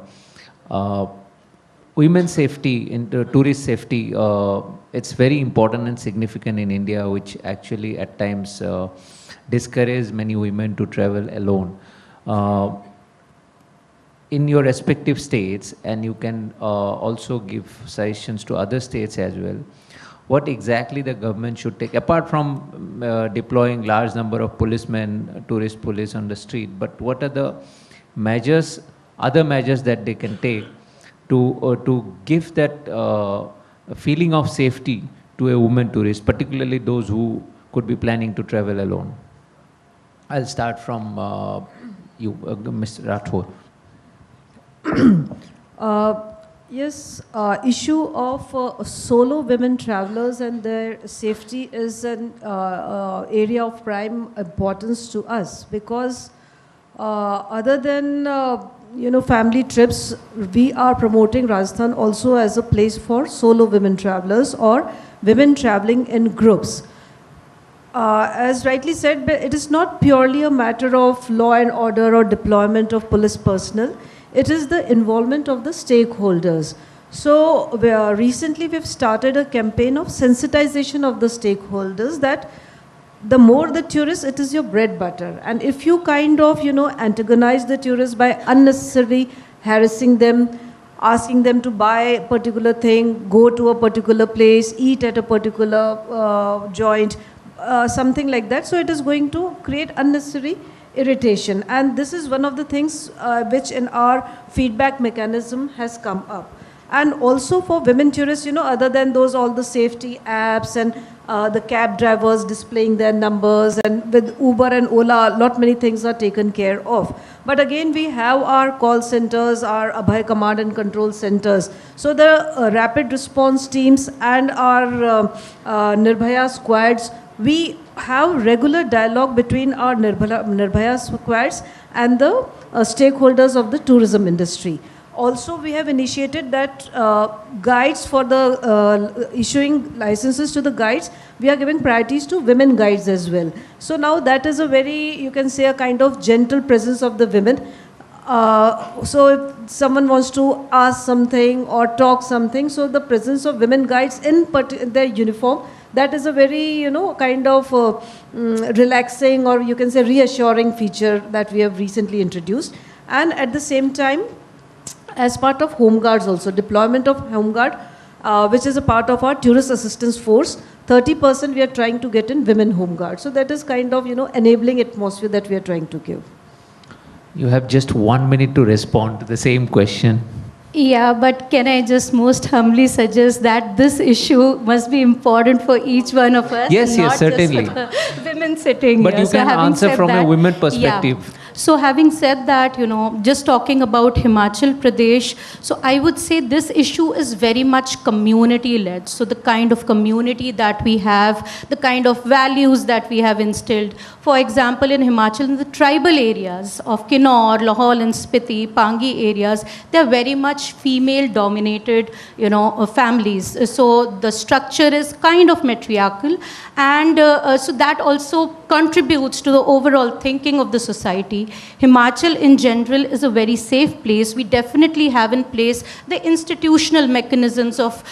Women's safety, tourist safety, it's very important and significant in India, which actually at times discourage many women to travel alone. In your respective states, and you can also give suggestions to other states as well, what exactly the government should take, apart from deploying large number of policemen, tourist police on the street, but what are the measures, other measures that they can take to give that feeling of safety to a woman tourist, particularly those who could be planning to travel alone? I'll start from you, Mr. Rathore. Yes, issue of solo women travelers and their safety is an area of prime importance to us, because other than family trips, we are promoting Rajasthan also as a place for solo women travelers or women traveling in groups. As rightly said, it is not purely a matter of law and order or deployment of police personnel. It is the involvement of the stakeholders. So recently we've started a campaign of sensitization of the stakeholders that the more the tourists, it is your bread butter. And if you kind of, antagonize the tourists by unnecessarily harassing them, asking them to buy a particular thing, go to a particular place, eat at a particular joint, something like that. So it is going to create unnecessary irritation. And this is one of the things which in our feedback mechanism has come up. And also for women tourists, other than those, all the safety apps and the cab drivers displaying their numbers, and with Uber and Ola, many things are taken care of. But again, we have our call centers, our Abhay Command and Control centers. So the rapid response teams and our Nirbhaya squads, we have regular dialogue between our Nirbhaya squads and the stakeholders of the tourism industry. Also, we have initiated that guides for the issuing licenses to the guides, we are giving priorities to women guides as well. So now that is a very, you can say, a kind of gentle presence of the women. So if someone wants to ask something or talk something, so the presence of women guides in their uniform, that is a very, kind of relaxing, or you can say reassuring feature that we have recently introduced. And at the same time, as part of Home Guards also, deployment of Home Guard, which is a part of our tourist assistance force, 30% we are trying to get in women Home Guard. So that is kind of, enabling atmosphere that we are trying to give. You have just 1 minute to respond to the same question. Yeah, but can I just most humbly suggest that this issue must be important for each one of us? Yes, not certainly. Just for the women sitting But here. you can answer from a women perspective. Yeah. So having said that, just talking about Himachal Pradesh, so I would say this issue is very much community-led. So the kind of community that we have, the kind of values that we have instilled. For example, in Himachal, in the tribal areas of Kinnaur, Lahaul and Spiti, Pangi areas, they are very much female-dominated, families. So the structure is kind of matriarchal, and so that also contributes to the overall thinking of the society. Himachal in general is a very safe place. We definitely have in place the institutional mechanisms of,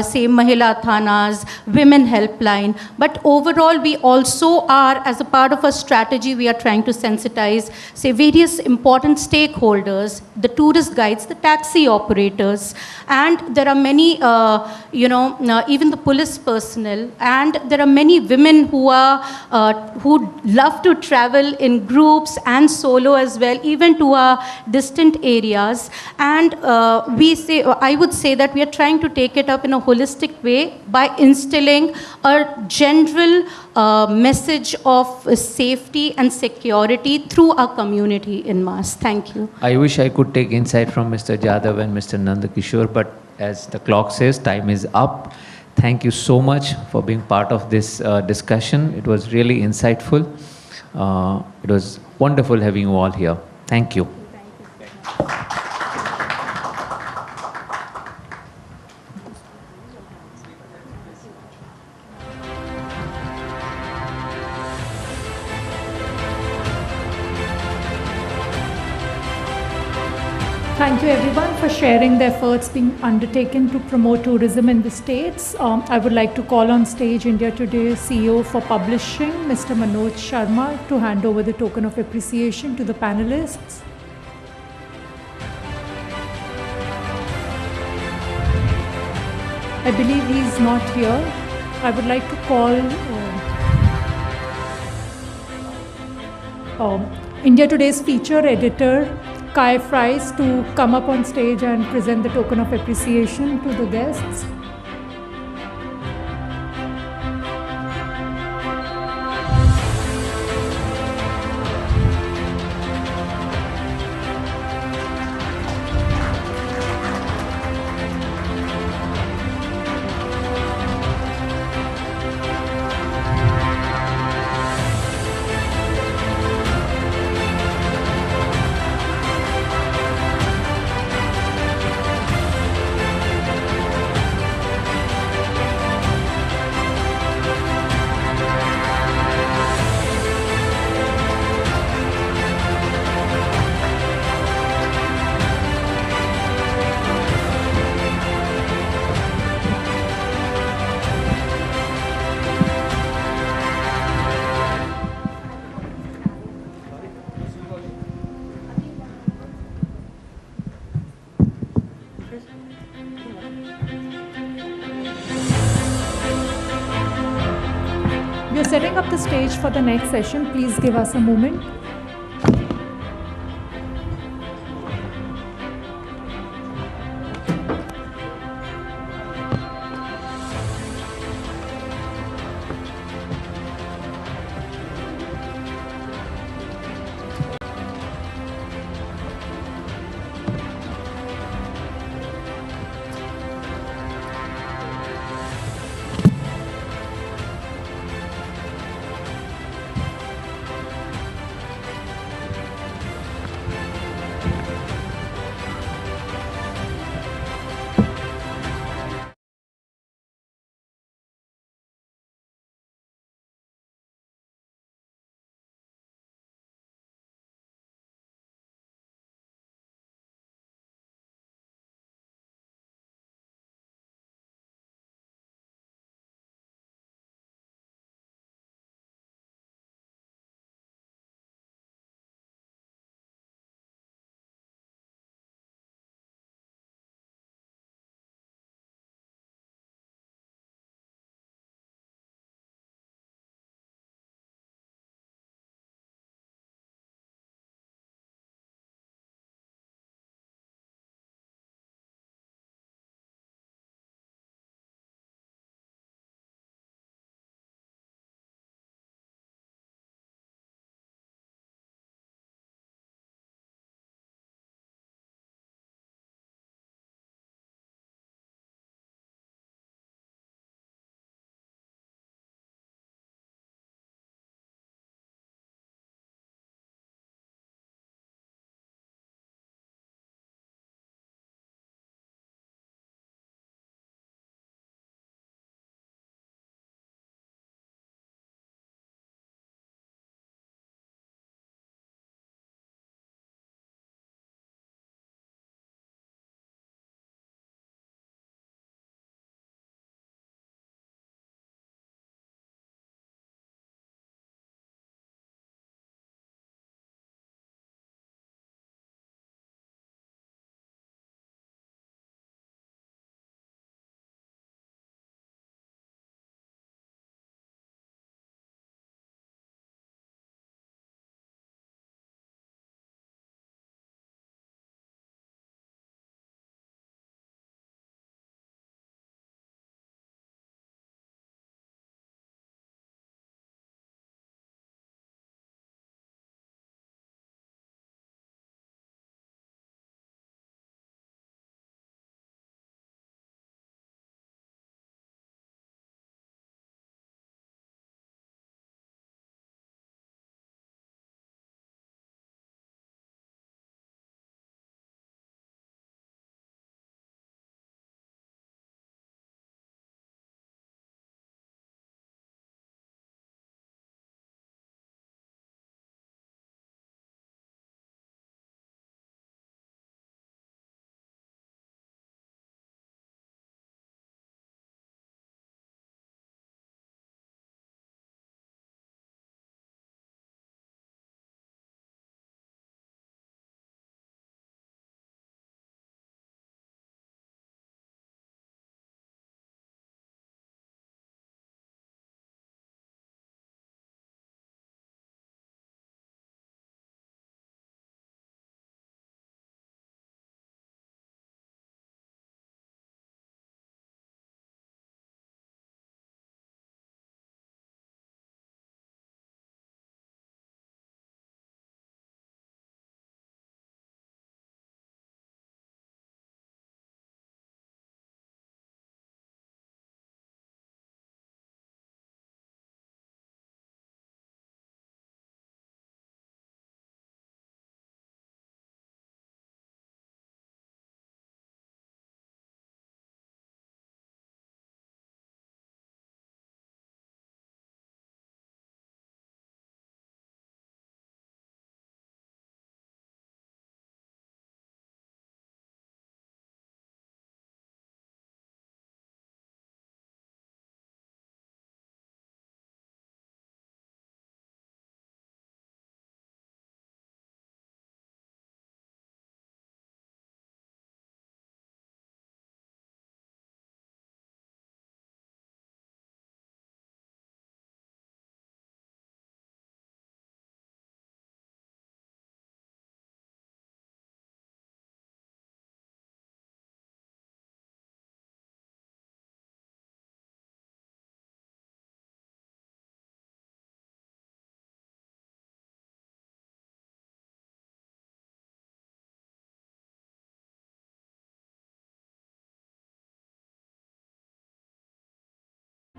say, Mahila Thanas, Women Helpline. But overall, we also are, as a part of our strategy, we are trying to sensitize, say, various important stakeholders, the tourist guides, the taxi operators, and there are many, even the police personnel, and there are many women who are, who love to travel in groups and solo as well, even to our distant areas. And I would say that we are trying to take it up in a holistic way by instilling a general message of safety and security through our community in mass. Thank you. I wish I could take insight from Mr. Jadhav and Mr. Nandakishore, but as the clock says, time is up. Thank you so much for being part of this discussion. It was really insightful. It was wonderful having you all here. Thank you. Thank you everyone for sharing the efforts being undertaken to promote tourism in the states. I would like to call on stage India Today CEO for Publishing, Mr. Manoj Sharma, to hand over the token of appreciation to the panelists. I believe he is not here. I would like to call India Today's feature editor, Kai Fries to come up on stage and present the token of appreciation to the guests. We are setting up the stage for the next session. Please give us a moment.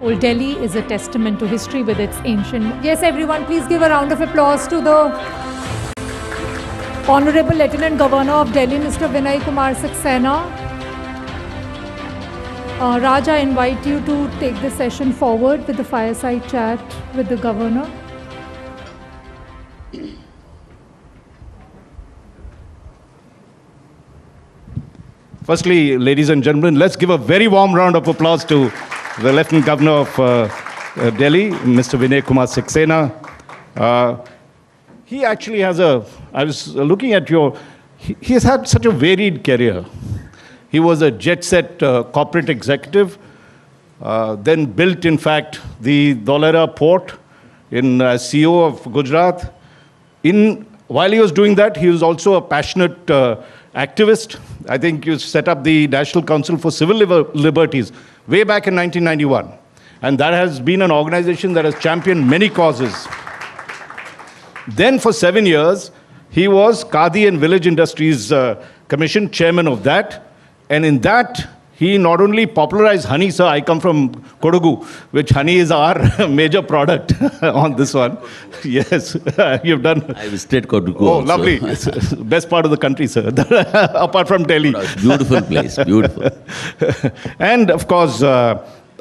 Old Delhi is a testament to history with its ancient... Yes, everyone, please give a round of applause to the Honorable Lieutenant Governor of Delhi, Mr. Vinay Kumar Saxena. Raj, I invite you to take the session forward with the fireside chat with the Governor. Firstly, ladies and gentlemen, let's give a very warm round of applause to the Lieutenant Governor of Delhi, Mr. Vinay Kumar Saxena. He actually has I was looking at he has had such a varied career. He was a jet-set corporate executive, then built, in fact, the Dholera port as CEO of Gujarat. While he was doing that, he was also a passionate activist. I think he set up the National Council for Civil Liberties way back in 1991. And that has been an organization that has championed many causes. Then for 7 years, he was Khadi and Village Industries Commission chairman of that. And in that, he not only popularized honey, sir, I come from Kodagu, which honey is our major product on this one. Yes, you've done. I visited Kodagu. Oh, also. Lovely. It's the best part of the country, sir, apart from Delhi. Beautiful place, beautiful. And of course,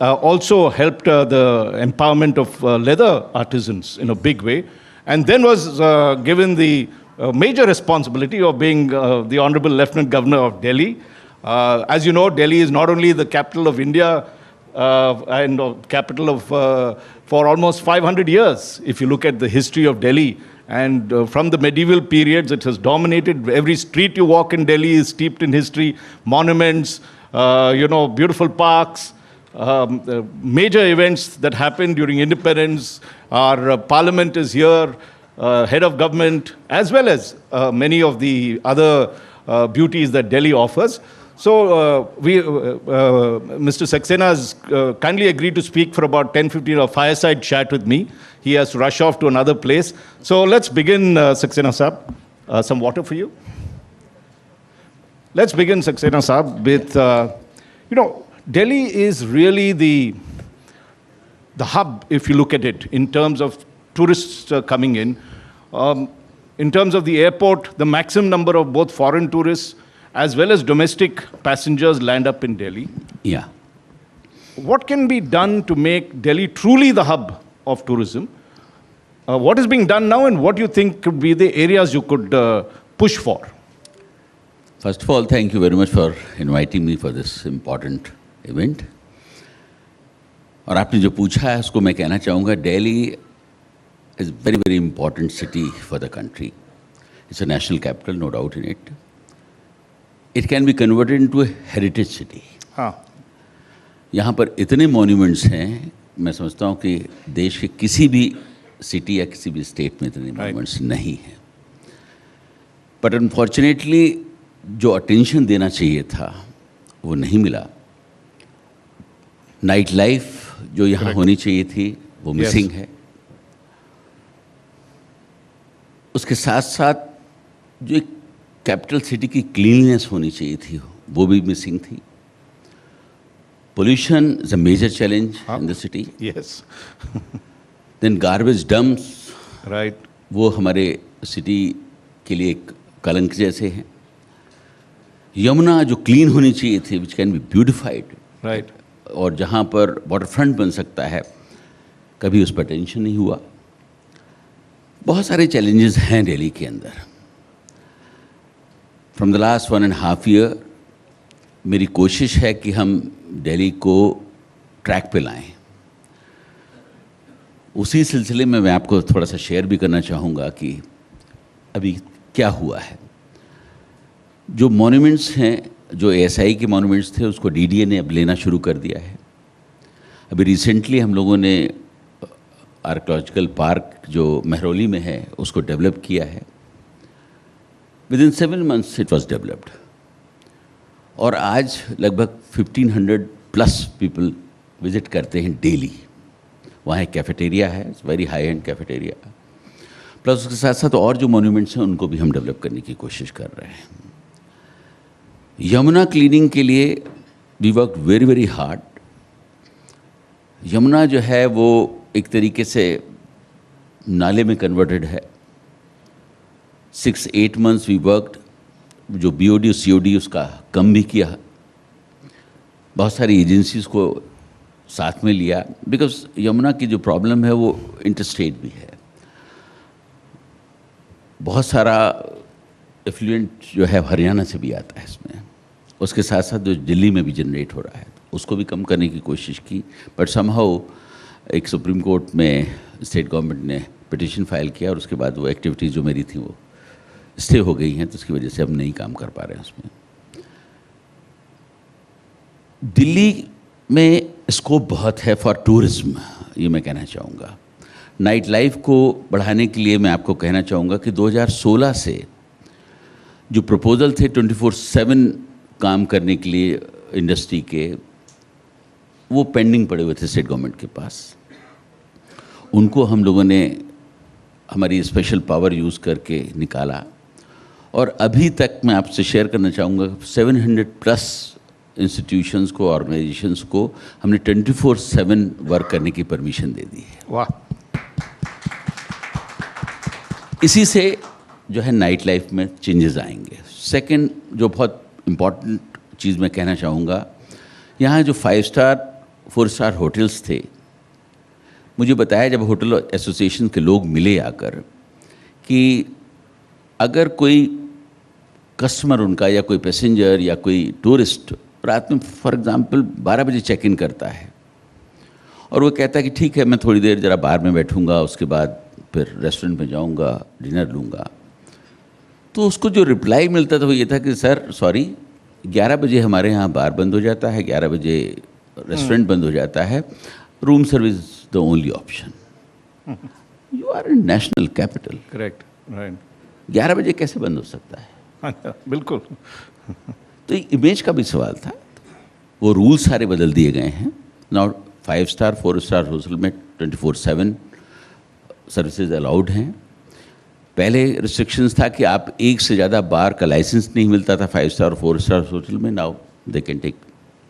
also helped the empowerment of leather artisans in a big way. And then was given the major responsibility of being the Honorable Lieutenant Governor of Delhi. As you know, Delhi is not only the capital of India and capital of for almost 500 years. If you look at the history of Delhi, and from the medieval periods, it has dominated. Every street you walk in Delhi is steeped in history, monuments, beautiful parks, major events that happened during independence. Our parliament is here, head of government, as well as many of the other beauties that Delhi offers. So Mr. Saxena has kindly agreed to speak for about 10-15 a fireside chat with me. He has to rush off to another place. So let's begin, Saxena Saab. Some water for you. Let's begin, Saxena Saab, with, Delhi is really the hub, if you look at it, in terms of tourists coming in. In terms of the airport, the maximum number of both foreign tourists as well as domestic passengers land up in Delhi. Yeah. What can be done to make Delhi truly the hub of tourism? What is being done now, and what do you think could be the areas you could push for? First of all, thank you very much for inviting me for this important event. और आपने जो पूछा है उसको मैं कहना चाहूँगा, Delhi is a very, very important city for the country. It's a national capital, no doubt in it. It can be converted into a heritage city. हाँ. यहाँ पर इतने monuments हैं, मैं समझता हूँ कि देश के किसी भी city या किसी भी state में इतने monuments नहीं हैं. But unfortunately, जो attention देना चाहिए था, वो नहीं मिला. Night life जो यहाँ होनी चाहिए थी, वो missing है. उसके साथ साथ जो एक कैपिटल सिटी की क्लीननेस होनी चाहिए थी, वो भी मिसिंग थी. Pollution is a major challenge in the city. Yes. Then garbage dumps, right, वो हमारे सिटी के लिए एक कलंक जैसे हैं. यमुना जो क्लीन होनी चाहिए थी, which can be beautified, right, और जहाँ पर वाटर फ्रंट बन सकता है, कभी उस पर अटेंशन नहीं हुआ. बहुत सारे चैलेंजेस हैं दिल्ली के अंदर. फ्रॉम द लास्ट 1.5 year मेरी कोशिश है कि हम दिल्ली को ट्रैक पे लाएं. उसी सिलसिले में मैं आपको थोड़ा सा शेयर भी करना चाहूँगा कि अभी क्या हुआ है. जो मॉन्यूमेंट्स हैं, जो ASI के मॉन्यूमेंट्स थे, उसको DDA ने अब लेना शुरू कर दिया है. अभी रिसेंटली हम लोगों ने आर्कोलॉजिकल पार्क जो महरौली में है, उसको डेवलप किया है. Within 7 months it was developed. और आज लगभग 1500+ पीपल विजिट करते हैं डेली. वहाँ एक कैफेटेरिया है, very high and cafeteria. Plus उसके साथ साथ और जो मॉन्यूमेंट्स हैं उनको भी हम डेवलप करने की कोशिश कर रहे हैं. यमुना क्लीनिंग के लिए we work very very hard. Yamuna जो है वो एक तरीके से नाले में कन्वर्टेड है। 6-8 months वी वर्कड, जो BOD और COD उसका कम भी किया, बहुत सारी एजेंसीज को साथ में लिया, बिकॉज यमुना की जो प्रॉब्लम है वो इंटरस्टेट भी है। बहुत सारा एफ्लुएंट जो है हरियाणा से भी आता है इसमें, उसके साथ साथ जो दिल्ली में भी जनरेट हो रहा है उसको भी कम करने की कोशिश की, बट समहाउ एक सुप्रीम कोर्ट में स्टेट गवर्नमेंट ने पिटीशन फाइल किया और उसके बाद वो एक्टिविटीज़ जो मेरी थी वो स्टे हो गई हैं, तो उसकी वजह से हम नहीं काम कर पा रहे हैं उसमें। दिल्ली में स्कोप बहुत है फॉर टूरिज्म, ये मैं कहना चाहूँगा। नाइट लाइफ को बढ़ाने के लिए मैं आपको कहना चाहूँगा कि 2016 से जो प्रपोजल थे 24/7 काम करने के लिए इंडस्ट्री के, वो पेंडिंग पड़े हुए थे स्टेट गवर्नमेंट के पास। उनको हम लोगों ने हमारी स्पेशल पावर यूज़ करके निकाला और अभी तक मैं आपसे शेयर करना चाहूँगा 700+ इंस्टीट्यूशंस को, ऑर्गेनाइजेशंस को हमने 24/7 वर्क करने की परमिशन दे दी है। वाह! इसी से जो है नाइट लाइफ में चेंजेस आएंगे। सेकंड, जो बहुत इम्पॉर्टेंट चीज़ मैं कहना चाहूँगा, यहाँ जो 5 स्टार 4 स्टार होटल्स थे, मुझे बताया जब होटल एसोसिएशन के लोग मिले आकर कि अगर कोई कस्टमर उनका या कोई पैसेंजर या कोई टूरिस्ट रात में फॉर एग्ज़ाम्पल 12 बजे चेक इन करता है और वो कहता है कि ठीक है मैं थोड़ी देर ज़रा बार में बैठूंगा, उसके बाद फिर रेस्टोरेंट में जाऊंगा, डिनर लूँगा, तो उसको जो रिप्लाई मिलता था वो ये था कि सर सॉरी 11 बजे हमारे यहाँ बार बंद हो जाता है, 11 बजे रेस्टोरेंट बंद हो जाता है, room service the only option. You are in national capital. Correct, right. 11 बजे कैसे बंद हो सकता है? बिल्कुल। तो इमेज का भी सवाल था। वो रूल सारे बदल दिए गए हैं। नाउ 5 स्टार 4 स्टार होटल में 24/7 सर्विसेज अलाउड हैं। पहले रिस्ट्रिक्शंस था कि आप एक से ज़्यादा बार का लाइसेंस नहीं मिलता था 5 स्टार 4 स्टार होटल में। Now they can take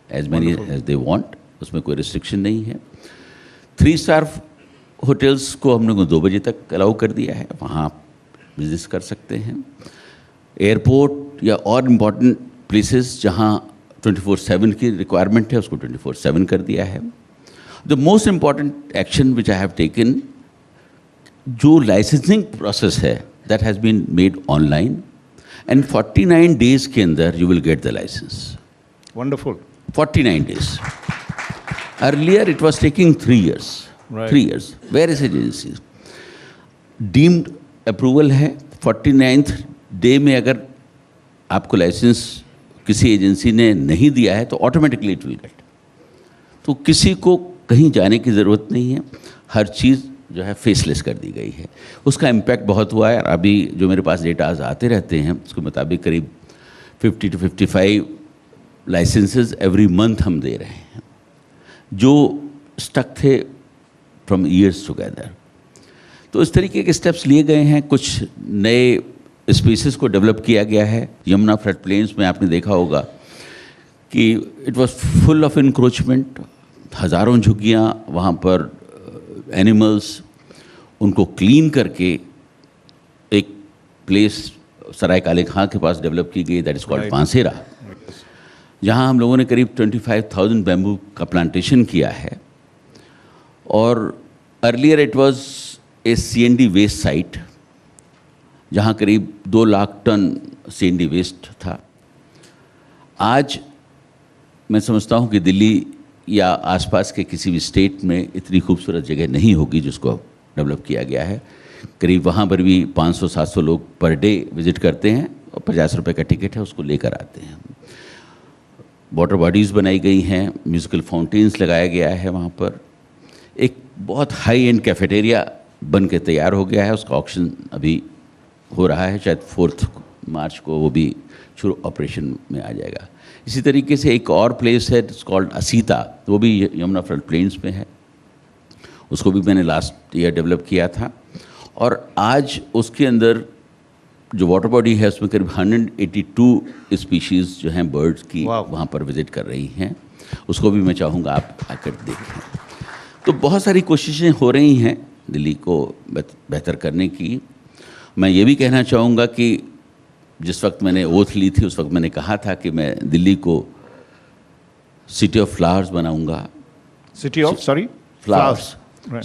as many as they want, उसमें कोई रिस्ट्रिक्शन नहीं है। 3 स्टार होटल्स को हम लोगों ने 2 बजे तक अलाउ कर दिया है, वहाँ आप बिजनेस कर सकते हैं। एयरपोर्ट या और इम्पॉर्टेंट प्लेसेस जहाँ 24/7 की रिक्वायरमेंट है उसको 24/7 कर दिया है। The most important action which I have taken, जो लाइसेंसिंग प्रोसेस है that has been made online and 49 days के अंदर you will get the license. Wonderful. 49 days. Earlier it was taking 3 years. Right. 3 years. Various agencies. Deemed approval है, 49th day में अगर आपको licence किसी agency ने नहीं दिया है तो ऑटोमेटिकली इट विल गेट। तो किसी को कहीं जाने की ज़रूरत नहीं है, हर चीज़ जो है फेसलेस कर दी गई है। उसका इम्पैक्ट बहुत हुआ है और अभी जो मेरे पास डेटाज आते रहते हैं उसके मुताबिक करीब 50 to 55 लाइसेंसेस एवरी मंथ हम दे रहे हैं, जो स्टक थे फ्रॉम ईयर्स टुगेदर। तो इस तरीके के स्टेप्स लिए गए हैं। कुछ नए स्पीसीज़ को डेवलप किया गया है। यमुना फ्लड प्लेन्स में आपने देखा होगा कि it was full of encroachment, हज़ारों झुग्गियाँ, वहाँ पर एनिमल्स, उनको क्लीन करके एक प्लेस सराय काले खां के पास डेवलप की गई, दैट इज़ कॉल्ड पांसेरा, जहाँ हम लोगों ने करीब 25,000 बैम्बू का प्लांटेशन किया है। और earlier it was a CND waste site, जहाँ करीब 2 लाख टन CND वेस्ट था। आज मैं समझता हूँ कि दिल्ली या आसपास के किसी भी स्टेट में इतनी खूबसूरत जगह नहीं होगी जिसको डेवलप किया गया है। करीब वहाँ पर भी 500-700 लोग पर डे विज़िट करते हैं और 50 रुपये का टिकट है, उसको लेकर आते हैं। वाटर बॉडीज़ बनाई गई हैं, म्यूज़िकल फाउंटेन्स लगाया गया है वहाँ पर। एक बहुत हाई एंड कैफेटेरिया बन के तैयार हो गया है, उसका ऑक्शन अभी हो रहा है, शायद 4 मार्च को वो भी शुरू ऑपरेशन में आ जाएगा। इसी तरीके से एक और प्लेस है इट्स कॉल्ड असीता, वो भी यमुना फ्लड प्लेन्स में है, उसको भी मैंने लास्ट ईयर डेवलप किया था। और आज उसके अंदर जो वाटर बॉडी है उसमें करीब 182 स्पीशीज़ जो हैं बर्ड्स की वहाँ पर विज़िट कर रही हैं। उसको भी मैं चाहूँगा आप आकर देखें। तो बहुत सारी कोशिशें हो रही हैं दिल्ली को बेहतर करने की। मैं ये भी कहना चाहूँगा कि जिस वक्त मैंने ओथ ली थी उस वक्त मैंने कहा था कि मैं दिल्ली को सिटी ऑफ फ्लावर्स बनाऊंगा, city of sorry flowers,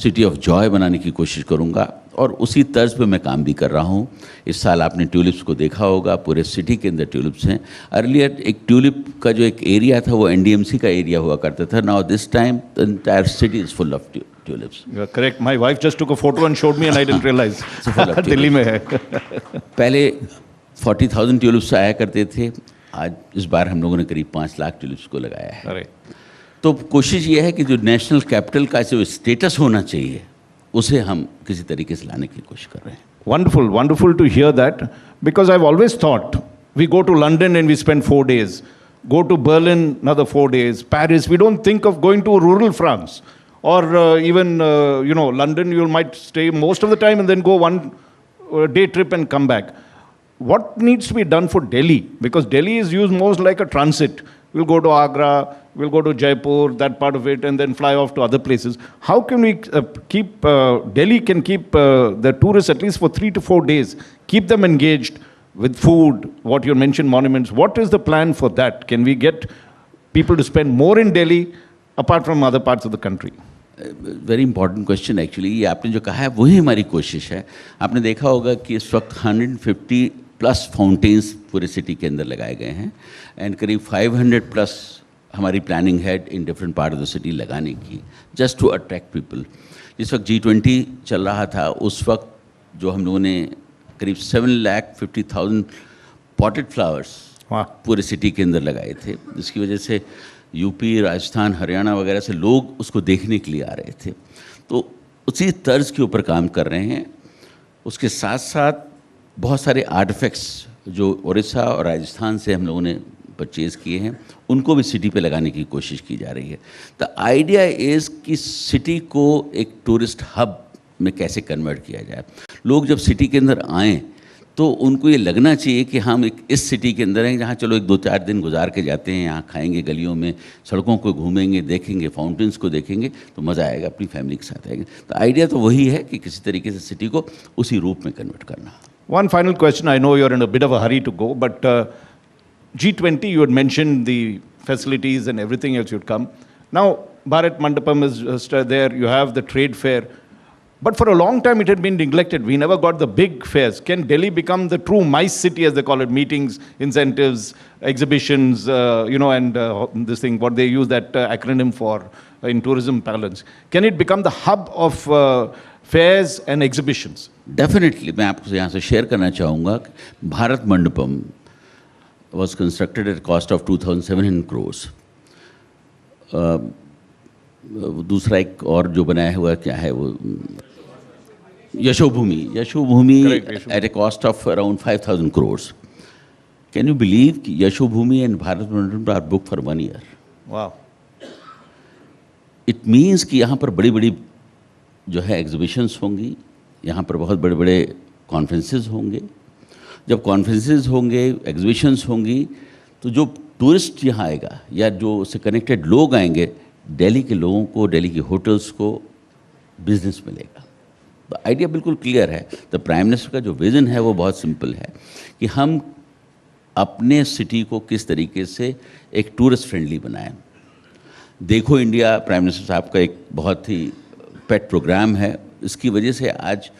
city of Joy बनाने की कोशिश करूंगा, और उसी तर्ज पे मैं काम भी कर रहा हूँ। इस साल आपने ट्यूलिप्स को देखा होगा, पूरे सिटी के अंदर ट्यूलिप्स हैं। अर्लियर एक ट्यूलिप का जो एक एरिया था वो एनडीएमसी का एरिया हुआ करता था। Now this time the entire city is full of tulips. You are correct, my wife just took a photo and showed me and I didn't realize Delhi में है। पहले 40,000 ट्यूलिप्स आया करते थे, आज इस बार हम लोगों ने करीब 5 लाख ट्यूलिप्स को लगाया है। अरे तो कोशिश ये है कि जो नेशनल कैपिटल का जो स्टेटस होना चाहिए उसे हम किसी तरीके से लाने की कोशिश कर रहे हैं। Wonderful, wonderful to hear that, because I've always thought we go to London and we spend 4 days, go to Berlin another 4 days, Paris, we don't think of going to rural France, or even London you might stay most of the time and then go one day trip and come back. What needs to be done for Delhi? Because Delhi is used most like a transit. We'll go to Agra, we'll go to Jaipur, that part of it, and then fly off to other places. How can we Delhi can keep the tourists at least for 3 to 4 days, keep them engaged with food, what you mentioned, monuments. What is the plan for that? Can we get people to spend more in Delhi apart from other parts of the country? Very important question actually. ये आपने जो कहा है वही हमारी कोशिश है। आपने देखा होगा कि इस वक्त 150 प्लस फाउंटेन्स पूरे सिटी के अंदर लगाए गए हैं, एंड करीब 500 प्लस हमारी प्लानिंग है in different part of the city लगाने की, जस्ट टू अट्रैक्ट पीपल। जिस वक्त G20 चल रहा था उस वक्त जो हम लोगों ने करीब 7,50,000 पॉटेड फ्लावर्स पूरे सिटी के अंदर लगाए थे, जिसकी वजह से यूपी, राजस्थान, हरियाणा वगैरह से लोग उसको देखने के लिए आ रहे थे। तो उसी तर्ज के ऊपर काम कर रहे हैं। उसके साथ साथ बहुत सारे आर्टिफैक्ट्स जो उड़ीसा और राजस्थान से हम लोगों ने परचेज़ किए हैं उनको भी सिटी पे लगाने की कोशिश की जा रही है। द आइडिया इज़ कि सिटी को एक टूरिस्ट हब में कैसे कन्वर्ट किया जाए। लोग जब सिटी के अंदर आएँ तो उनको ये लगना चाहिए कि हम एक इस सिटी के अंदर हैं जहाँ चलो एक 2-4 दिन गुजार के जाते हैं, यहाँ खाएंगे गलियों में, सड़कों को घूमेंगे, देखेंगे, फाउंटेन्स को देखेंगे, तो मज़ा आएगा, अपनी फैमिली के साथ आएंगे। तो आइडिया तो वही है कि किसी तरीके से सिटी को उसी रूप में कन्वर्ट करना। One final question. I know you're in a bit of a hurry to go, but G20, you had mentioned the facilities and everything else would come. Now, Bharat Mandapam is there, you have the trade fair, but for a long time it had been neglected. We never got the big fairs. Can Delhi become the true MICE city, as they call it, meetings, incentives, exhibitions, and this thing, what they use that acronym for in tourism parlance. Can it become the hub of fairs and exhibitions? Definitely. मैं आपको यहाँ से share करना चाहूँगा Bharat Mandapam was constructed at a cost of 2,700 crores. दूसरा एक और जो बनाया हुआ क्या है वो Yashobhoomi at a cost of around 5,000 crores. Can you believe कि Yashobhoomi and Bharat Mandapam are booked for 1 year? Wow. It means कि यहाँ पर बड़ी बड़ी जो है एग्जीबिशंस होंगी, यहाँ पर बहुत बड़े बड़े कॉन्फ्रेंसेस होंगे। जब कॉन्फ्रेंसेस होंगे, एग्जीबिशंस होंगी, तो जो टूरिस्ट यहाँ आएगा या जो उससे कनेक्टेड लोग आएंगे, दिल्ली के लोगों को, दिल्ली के होटल्स को बिजनेस मिलेगा। तो आइडिया बिल्कुल क्लियर है। तो प्राइम मिनिस्टर का जो विज़न है वो बहुत सिंपल है कि हम अपने सिटी को किस तरीके से एक टूरिस्ट फ्रेंडली बनाएं। देखो इंडिया प्राइम मिनिस्टर साहब का एक बहुत ही पेट प्रोग्राम है। इसकी वजह से आज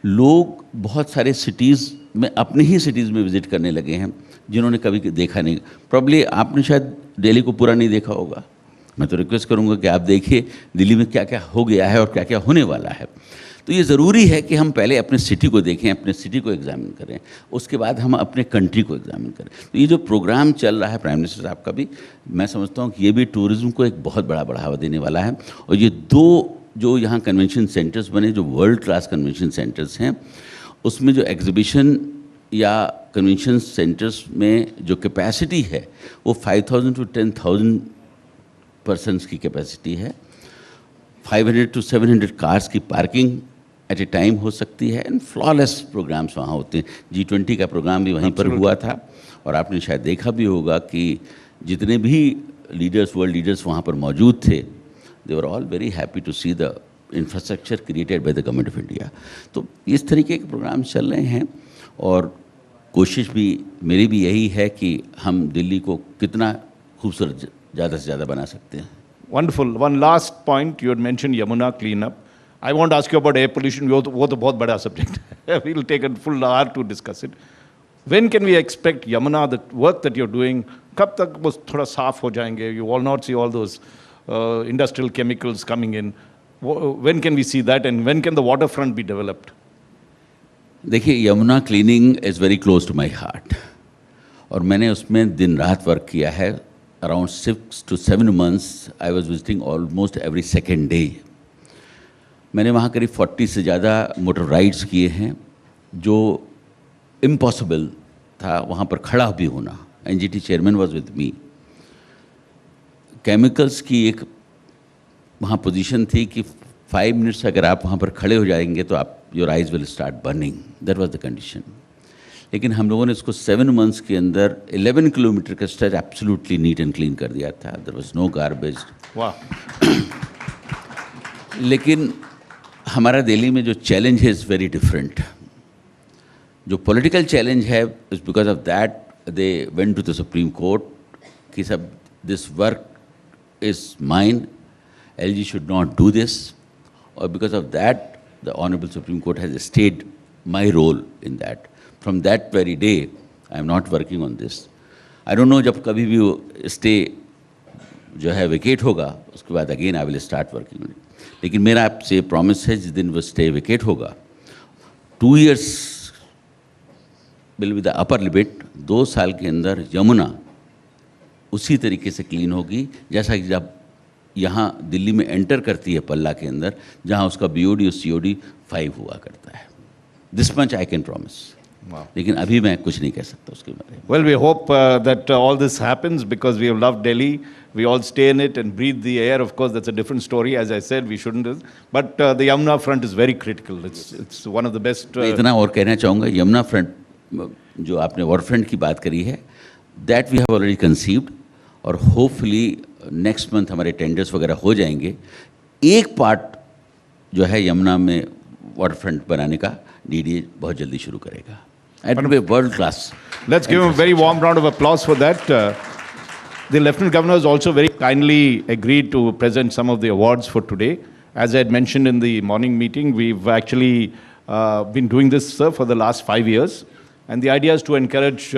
लोग बहुत सारे सिटीज़ में, अपने ही सिटीज़ में विज़िट करने लगे हैं जिन्होंने कभी देखा नहीं। प्रॉब्ली आपने शायद दिल्ली को पूरा नहीं देखा होगा। मैं तो रिक्वेस्ट करूंगा कि आप देखिए दिल्ली में क्या क्या हो गया है और क्या क्या होने वाला है। तो ये ज़रूरी है कि हम पहले अपने सिटी को देखें, अपने सिटी को एग्जामिन करें, उसके बाद हम अपने कंट्री को एग्जामिन करें। तो ये जो प्रोग्राम चल रहा है प्राइम मिनिस्टर साहब का भी, मैं समझता हूँ कि ये भी टूरिज़्म को एक बहुत बड़ा बढ़ावा देने वाला है। और ये दो जो यहाँ कन्वेंशन सेंटर्स बने, जो वर्ल्ड क्लास कन्वेंशन सेंटर्स हैं, उसमें जो एग्जीबिशन या कन्वेंशन सेंटर्स में जो कैपेसिटी है वो 5,000 to 10,000 पर्सन्स की कैपेसिटी है। 500 to 700 कार्स की पार्किंग एट ए टाइम हो सकती है, एंड फ्लॉलेस प्रोग्राम्स वहाँ होते हैं। G20 का प्रोग्राम भी वहीं पर हुआ था, और आपने शायद देखा भी होगा कि जितने भी लीडर्स, वर्ल्ड लीडर्स वहाँ पर मौजूद थे, they were all very happy to see the infrastructure created by the government of India. तो इस तरीके के प्रोग्राम चल रहे हैं और कोशिश भी मेरी भी यही है कि हम दिल्ली को कितना खूबसूरत ज़्यादा से ज़्यादा बना सकते हैं. Wonderful. One last point, you had mentioned Yamuna cleanup. I want to ask you about air pollution. वो तो बहुत बड़ा subject. We'll take a full hour to discuss it. When can we expect Yamuna, the work that you're doing, कब तक वो थोड़ा साफ हो जाएंगे? You will not see all those industrial chemicals coming in. When can we see that, and when can the waterfront be developed? देखिए, Yamuna cleaning is very close to my heart और मैंने उसमें दिन रात वर्क किया है. Around 6 to 7 months, I was visiting almost every second day. मैंने वहाँ करीब 40 से ज़्यादा मोटर राइड्स किए हैं, जो इम्पॉसिबल था वहाँ पर खड़ा भी होना. NGT chairman was with me. Chemicals की एक वहाँ पोजीशन थी कि 5 मिनट्स अगर आप वहाँ पर खड़े हो जाएंगे तो आप your eyes will start burning. That was the condition. लेकिन हम लोगों ने इसको 7 मंथ्स के अंदर 11 किलोमीटर का stretch absolutely neat and clean कर दिया था. There was no garbage. वाह. लेकिन हमारा दिल्ली में जो चैलेंज है इज़ वेरी डिफरेंट. जो पॉलिटिकल चैलेंज है is because of that they went to the supreme court कि सब this work is mine, LG should not do this, or because of that the Honorable Supreme Court has stayed my role in that. From that very day I am not working on this. I don't know जब कभी भी वो stay जो है vacate होगा उसके बाद again I will start working on it. लेकिन मेरा आपसे promise है जिस दिन वो stay vacate होगा 2 years will be the upper limit. 2 साल के अंदर यमुना उसी तरीके से क्लीन होगी जैसा कि जब यहाँ दिल्ली में एंटर करती है पल्ला के अंदर, जहाँ उसका BOD और COD 5 हुआ करता है. This much I can promise. लेकिन अभी मैं कुछ नहीं कह सकता उसके बारे में. Well, we hope that all this happens because we have loved Delhi. We all stay in it and breathe the air. Of course, that's a different story. As I said, we shouldn't. But the Yamuna front is very critical. It's one of the best. मैं इतना और कहना चाहूँगा, Yamuna front जो आपने water front की बात करी है, that we have already conceived और होपफुली नेक्स्ट मंथ हमारे टेंडर्स वगैरह हो जाएंगे. एक पार्ट जो है यमुना में वाटर फ्रंट बनाने का DDA बहुत जल्दी शुरू करेगा. It will be world class. Let's give him a very warm round of applause for that. The Lieutenant Governor has also very kindly agreed to present some of the awards for today. As I had mentioned in the morning meeting, we've actually been doing this, sir, for the last 5 years. And the idea is to encourage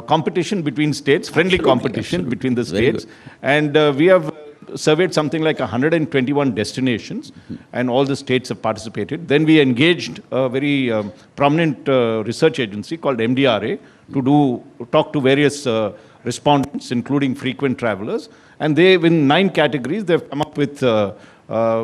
competition between states, friendly competition between the states. And we have surveyed something like 121 destinations, and all the states have participated. Then we engaged a very prominent research agency called MDRA to talk to various respondents, including frequent travelers. And they, in 9 categories, they've come up with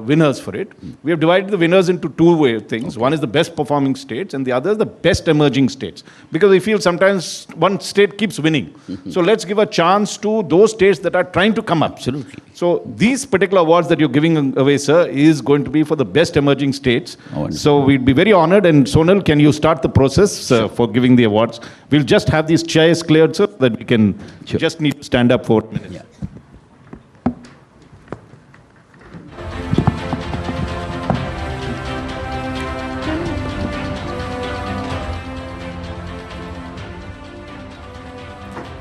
winners for it. We have divided the winners into 2 things. Okay. One is the best performing states and the other is the best emerging states. Because we feel sometimes one state keeps winning. So let's give a chance to those states that are trying to come up. Absolutely. So these particular awards that you're giving away, sir, is going to be for the best emerging states. So we'd be very honored. And Sonal, can you start the process for giving the awards? We'll just have these chairs cleared, sir, that we can just need to stand up for a minute. Yeah.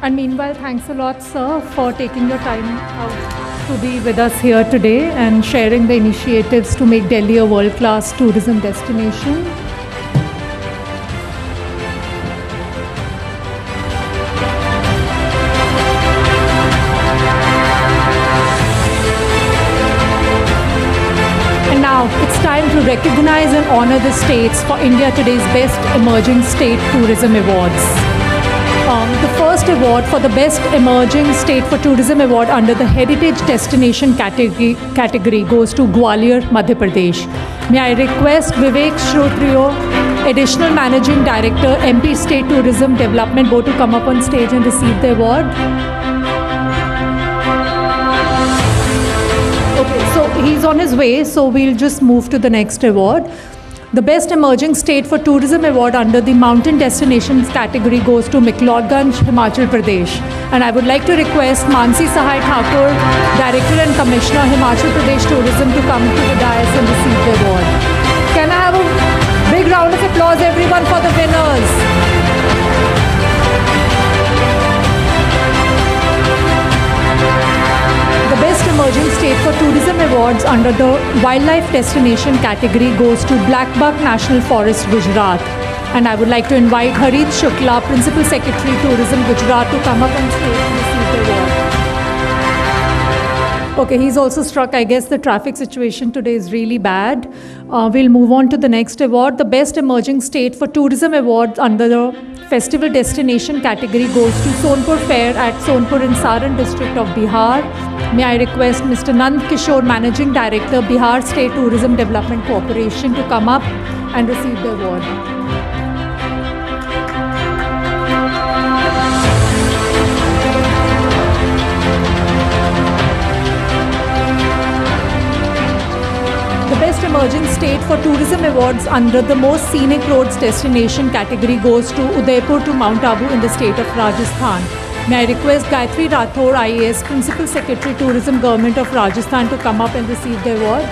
And meanwhile, thanks a lot, sir, for taking your time out to be with us here today and sharing the initiatives to make Delhi a world-class tourism destination. And now, it's time to recognize and honor the states for India Today's Best Emerging State Tourism Awards. The first award for the Best Emerging State for Tourism Award under the Heritage Destination category goes to Gwalior, Madhya Pradesh. May I request Vivek Shrotriyo, Additional Managing Director, MP State Tourism Development Board, to come up on stage and receive the award. Okay, so he's on his way, so we'll just move to the next award. The Best Emerging State for Tourism Award under the Mountain Destinations category goes to McLeodganj, Himachal Pradesh. And I would like to request Mansi Sahai Thakur, Director and Commissioner, Himachal Pradesh Tourism, to come to the dais and receive the award. Can I have a big round of applause, everyone, for the winners? The Best Emerging State for Tourism Awards under the Wildlife Destination category goes to Blackbuck National Forest, Gujarat. And I would like to invite Harit Shukla, Principal Secretary, Tourism, Gujarat, to come up on stage and receive the award. Okay, he's also struck. I guess the traffic situation today is really bad. We'll move on to the next award. The Best Emerging State for Tourism Awards under the Festival Destination category goes to Sonpur Fair at Sonpur in Saran district of Bihar. May I request Mr. Nand Kishore, Managing Director, Bihar State Tourism Development Corporation, to come up and receive the award. The Best Emerging State for Tourism Awards under the Most Scenic Roads Destination category goes to Udaipur to Mount Abu in the state of Rajasthan. May I request Gayatri Rathore, IAS, Principal Secretary, Tourism, Government of Rajasthan, to come up and receive the award.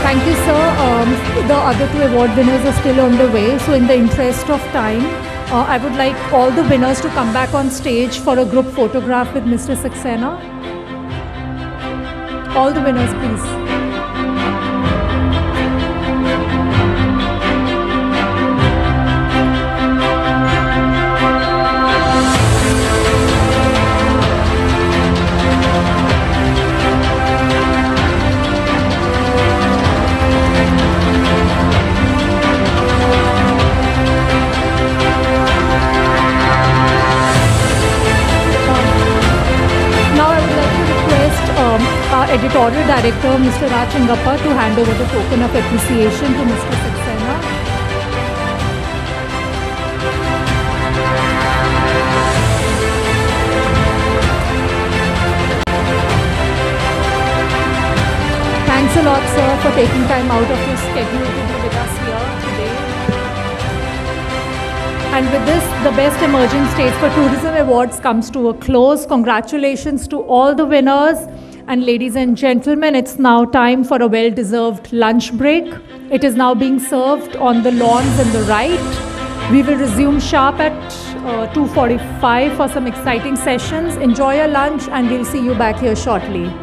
Thank you, sir. The other two award winners are still on the way. So in the interest of time, I would like all the winners to come back on stage for a group photograph with Mr. Saxena. All the winners, please. Our editorial director, Mr. Raj Chingappa, to hand over the token of appreciation to Mr. Saxena. Thanks a lot, sir, for taking time out of your schedule to be with us here today. And with this, the Best Emerging States for Tourism Awards comes to a close. Congratulations to all the winners. And ladies and gentlemen, it's now time for a well-deserved lunch break. It is now being served on the lawns in the right. We will resume sharp at 2:45 for some exciting sessions. Enjoy your lunch and we'll see you back here shortly.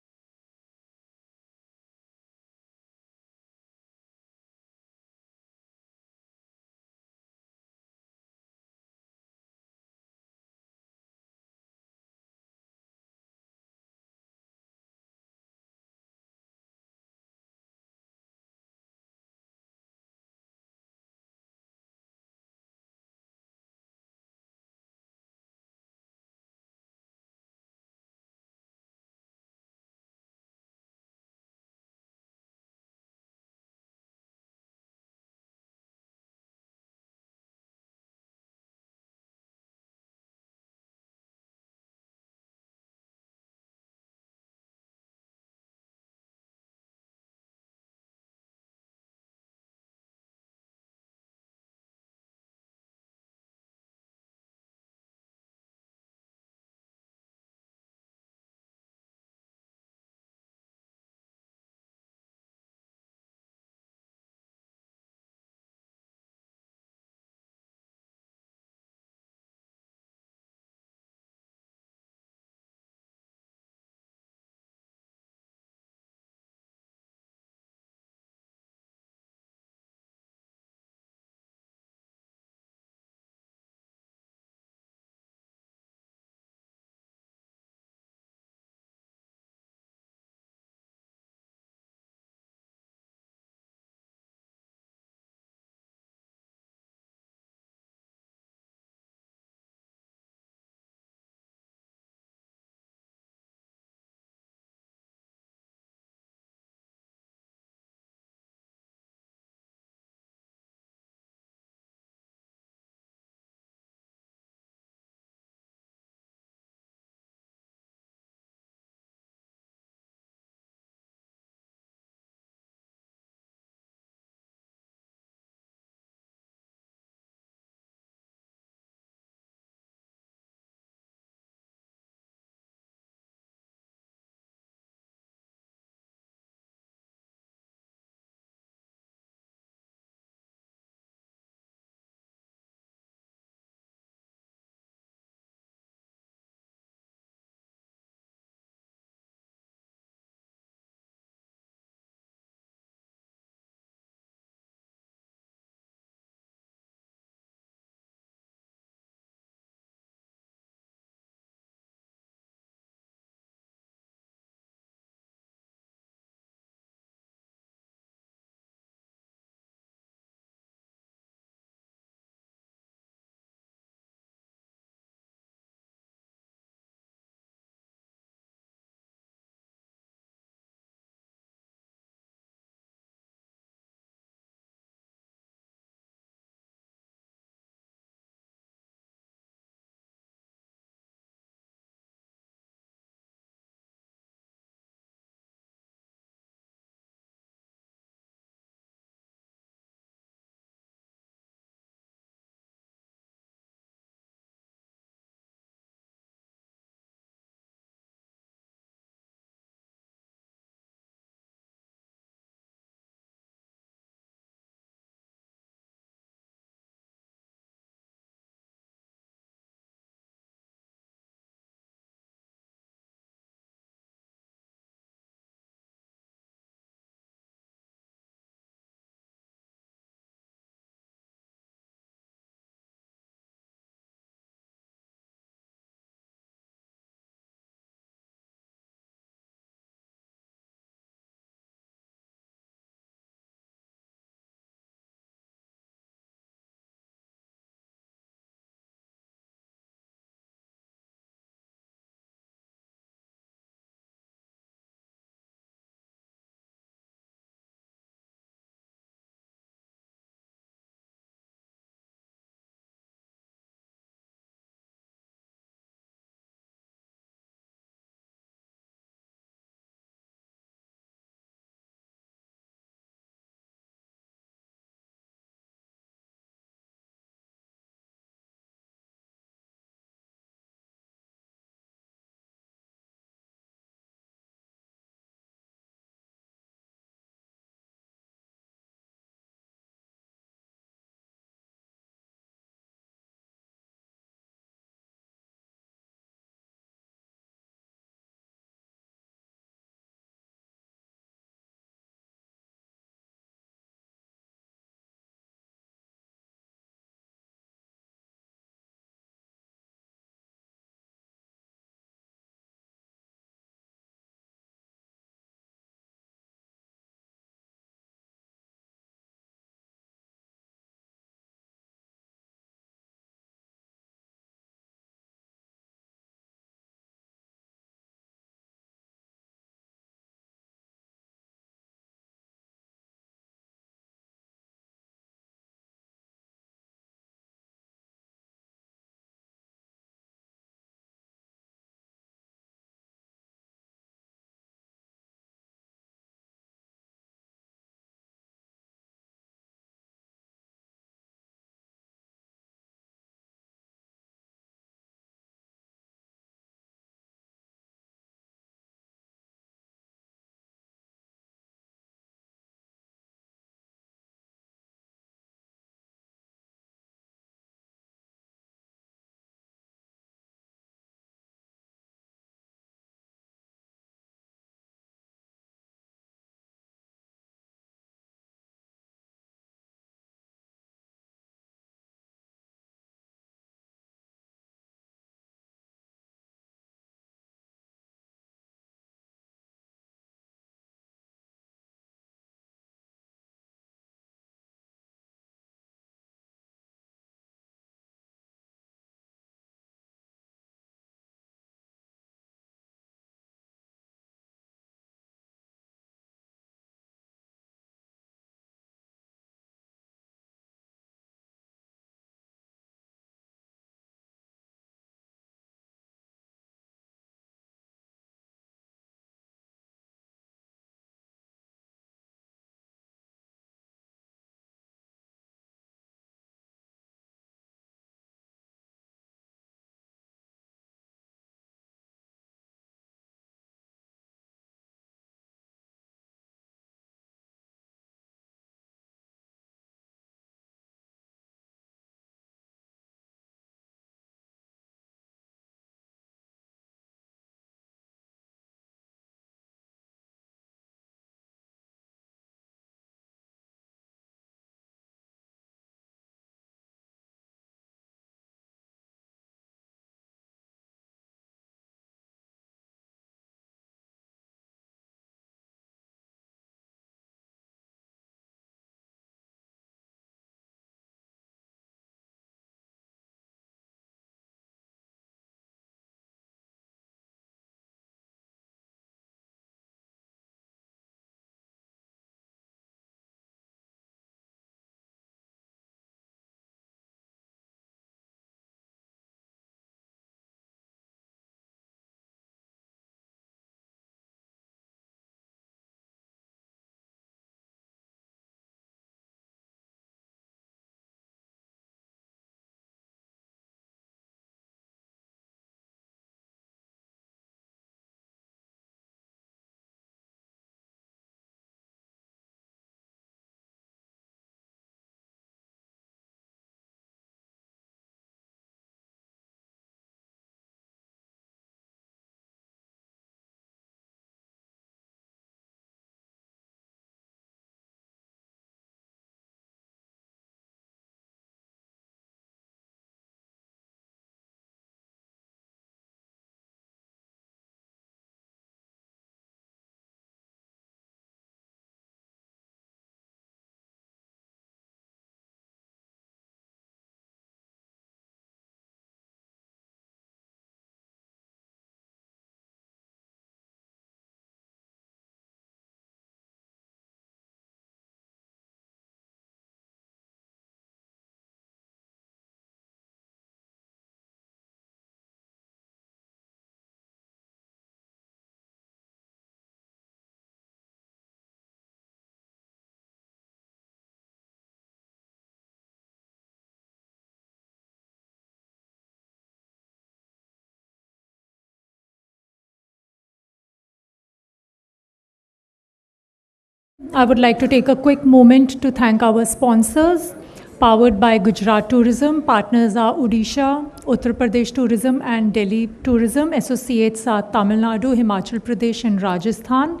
I would like to take a quick moment to thank our sponsors. Powered by Gujarat Tourism, partners are Odisha, Uttar Pradesh Tourism and Delhi Tourism. Associates are Tamil Nadu, Himachal Pradesh and Rajasthan.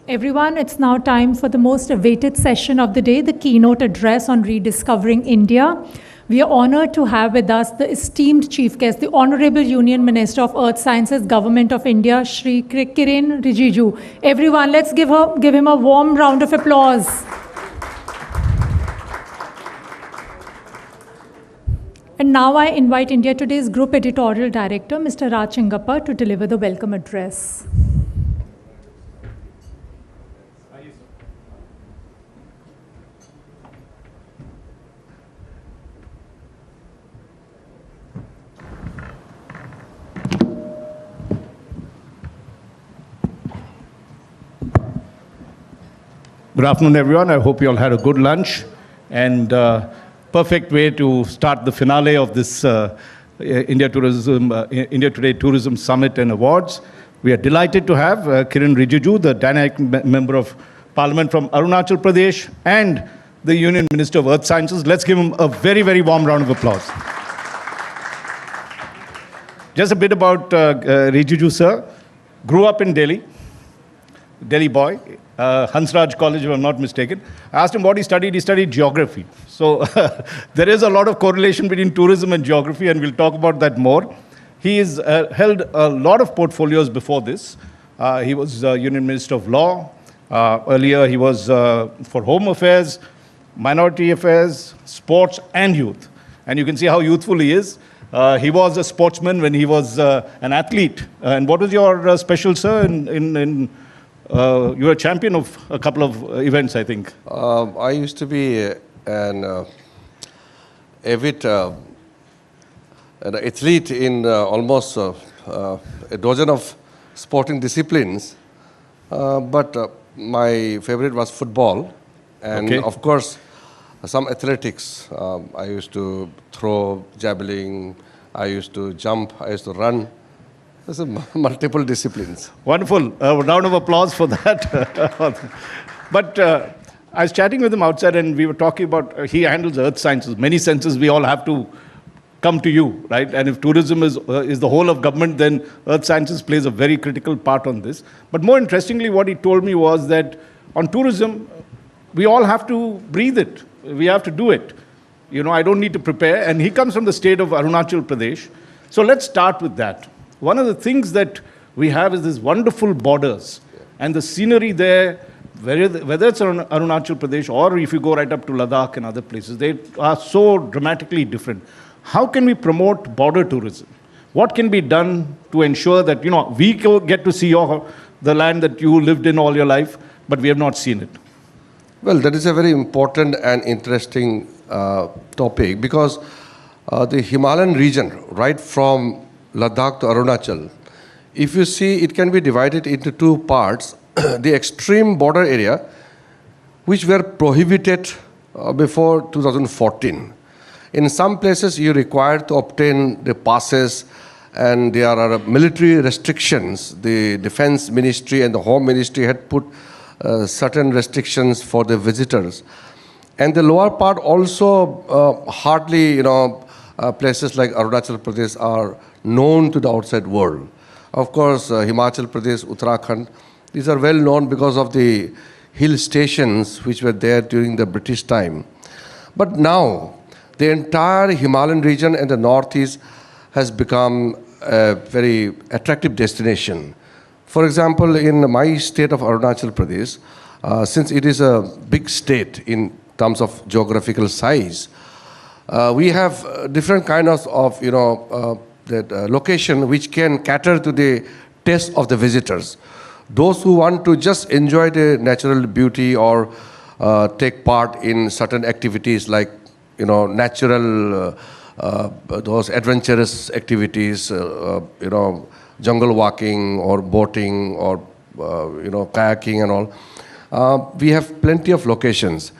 Everyone, it's now time for the most awaited session of the day, the keynote address on rediscovering India. We are honored to have with us the esteemed chief guest, the Honorable Union Minister of Earth Sciences, Government of India, Shri Kiren Rijiju. Everyone, let's give him a warm round of applause. And now I invite India Today's Group Editorial Director, Mr. Raj Chingappa, to deliver the welcome address. Good afternoon, everyone. I hope you all had a good lunch, and perfect way to start the finale of this India Today Tourism Summit and Awards. We are delighted to have Kiren Rijiju, the dynamic member of Parliament from Arunachal Pradesh, and the Union Minister of Earth Sciences. Let's give him a very, very warm round of applause. Just a bit about Rijiju, sir. Grew up in Delhi, Delhi boy. Hansraj College, if I'm not mistaken. I asked him what he studied. He studied geography. So there is a lot of correlation between tourism and geography, and we'll talk about that more. He has held a lot of portfolios before this. He was Union Minister of Law. Earlier, he was for Home Affairs, Minority Affairs, Sports, and Youth. And you can see how youthful he is. He was a sportsman when he was an athlete. And what was your special, sir, you were a champion of a couple of events, I think. I used to be an avid an athlete in almost a dozen of sporting disciplines. But my favorite was football. And of course, some athletics. I used to throw, javelin, I used to jump, I used to run. There's multiple disciplines. Wonderful. A round of applause for that. But I was chatting with him outside, and we were talking about, he handles earth sciences. Many senses we all have to come to you, right? And if tourism is the whole of government, then earth sciences plays a very critical part on this. But more interestingly, what he told me was that on tourism, we all have to breathe it. We have to do it. You know, I don't need to prepare. And he comes from the state of Arunachal Pradesh. So let's start with that. One of the things that we have is these wonderful borders, and the scenery there, whether it's on Arunachal Pradesh or if you go right up to Ladakh and other places, they are so dramatically different. How can we promote border tourism? What can be done to ensure that, you know, we get to see the land that you lived in all your life, but we have not seen it? Well, that is a very important and interesting topic, because the Himalayan region, right from Ladakh to Arunachal, if you see, it can be divided into two parts. The extreme border area, which were prohibited before 2014. In some places, you required to obtain the passes, and there are military restrictions. The Defense Ministry and the Home Ministry had put certain restrictions for the visitors. And the lower part also hardly, places like Arunachal Pradesh are known to the outside world. Of course, Himachal Pradesh, Uttarakhand, these are well known because of the hill stations which were there during the British time. But now, the entire Himalayan region and the northeast has become a very attractive destination. For example, in my state of Arunachal Pradesh, since it is a big state in terms of geographical size, we have different kinds of location which can cater to the taste of the visitors. Those who want to just enjoy the natural beauty or take part in certain activities like natural, those adventurous activities, jungle walking or boating or kayaking and all. We have plenty of locations.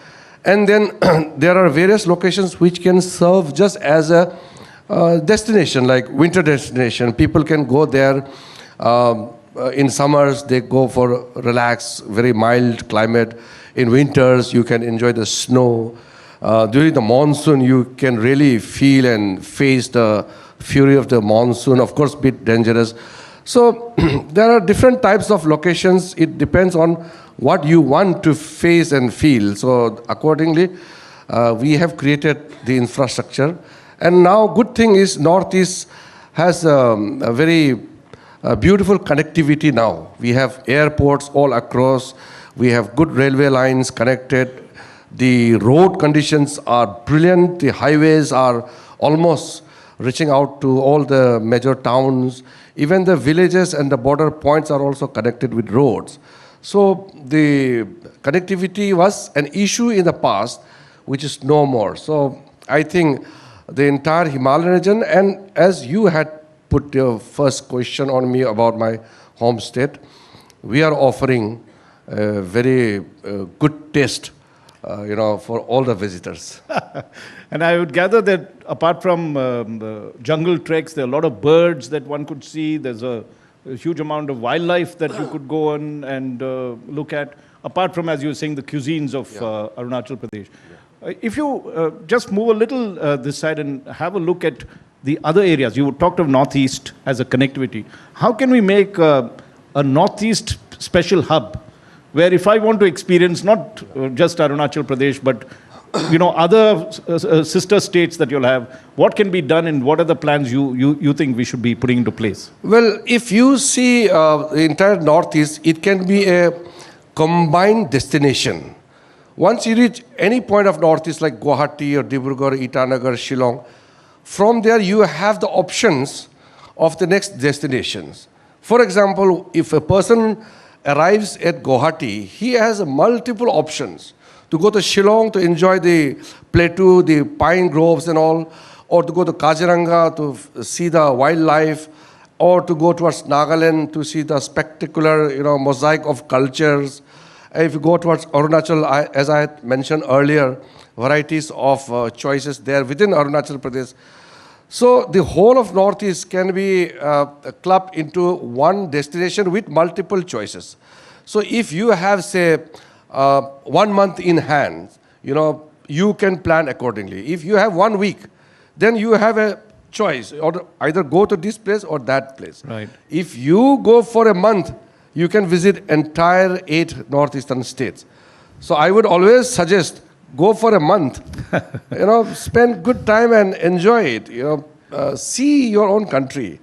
And then there are various locations which can serve just as a destination, like winter destination. People can go there. In summers, they go for relax, very mild climate. In winters, you can enjoy the snow. During the monsoon, you can really feel and face the fury of the monsoon, of course, bit dangerous. So there are different types of locations. It depends on what you want to face and feel. So accordingly, we have created the infrastructure. And now good thing is Northeast has a very beautiful connectivity now. We have airports all across. We have good railway lines connected. The road conditions are brilliant. The highways are almost reaching out to all the major towns. Even the villages and the border points are also connected with roads. So the connectivity was an issue in the past, which is no more. So I think the entire Himalayan region, and as you had put your first question on me about my home state, we are offering a very good taste for all the visitors. And I would gather that apart from the jungle treks, there are a lot of birds that one could see. There's a huge amount of wildlife that you could go on and look at, apart from, as you were saying, the cuisines of Arunachal Pradesh. Yeah. If you just move a little this side and have a look at the other areas. You talked of Northeast as a connectivity. How can we make a Northeast special hub, where if I want to experience not just Arunachal Pradesh, but other sister states that you'll have, what can be done and what are the plans you think we should be putting into place? Well, if you see the entire Northeast, it can be a combined destination. Once you reach any point of Northeast like Guwahati or Dibrugarh, Itanagar, Shillong, from there you have the options of the next destinations. For example, if a person arrives at Guwahati, he has multiple options to go to Shillong to enjoy the plateau, the pine groves and all, or to go to Kaziranga to see the wildlife, or to go towards Nagaland to see the spectacular, mosaic of cultures. If you go towards Arunachal, as I had mentioned earlier, varieties of choices there within Arunachal Pradesh. So the whole of Northeast can be clubbed into one destination with multiple choices. So if you have, say, 1 month in hand, you can plan accordingly. If you have 1 week, then you have a choice, or either go to this place or that place. Right. If you go for a month, you can visit entire 8 northeastern states. So I would always suggest go for a month, spend good time and enjoy it. See your own country.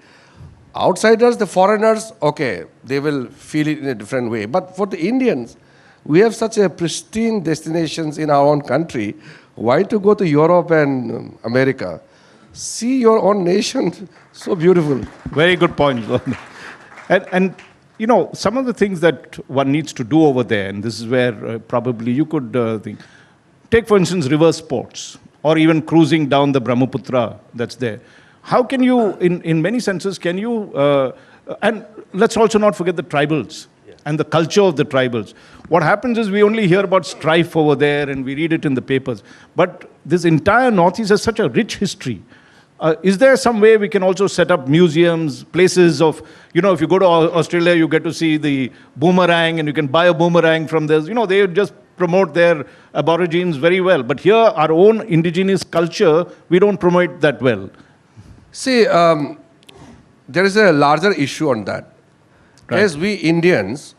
Outsiders, the foreigners, okay, they will feel it in a different way. But for the Indians, we have such a pristine destinations in our own country. Why to go to Europe and America? See your own nation, so beautiful. Very good point. And some of the things that one needs to do over there, and this is where probably you could think. Take, for instance, river sports, or even cruising down the Brahmaputra that's there. How can you, in many senses, can you, and let's also not forget the tribals and the culture of the tribals. What happens is we only hear about strife over there and we read it in the papers. But this entire Northeast has such a rich history. Is there some way we can also set up museums, places of, if you go to Australia, you get to see the boomerang and you can buy a boomerang from there. They just promote their aborigines very well. But here, our own indigenous culture, we don't promote that well. See, there is a larger issue on that. Right. As we Indians,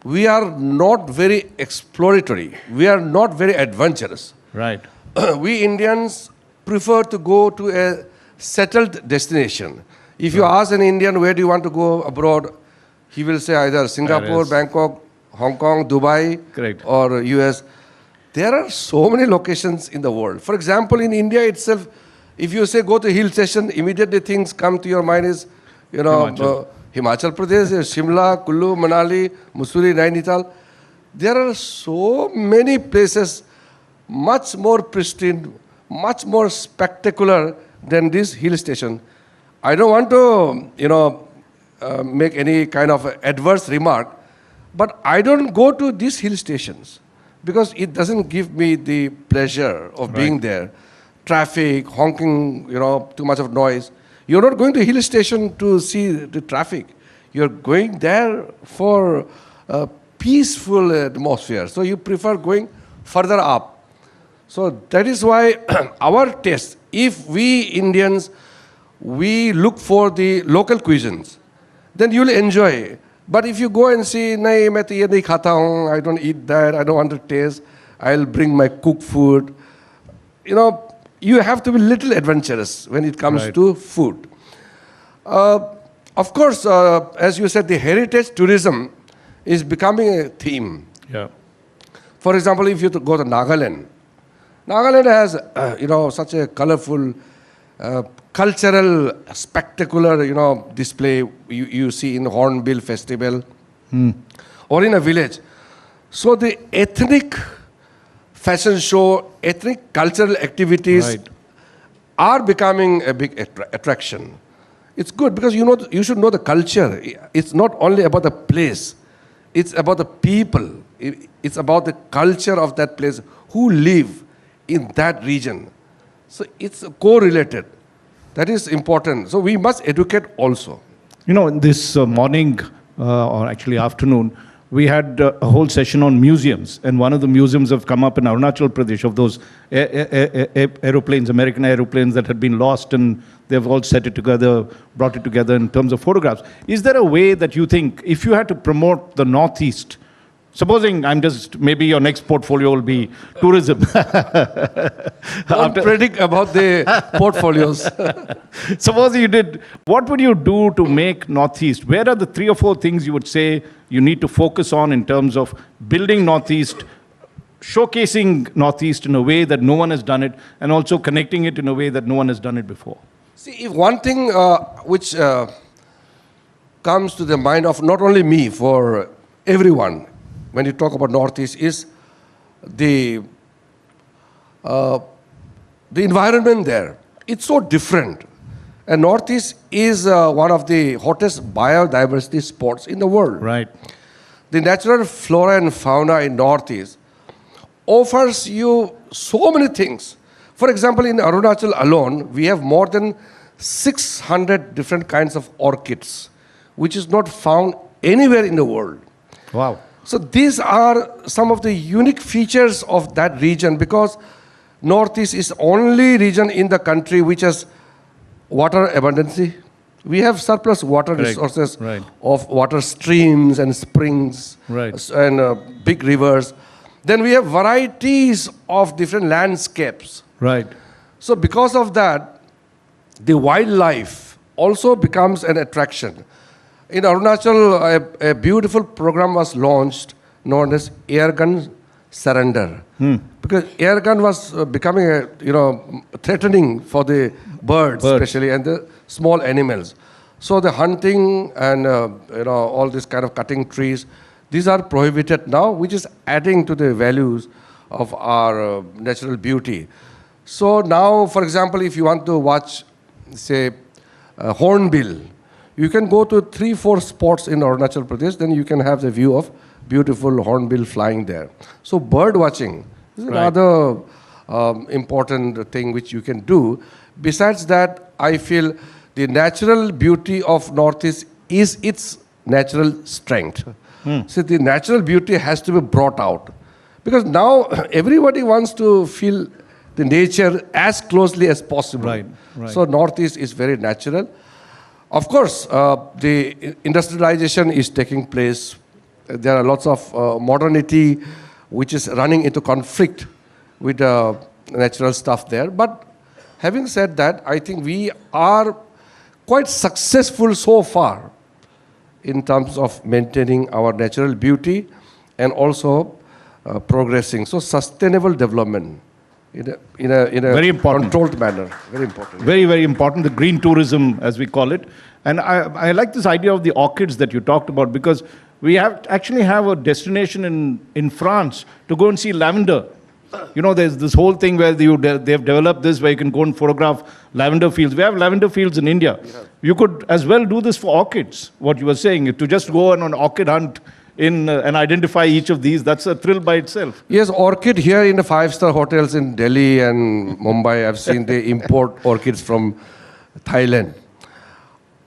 we are not very exploratory. We are not very adventurous. Right. We Indians prefer to go to a settled destination. If you ask an Indian, where do you want to go abroad? He will say either Singapore, Bangkok, Hong Kong, Dubai, correct, or US. There are so many locations in the world. For example, in India itself, if you say go to hill station, immediately things come to your mind is, Himachal Pradesh, Shimla, Kullu, Manali, Mussoorie, Nainital. There are so many places much more pristine, much more spectacular than this hill station. I don't want to, make any kind of adverse remark, but I don't go to these hill stations because it doesn't give me the pleasure of being there. Traffic, honking, too much of noise. You're not going to hill station to see the traffic. You're going there for peaceful atmosphere. So you prefer going further up. So that is why our taste, if we Indians, we look for the local cuisines, then you'll enjoy. But if you go and see, nahi, main to ye nahi khata hoon, I don't eat that, I don't want to taste, I'll bring my cooked food. You know, you have to be little adventurous when it comes to food. Of course, as you said, the heritage tourism is becoming a theme. Yeah. For example, if you go to Nagaland, Nagaland has, such a colorful, cultural, spectacular, display you see in Hornbill Festival or in a village. So the ethnic fashion show, ethnic cultural activities are becoming a big attraction. It's good because you should know the culture. It's not only about the place. It's about the people. It's about the culture of that place who live in that region. So it's correlated. That is important. So we must educate also. This morning, or actually afternoon, we had a whole session on museums. And one of the museums have come up in Arunachal Pradesh of those aeroplanes, American aeroplanes that had been lost, and they've all set it together, brought it together in terms of photographs. Is there a way that you think, if you had to promote the Northeast, supposing maybe your next portfolio will be tourism. Don't predict about the portfolios. Suppose you did, what would you do to make Northeast? Where are the 3 or 4 things you would say you need to focus on in terms of building Northeast, showcasing Northeast in a way that no one has done it, and also connecting it in a way that no one has done it before? See, if one thing which comes to the mind of not only me, for everyone, when you talk about Northeast, is the environment there. It's so different. And Northeast is one of the hottest biodiversity spots in the world. Right. The natural flora and fauna in Northeast offers you so many things. For example, in Arunachal alone, we have more than 600 different kinds of orchids, which is not found anywhere in the world. Wow. So these are some of the unique features of that region, because Northeast is only region in the country which has water abundancy. We have surplus water resources of water streams and springs and big rivers. Then we have varieties of different landscapes. Right. So because of that, the wildlife also becomes an attraction. In Arunachal, a beautiful program was launched known as Airgun Surrender. Because airgun was becoming threatening for the birds especially, and the small animals. So the hunting and all this kind of cutting trees, these are prohibited now, which is adding to the values of our natural beauty. So now, for example, if you want to watch, say, hornbill, you can go to 3-4 spots in Arunachal Pradesh, then you can have the view of beautiful hornbill flying there. So bird watching is another important thing which you can do. Besides that, I feel the natural beauty of Northeast is its natural strength. So the natural beauty has to be brought out. Because now everybody wants to feel the nature as closely as possible. So Northeast is very natural. Of course, the industrialization is taking place. There are lots of modernity which is running into conflict with natural stuff there. But having said that, I think we are quite successful so far in terms of maintaining our natural beauty and also progressing. So sustainable development in a very controlled manner. Very important. Very, very important, the green tourism, as we call it. And I like this idea of the orchids that you talked about, because we actually have a destination in France to go and see lavender. There's this whole thing where they've developed this where you can go and photograph lavender fields. We have lavender fields in India. You could as well do this for orchids, what you were saying, to just go on an orchid hunt and identify each of these. That's a thrill by itself. Yes, orchid here in the 5-star hotels in Delhi and Mumbai, I've seen they import orchids from Thailand.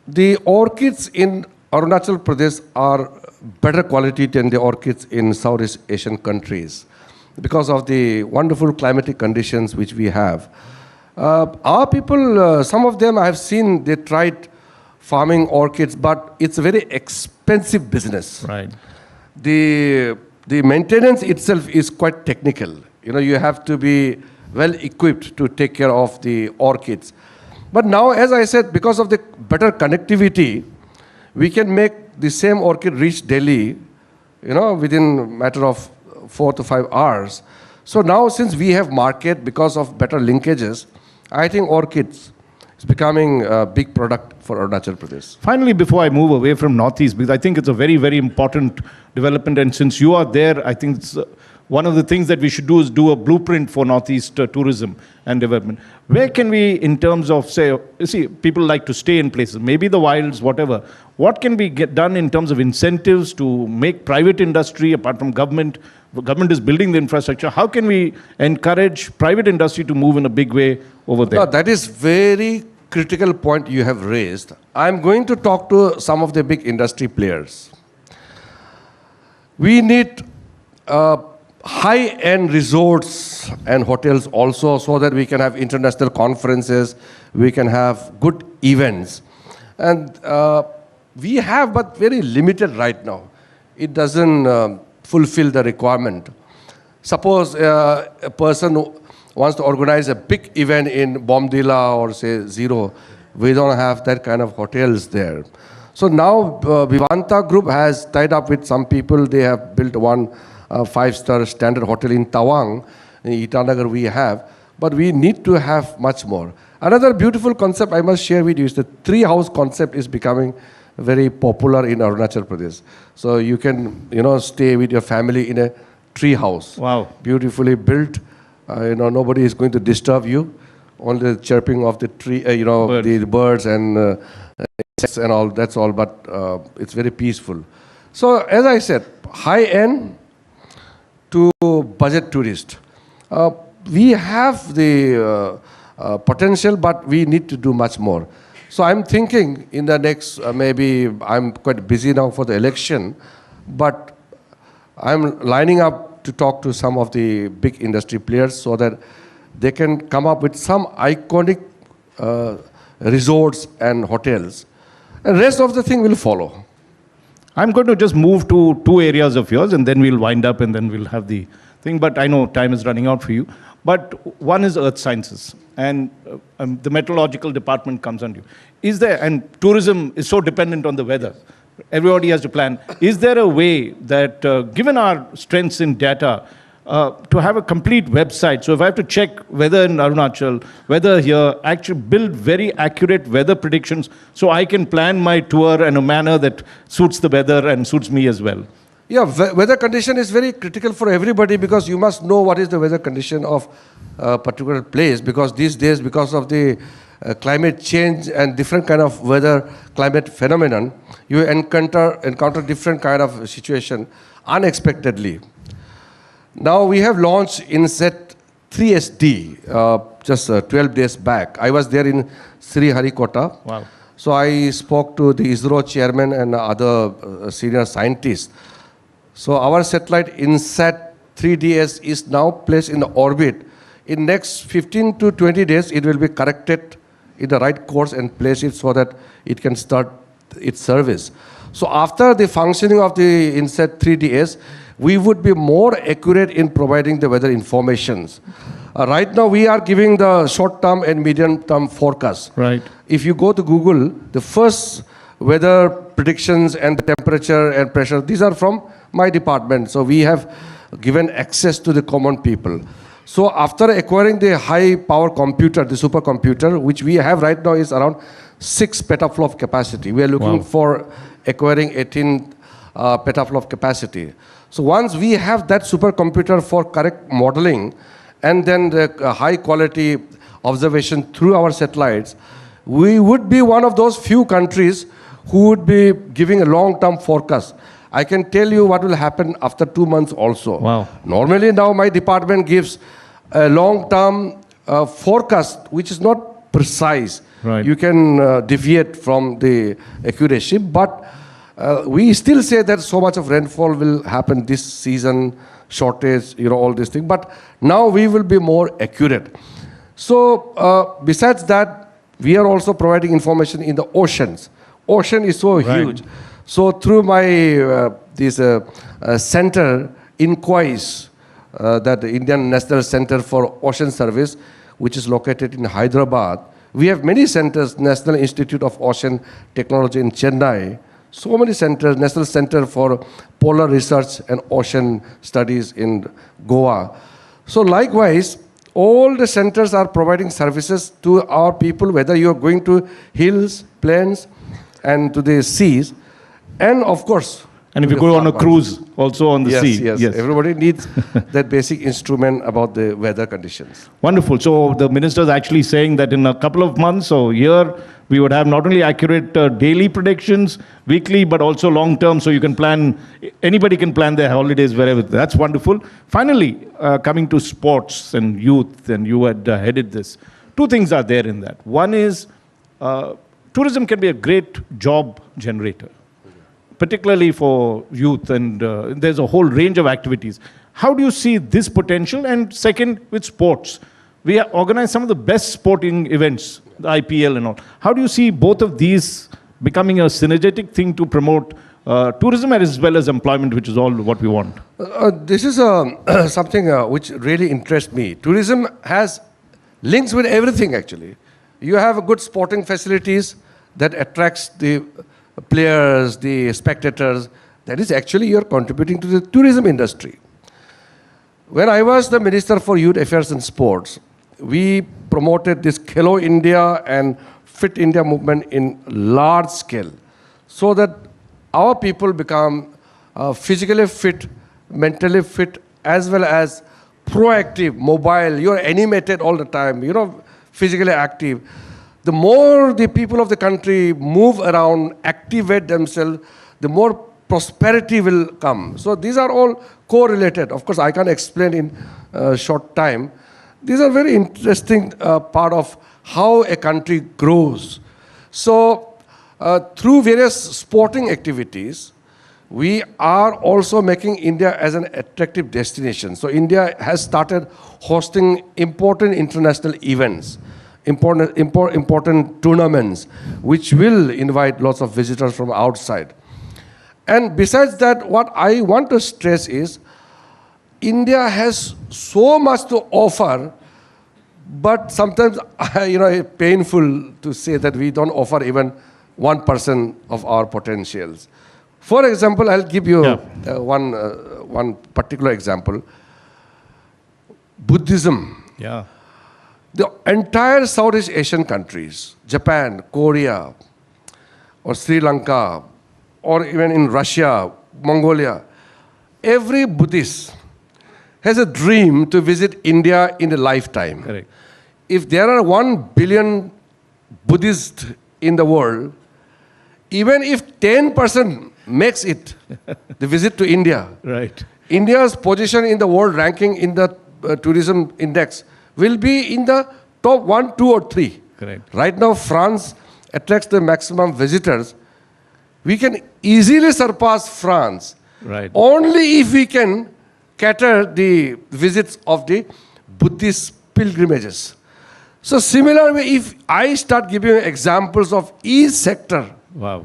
The orchids in Arunachal Pradesh are better quality than the orchids in Southeast Asian countries because of the wonderful climatic conditions which we have. Our people, some of them I have seen, they tried farming orchids, but it's a very expensive business. Right. The maintenance itself is quite technical. You know, you have to be well equipped to take care of the orchids. But now, as I said, because of the better connectivity, we can make the same orchid reach Delhi, you know, within a matter of 4 to 5 hours. So now, since we have market because of better linkages, I think orchids is becoming a big product for Arunachal Pradesh. Finally, before I move away from Northeast, because I think it's a very, very important development, and since you are there, I think it's one of the things that we should do is do a blueprint for Northeast tourism and development. Where can we, in terms of, say, you see, people like to stay in places, maybe the wilds, whatever. What can be done in terms of incentives to make private industry, apart from government? The government is building the infrastructure. How can we encourage private industry to move in a big way over there? No, that is very critical point you have raised. I'm going to talk to some of the big industry players. We need high-end resorts and hotels also, so that we can have international conferences, we can have good events. And we have, but very limited right now. It doesn't fulfill the requirement. Suppose a person who wants to organize a big event in Bomdila or say Zero, we don't have that kind of hotels there. So now Vivanta Group has tied up with some people. They have built one 5-star standard hotel in Tawang. In Itanagar we have, but we need to have much more. Another beautiful concept I must share with you is the tree house concept is becoming very popular in Arunachal Pradesh. So you can, you know, stay with your family in a tree house. Wow. Beautifully built. You know, nobody is going to disturb you. Only the chirping of the tree, you know, birds. The birds and insects and all, that's all, but it's very peaceful. So as I said, high-end to budget tourist. We have the potential, but we need to do much more. So I'm thinking in the next, maybe I'm quite busy now for the election, but I'm lining up to talk to some of the big industry players so that they can come up with some iconic resorts and hotels. And rest of the thing will follow. I'm going to just move to 2 areas of yours, and then we'll wind up, and then we'll have the thing. But I know time is running out for you. But one is earth sciences, and the meteorological department comes under you. Is there, and tourism is so dependent on the weather, everybody has to plan. Is there a way that, given our strengths in data, to have a complete website? So if I have to check weather in Arunachal, weather here, actually build very accurate weather predictions so I can plan my tour in a manner that suits the weather and suits me as well. Yeah, weather condition is very critical for everybody because you must know what is the weather condition of a particular place, because these days, because of the climate change and different kind of weather climate phenomenon, you encounter different kind of situation unexpectedly. Now we have launched INSET 3SD just 12 days back. I was there in Sriharikota. Wow. So I spoke to the ISRO chairman and other senior scientists. So our satellite INSET 3DS is now placed in orbit. In next 15 to 20 days, it will be corrected in the right course and place it so that it can start its service. So after the functioning of the INSET 3DS, we would be more accurate in providing the weather informations. Right now, we are giving the short-term and medium-term forecast. Right. If you go to Google, the first weather predictions and the temperature and pressure, these are from my department. So we have given access to the common people. So after acquiring the high-power computer, the supercomputer, which we have right now is around 6 petaflop capacity. We are looking for acquiring 18 petaflop capacity. So once we have that supercomputer for correct modeling and then the high quality observation through our satellites, we would be one of those few countries who would be giving a long-term forecast. I can tell you what will happen after 2 months also. Wow. Normally now my department gives a long-term forecast which is not precise. Right. You can deviate from the accuracy, but We still say that so much of rainfall will happen this season, shortage, all these things. But now we will be more accurate. So besides that, we are also providing information in the oceans. Ocean is so huge. So through my this center in Kois, that the Indian National Center for Ocean Service, which is located in Hyderabad, we have many centers, National Institute of Ocean Technology in Chennai, so many centers, National Center for Polar Research and Ocean Studies in Goa. So likewise, all the centers are providing services to our people, whether you are going to hills, plains, and to the seas, and of course, and if you go on a cruise, also on the sea. Yes, everybody needs that basic instrument about the weather conditions. Wonderful. So the minister is actually saying that in a couple of months or year, we would have not only accurate daily predictions, weekly, but also long term. So you can plan, anybody can plan their holidays wherever. That's wonderful. Finally, coming to sports and youth, and you had headed this. Two things are there in that. One is tourism can be a great job generator, particularly for youth, and there's a whole range of activities. How do you see this potential? And second, with sports, we organize some of the best sporting events, the IPL and all. How do you see both of these becoming a synergetic thing to promote tourism as well as employment, which is all what we want? This is something which really interests me. Tourism has links with everything, actually. You have good sporting facilities that attracts the players, the spectators. That is actually you're contributing to the tourism industry. When I was the Minister for Youth Affairs and Sports, we promoted this Khelo India and Fit India movement in large scale, so that our people become physically fit, mentally fit, as well as proactive, mobile. You're animated all the time, physically active. The more the people of the country move around, activate themselves, the more prosperity will come. So these are all correlated. Of course, I can't explain in a short time. These are very interesting part of how a country grows. So through various sporting activities, we are also making India as an attractive destination. So India has started hosting important international events, important tournaments, which will invite lots of visitors from outside. And besides that, what I want to stress is, India has so much to offer, but sometimes, it's painful to say that we don't offer even 1% of our potentials. For example, I'll give you one particular example. Buddhism. Yeah. The entire Southeast Asian countries, Japan, Korea, or Sri Lanka, or even in Russia, Mongolia, every Buddhist has a dream to visit India in a lifetime. Correct. If there are 1 billion Buddhists in the world, even if 10% makes it, the visit to India, right. India's position in the world ranking in the tourism index will be in the top 1, 2, or 3. Correct. Right now, France attracts the maximum visitors. We can easily surpass France. Right. Only if we can cater the visits of the Buddhist pilgrimages. So similarly, if I start giving examples of each sector, wow,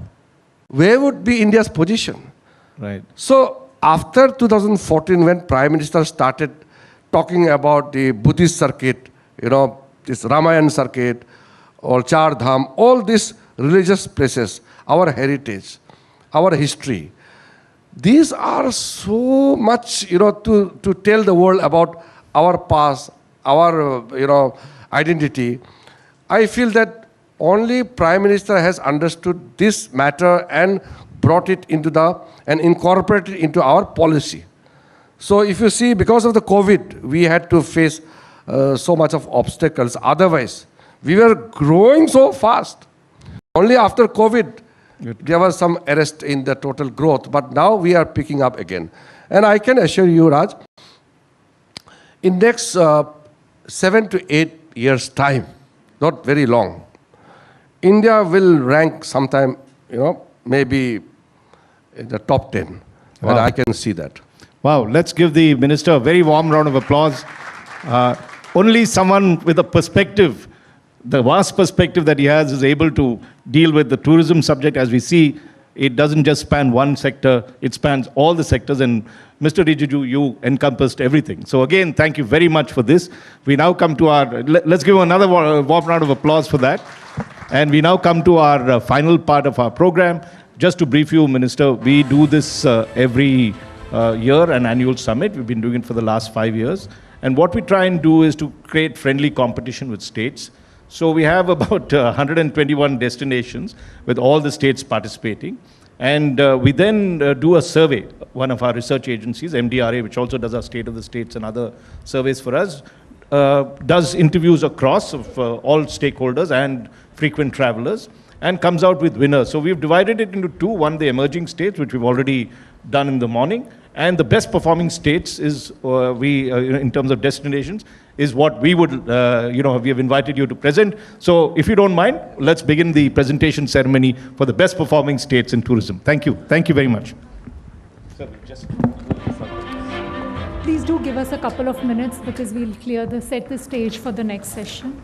where would be India's position? Right. So after 2014, when Prime Minister started talking about the Buddhist circuit, this Ramayan circuit, or Char Dham, all these religious places, our heritage, our history, these are so much, to tell the world about our past, our, identity. I feel that only Prime Minister has understood this matter and brought it into and incorporated into our policy. So if you see, because of the COVID, we had to face so much of obstacles. Otherwise, we were growing so fast. Only after COVID, there was some arrest in the total growth, but now we are picking up again. And I can assure you, Raj, in next 7 to 8 years' time, not very long, India will rank sometime, maybe in the top 10. Wow. And I can see that. Wow, let's give the minister a very warm round of applause. Only someone with a perspective, the vast perspective that he has, is able to deal with the tourism subject. As we see, it doesn't just span one sector, it spans all the sectors. And Mr. Rijiju, you encompassed everything. So again, thank you very much for this. We now come to our, let's give another warm round of applause for that. And we now come to our final part of our program. Just to brief you, Minister, we do this every year, an annual summit. We've been doing it for the last 5 years. And what we try and do is to create friendly competition with states. So we have about 121 destinations with all the states participating. And we then do a survey. One of our research agencies, MDRA, which also does our State of the States and other surveys for us, does interviews across of all stakeholders and frequent travelers, and comes out with winners. So we've divided it into two. One, the emerging states, which we've already done in the morning, and the best performing states is, in terms of destinations, is what we would, we have invited you to present. So if you don't mind, let's begin the presentation ceremony for the best performing states in tourism. Thank you. Thank you very much. Please do give us a couple of minutes because we'll set the stage for the next session.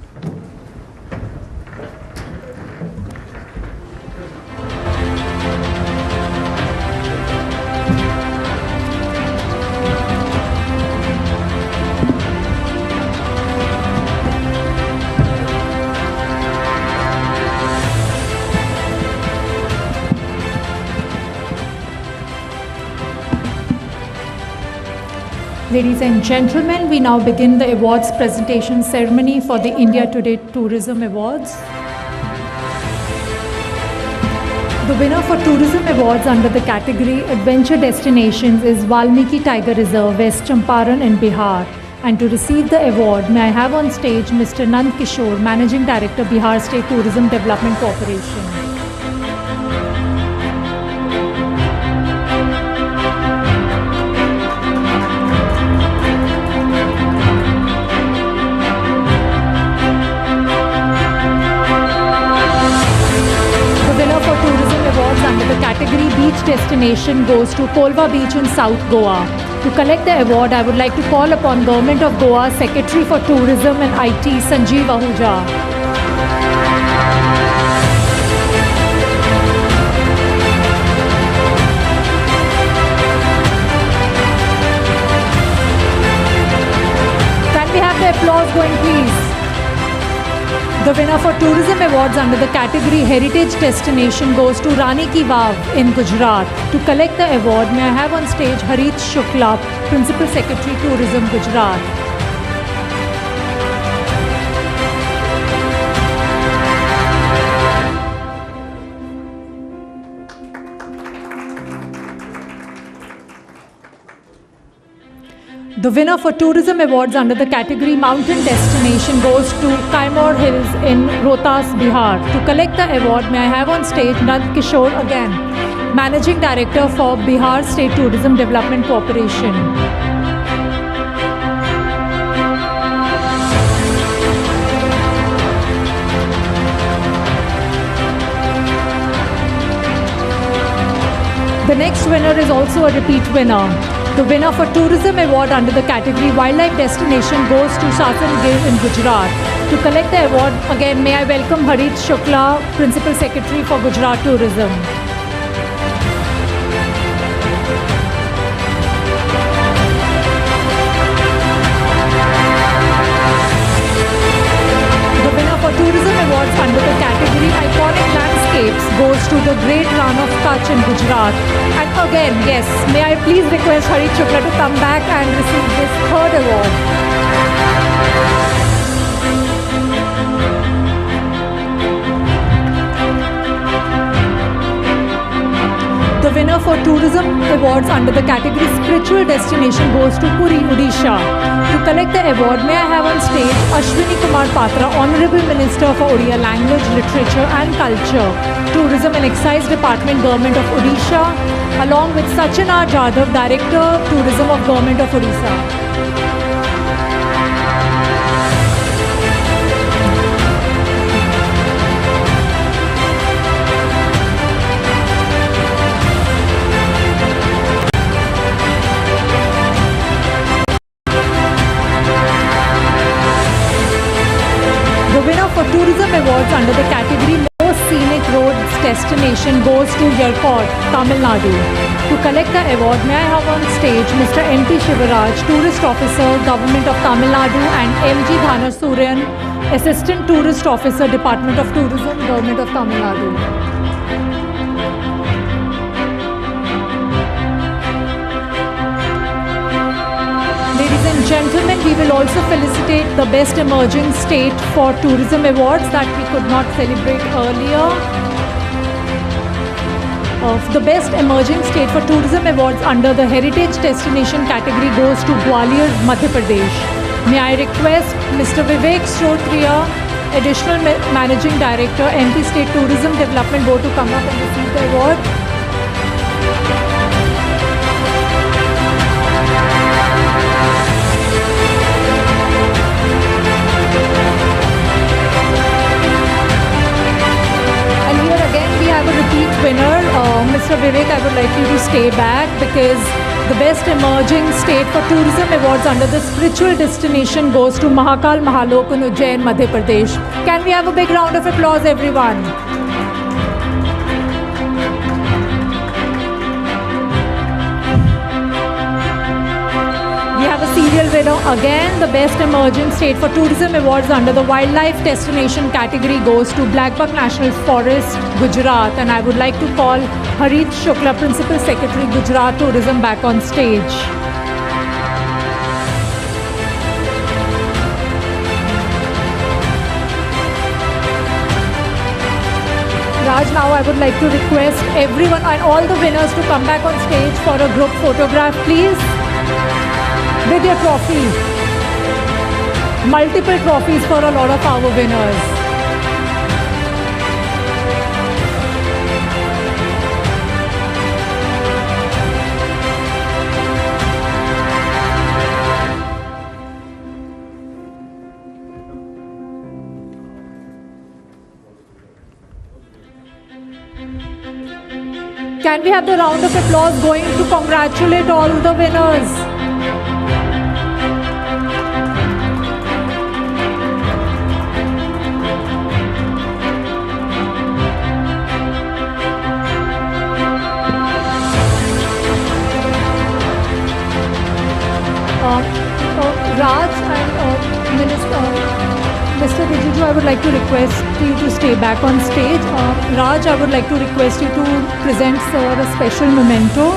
Ladies and gentlemen, we now begin the awards presentation ceremony for the India Today Tourism Awards. The winner for Tourism Awards under the category Adventure Destinations is Valmiki Tiger Reserve, West Champaran in Bihar. And to receive the award, may I have on stage Mr. Nand Kishore, Managing Director, Bihar State Tourism Development Corporation. Category Beach Destination goes to Polva Beach in South Goa. To collect the award, I would like to call upon Government of Goa Secretary for Tourism and IT, Sanjeev Ahuja. Can we have the applause going, please? The winner for Tourism Awards under the category Heritage Destination goes to Rani Ki Vav in Gujarat. To collect the award, may I have on stage Harit Shukla, Principal Secretary, Tourism, Gujarat. The winner for Tourism Awards under the category Mountain Destination goes to Kaimor Hills in Rohtas, Bihar. To collect the award, may I have on stage Nand Kishore again, Managing Director for Bihar State Tourism Development Corporation. The next winner is also a repeat winner. The winner for Tourism Award under the category Wildlife Destination goes to Sasan Gir in Gujarat. To collect the award, again, may I welcome Harit Shukla, Principal Secretary for Gujarat Tourism. The winner for Tourism Awards under the category Iconic Landscapes goes to the Great Run of Kutch in Gujarat. And again, yes, may I please request Harit Shukla to come back and receive this third award. The winner for Tourism Awards under the category Spiritual Destination goes to Puri, Odisha. To collect the award, may I have on stage Ashwini Kumar Patra, Honorable Minister for Odia Language, Literature and Culture, Tourism and Excise Department, Government of Odisha, along with Sachin R. Jadhav, Director, Tourism of Government of Odisha. The winner for Tourism Awards under the category Most Scenic Roads Destination goes to Yercaud, Tamil Nadu. To collect the award, may I have on stage Mr. N.P. Shivaraj, Tourist Officer, Government of Tamil Nadu, and M.G. Dhanasurian, Assistant Tourist Officer, Department of Tourism, Government of Tamil Nadu. Ladies and gentlemen, we will also felicitate the Best Emerging State for Tourism Awards that we could not celebrate earlier. The Best Emerging State for Tourism Awards under the Heritage Destination category goes to Gwalior, Madhya Pradesh. May I request Mr. Vivek Shrotria, Additional Managing Director, MP State Tourism Development Board, to come up and receive the award. A repeat winner, Mr. Vivek, I would like you to stay back because the Best Emerging State for Tourism Awards under the Spiritual Destination goes to Mahakal Mahalok in Ujjain, Madhya Pradesh. Can we have a big round of applause, everyone? We have a serial winner again. The Best Emerging State for Tourism Awards under the Wildlife Destination category goes to Blackbuck National Forest, Gujarat. And I would like to call Harit Shukla, Principal Secretary, Gujarat Tourism, back on stage. Raj, now I would like to request everyone and all the winners to come back on stage for a group photograph, please. With your trophy. Multiple trophies for a lot of our winners. Can we have the round of applause going to congratulate all the winners? Raj and Mr. Rijiju, I would like to request you to stay back on stage. Raj, I would like to request you to present sir a special memento.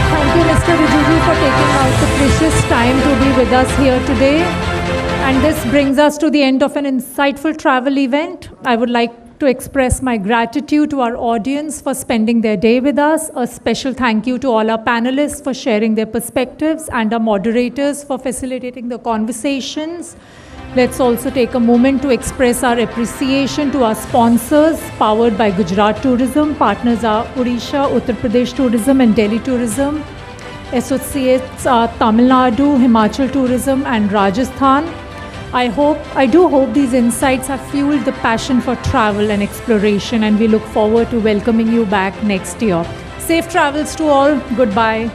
Thank you, Mr. Rijiju, for taking out the precious time to be with us here today. And this brings us to the end of an insightful travel event. I would like to express my gratitude to our audience for spending their day with us. A special thank you to all our panelists for sharing their perspectives and our moderators for facilitating the conversations. Let's also take a moment to express our appreciation to our sponsors, powered by Gujarat Tourism. Partners are Odisha, Uttar Pradesh Tourism and Delhi Tourism. Associates are Tamil Nadu, Himachal Tourism and Rajasthan. I do hope these insights have fueled the passion for travel and exploration, and we look forward to welcoming you back next year. Safe travels to all. Goodbye.